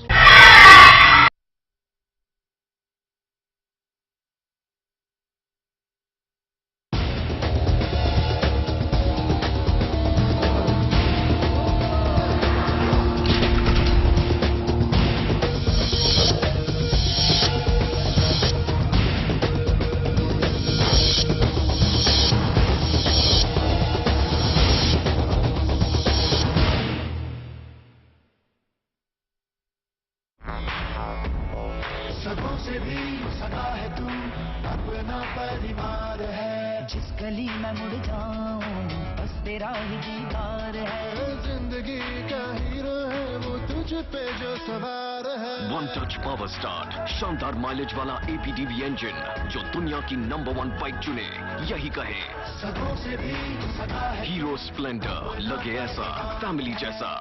तेरा ही दीदार है। जिंदगी का हीरो है वो तुझ पे जो सवार है। वन टच पावर स्टार्ट, शानदार माइलेज वाला APDV इंजन जो दुनिया की नंबर 1 बाइक चुने, यही कहे सदों से भी सदा है। हीरो स्प्लेंडर, लगे ऐसा फैमिली जैसा।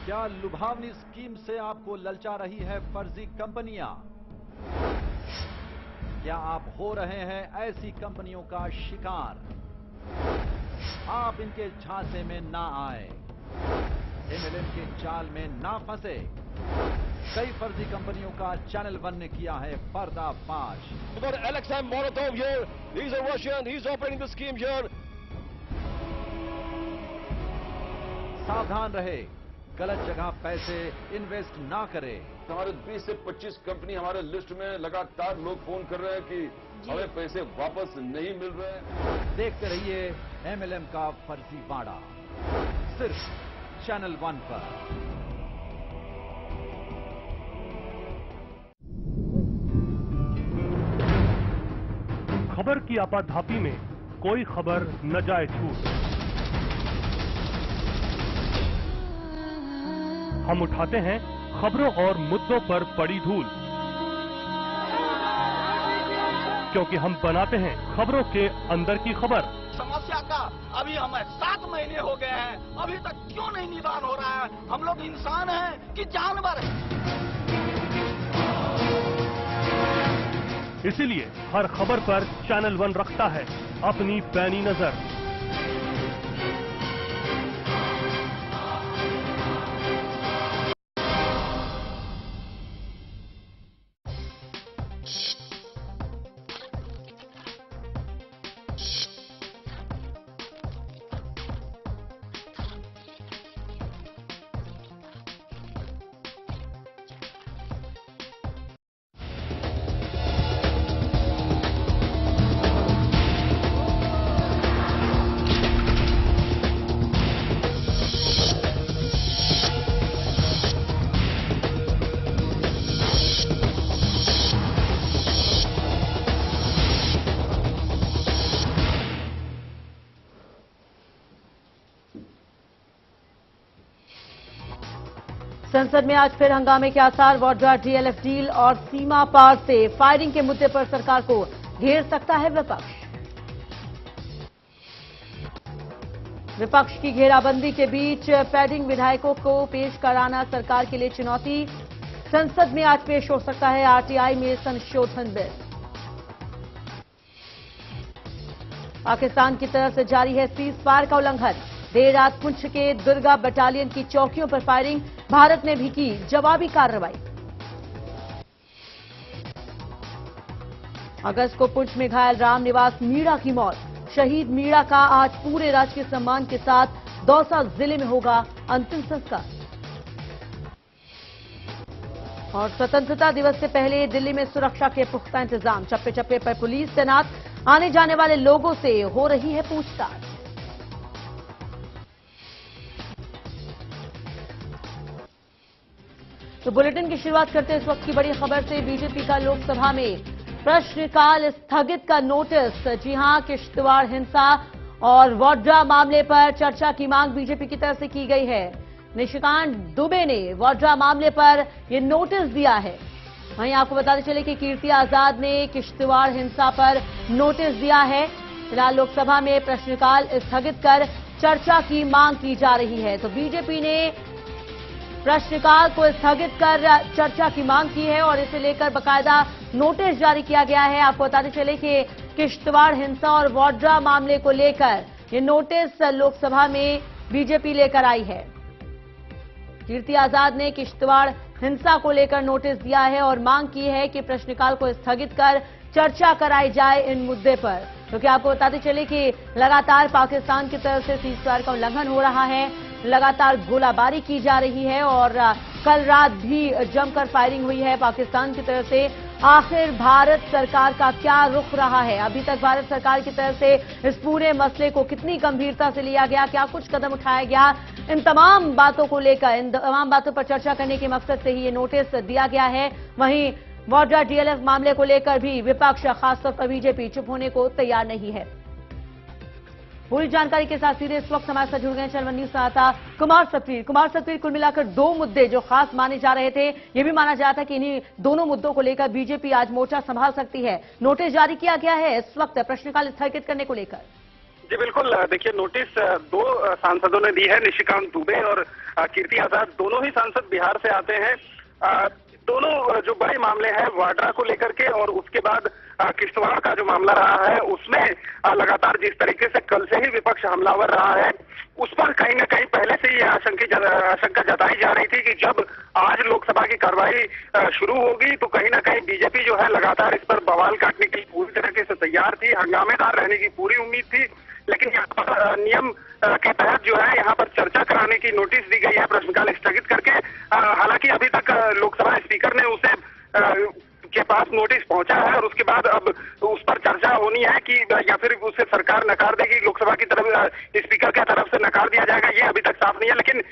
क्या लुभावनी स्कीम से आपको ललचा रही है फर्जी कंपनियां? क्या आप हो रहे हैं ऐसी कंपनियों का शिकार? आप इनके झांसे में ना आए, MLM के जाल में ना फंसे। कई फर्जी कंपनियों का चैनल 1 ने किया है पर्दाफाश। Alexei Molotov here. He's a Russian. He's operating the scheme here. सावधान रहे, गलत जगह पैसे इन्वेस्ट ना करें। हमारे 20 से 25 कंपनी हमारे लिस्ट में लगातार लोग फोन कर रहे हैं कि हमें पैसे वापस नहीं मिल रहे हैं। देखते रहिए MLM का फर्जी वाड़ा, सिर्फ चैनल 1 पर। खबर की आपाधापी में कोई खबर न जाए छूट। हम उठाते हैं खबरों और मुद्दों पर पड़ी धूल, क्योंकि हम बनाते हैं खबरों के अंदर की खबर। समस्या का अभी हमें 7 महीने हो गए हैं, अभी तक क्यों नहीं निदान हो रहा है? हम लोग इंसान हैं कि जानवर हैं? इसीलिए हर खबर पर चैनल 1 रखता है अपनी पैनी नजर। संसद में आज फिर हंगामे के आसार। वाड्रा DLF डील और सीमा पार से फायरिंग के मुद्दे पर सरकार को घेर सकता है विपक्ष। विपक्ष की घेराबंदी के बीच पैडिंग विधायकों को पेश कराना सरकार के लिए चुनौती। संसद में आज पेश हो सकता है RTI में संशोधन बिल। पाकिस्तान की तरफ से जारी है सीज फायर का उल्लंघन। देर रात पुंछ के दुर्गा बटालियन की चौकियों पर फायरिंग, भारत ने भी की जवाबी कार्रवाई। अगस्त को पुंछ में घायल रामनिवास मीणा की मौत। शहीद मीणा का आज पूरे राजकीय सम्मान के साथ दौसा जिले में होगा अंतिम संस्कार। और स्वतंत्रता दिवस से पहले दिल्ली में सुरक्षा के पुख्ता इंतजाम। चप्पे चप्पे पर पुलिस तैनात। आने जाने वाले लोगों से हो रही है पूछताछ। तो बुलेटिन की शुरुआत करते हैं इस वक्त की बड़ी खबर से। बीजेपी का लोकसभा में प्रश्नकाल स्थगित का नोटिस। जी हां, किश्तवाड़ हिंसा और वाड्रा मामले पर चर्चा की मांग बीजेपी की तरफ से की गई है। निशिकांत दुबे ने वाड्रा मामले पर यह नोटिस दिया है। वहीं आपको बताते चले कि कीर्ति आजाद ने किश्तवाड़ हिंसा पर नोटिस दिया है। फिलहाल लोकसभा में प्रश्नकाल स्थगित कर चर्चा की मांग की जा रही है। तो बीजेपी ने प्रश्नकाल को स्थगित कर चर्चा की मांग की है और इसे लेकर बकायदा नोटिस जारी किया गया है। आपको बताते चले कि किश्तवाड़ हिंसा और वाड्रा मामले को लेकर ये नोटिस लोकसभा में बीजेपी लेकर आई है। कीर्ति आजाद ने किश्तवाड़ हिंसा को लेकर नोटिस दिया है और मांग की है कि प्रश्नकाल को स्थगित कर चर्चा कराई जाए इन मुद्दे पर। क्योंकि आपको बताते चले कि लगातार पाकिस्तान की तरफ से सीज़फायर का उल्लंघन हो रहा है, लगातार गोलाबारी की जा रही है और कल रात भी जमकर फायरिंग हुई है पाकिस्तान की तरफ से। आखिर भारत सरकार का क्या रुख रहा है? अभी तक भारत सरकार की तरफ से इस पूरे मसले को कितनी गंभीरता से लिया गया, क्या कुछ कदम उठाया गया, इन तमाम बातों को लेकर, इन तमाम बातों पर चर्चा करने के मकसद से ही ये नोटिस दिया गया है। वहीं वाड्रा डीएलएफ मामले को लेकर भी विपक्ष, खासतौर पर बीजेपी, चुप होने को तैयार नहीं है। पूरी जानकारी के साथ सीधे इस वक्त हमारे साथ जुड़ गए चैनल न्यूज संवाददाता कुमार सतवीर। कुमार सतवीर, कुल मिलाकर दो मुद्दे जो खास माने जा रहे थे, ये भी माना जा रहा था कि इन्हीं दोनों मुद्दों को लेकर बीजेपी आज मोर्चा संभाल सकती है। नोटिस जारी किया गया है इस वक्त प्रश्नकाल स्थगित करने को लेकर। जी बिल्कुल, देखिए नोटिस दो सांसदों ने दी है, निशिकांत दुबे और कीर्ति आजाद। दोनों ही सांसद बिहार से आते हैं। दोनों जो बड़े मामले हैं वाड्रा को लेकर के और उसके बाद किश्तवाड़ का जो मामला रहा है उसमें लगातार जिस तरीके से कल से ही विपक्ष हमलावर रहा है, उस पर कहीं न कहीं पहले से ये आशंका जताई जा रही थी कि जब आज लोकसभा की कार्रवाई शुरू होगी तो कहीं न कहीं बीजेपी जो है लगातार इस पर बवाल काटने की पूरी तरीके से तैयार थी, हंगामेदार रहने की पूरी उम्मीद थी। लेकिन यहाँ पर नियम के तहत जो है यहाँ पर चर्चा कराने की नोटिस दी गई है प्रश्नकाल स्थगित करके। हालांकि अभी तक लोकसभा स्पीकर ने उसे के पास नोटिस पहुंचा है और उसके बाद अब उस पर चर्चा होनी है कि या फिर उसे सरकार नकार देगी, लोकसभा की तरफ स्पीकर की तरफ से नकार दिया जाएगा, ये अभी तक साफ नहीं है। लेकिन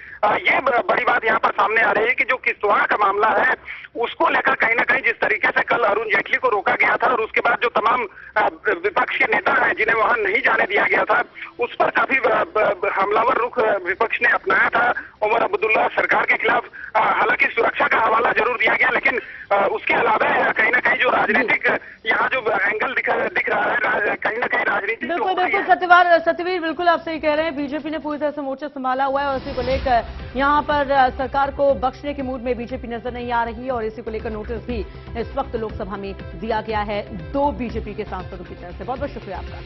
ये बड़ी बात यहाँ पर सामने आ रही है कि जो किश्तवाड़ का मामला है उसको लेकर कहीं ना कहीं जिस तरीके से कल अरुण जेटली को रोका गया था और उसके बाद जो तमाम विपक्ष के नेता हैं जिन्हें वहां नहीं जाने दिया गया था, उस पर काफी हमलावर रुख विपक्ष ने अपनाया था उमर अब्दुल्ला सरकार के खिलाफ। हालांकि सुरक्षा का हवाला जरूर दिया गया, लेकिन उसके अलावा कहीं ना कहीं जो राजनीतिक यहाँ जो एंगल दिख रहा है, कहीं ना कहीं राजनीतिक। बिल्कुल सतवीर, बिल्कुल आप सही कह रहे हैं। बीजेपी ने पूरी तरह से मोर्चा संभाला हुआ है और इसी को लेकर यहाँ पर सरकार को बख्शने के मूड में बीजेपी नजर नहीं आ रही है और इसी को लेकर नोटिस भी इस वक्त लोकसभा में दिया गया है दो बीजेपी के सांसदों की तरफ से। बहुत बहुत शुक्रिया आपका।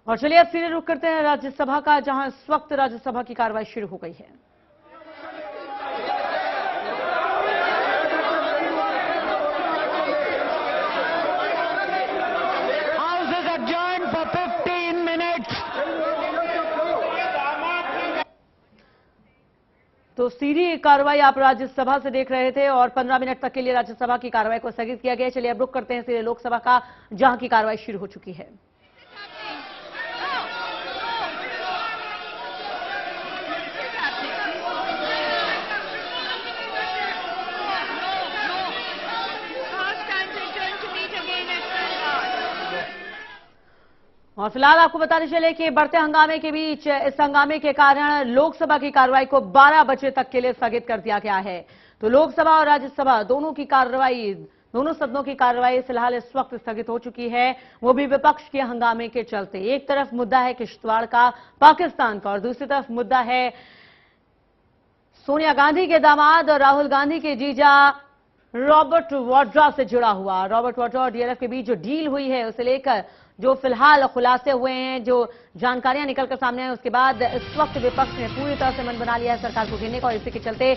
और चलिए अब सीधे रुख करते हैं राज्यसभा का, जहां इस वक्त राज्यसभा की कार्रवाई शुरू हो गई है। तो सीधी कार्रवाई आप राज्यसभा से देख रहे थे और 15 मिनट तक के लिए राज्यसभा की कार्रवाई को स्थगित किया गया। चलिए अब रुख करते हैं सीधे लोकसभा का, जहां की कार्रवाई शुरू हो चुकी है। और फिलहाल आपको बताते चले कि बढ़ते हंगामे के बीच इस हंगामे के कारण लोकसभा की कार्रवाई को 12 बजे तक के लिए स्थगित कर दिया गया है। तो लोकसभा और राज्यसभा दोनों की कार्रवाई, दोनों सदनों की कार्रवाई फिलहाल इस वक्त स्थगित हो चुकी है, वो भी विपक्ष के हंगामे के चलते। एक तरफ मुद्दा है किश्तवाड़ का, पाकिस्तान का, और दूसरी तरफ मुद्दा है सोनिया गांधी के दामाद और राहुल गांधी के जीजा रॉबर्ट वाड्रा से जुड़ा हुआ। रॉबर्ट वाड्रा और डीएलएफ के बीच जो डील हुई है उसे लेकर जो फिलहाल खुलासे हुए हैं, जो जानकारियां निकलकर सामने आई, उसके बाद इस वक्त विपक्ष ने पूरी तरह से मन बना लिया है सरकार को घेरने का और इसी के चलते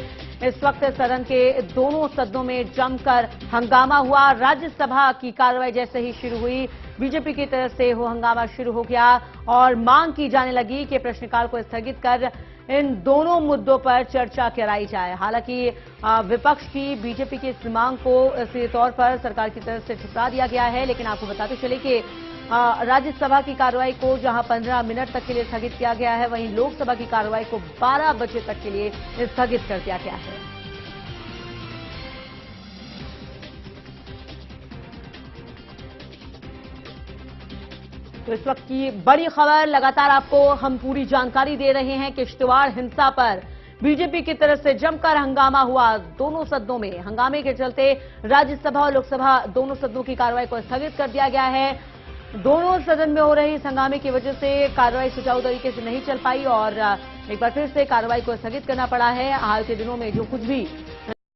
इस वक्त सदन के दोनों सदनों में जमकर हंगामा हुआ। राज्यसभा की कार्रवाई जैसे ही शुरू हुई, बीजेपी की तरफ से वो हंगामा शुरू हो गया और मांग की जाने लगी कि प्रश्नकाल को स्थगित कर इन दोनों मुद्दों पर चर्चा कराई जाए। हालांकि विपक्ष की बीजेपी की इस मांग को सीधे तौर पर सरकार की तरफ से ठुकरा दिया गया है, लेकिन आपको बताते चले कि राज्यसभा की कार्रवाई को जहां 15 मिनट तक के लिए स्थगित किया गया है, वहीं लोकसभा की कार्रवाई को 12 बजे तक के लिए स्थगित कर दिया गया है। तो इस वक्त की बड़ी खबर, लगातार आपको हम पूरी जानकारी दे रहे हैं। किश्तवाड़ हिंसा पर बीजेपी की तरफ से जमकर हंगामा हुआ दोनों सदनों में। हंगामे के चलते राज्यसभा और लोकसभा दोनों सदनों की कार्रवाई को स्थगित कर दिया गया है। दोनों सदन में हो रही इस हंगामे की वजह से कार्रवाई सुचारू तरीके से नहीं चल पाई और एक बार फिर से कार्रवाई को स्थगित करना पड़ा है। हाल के दिनों में जो कुछ भी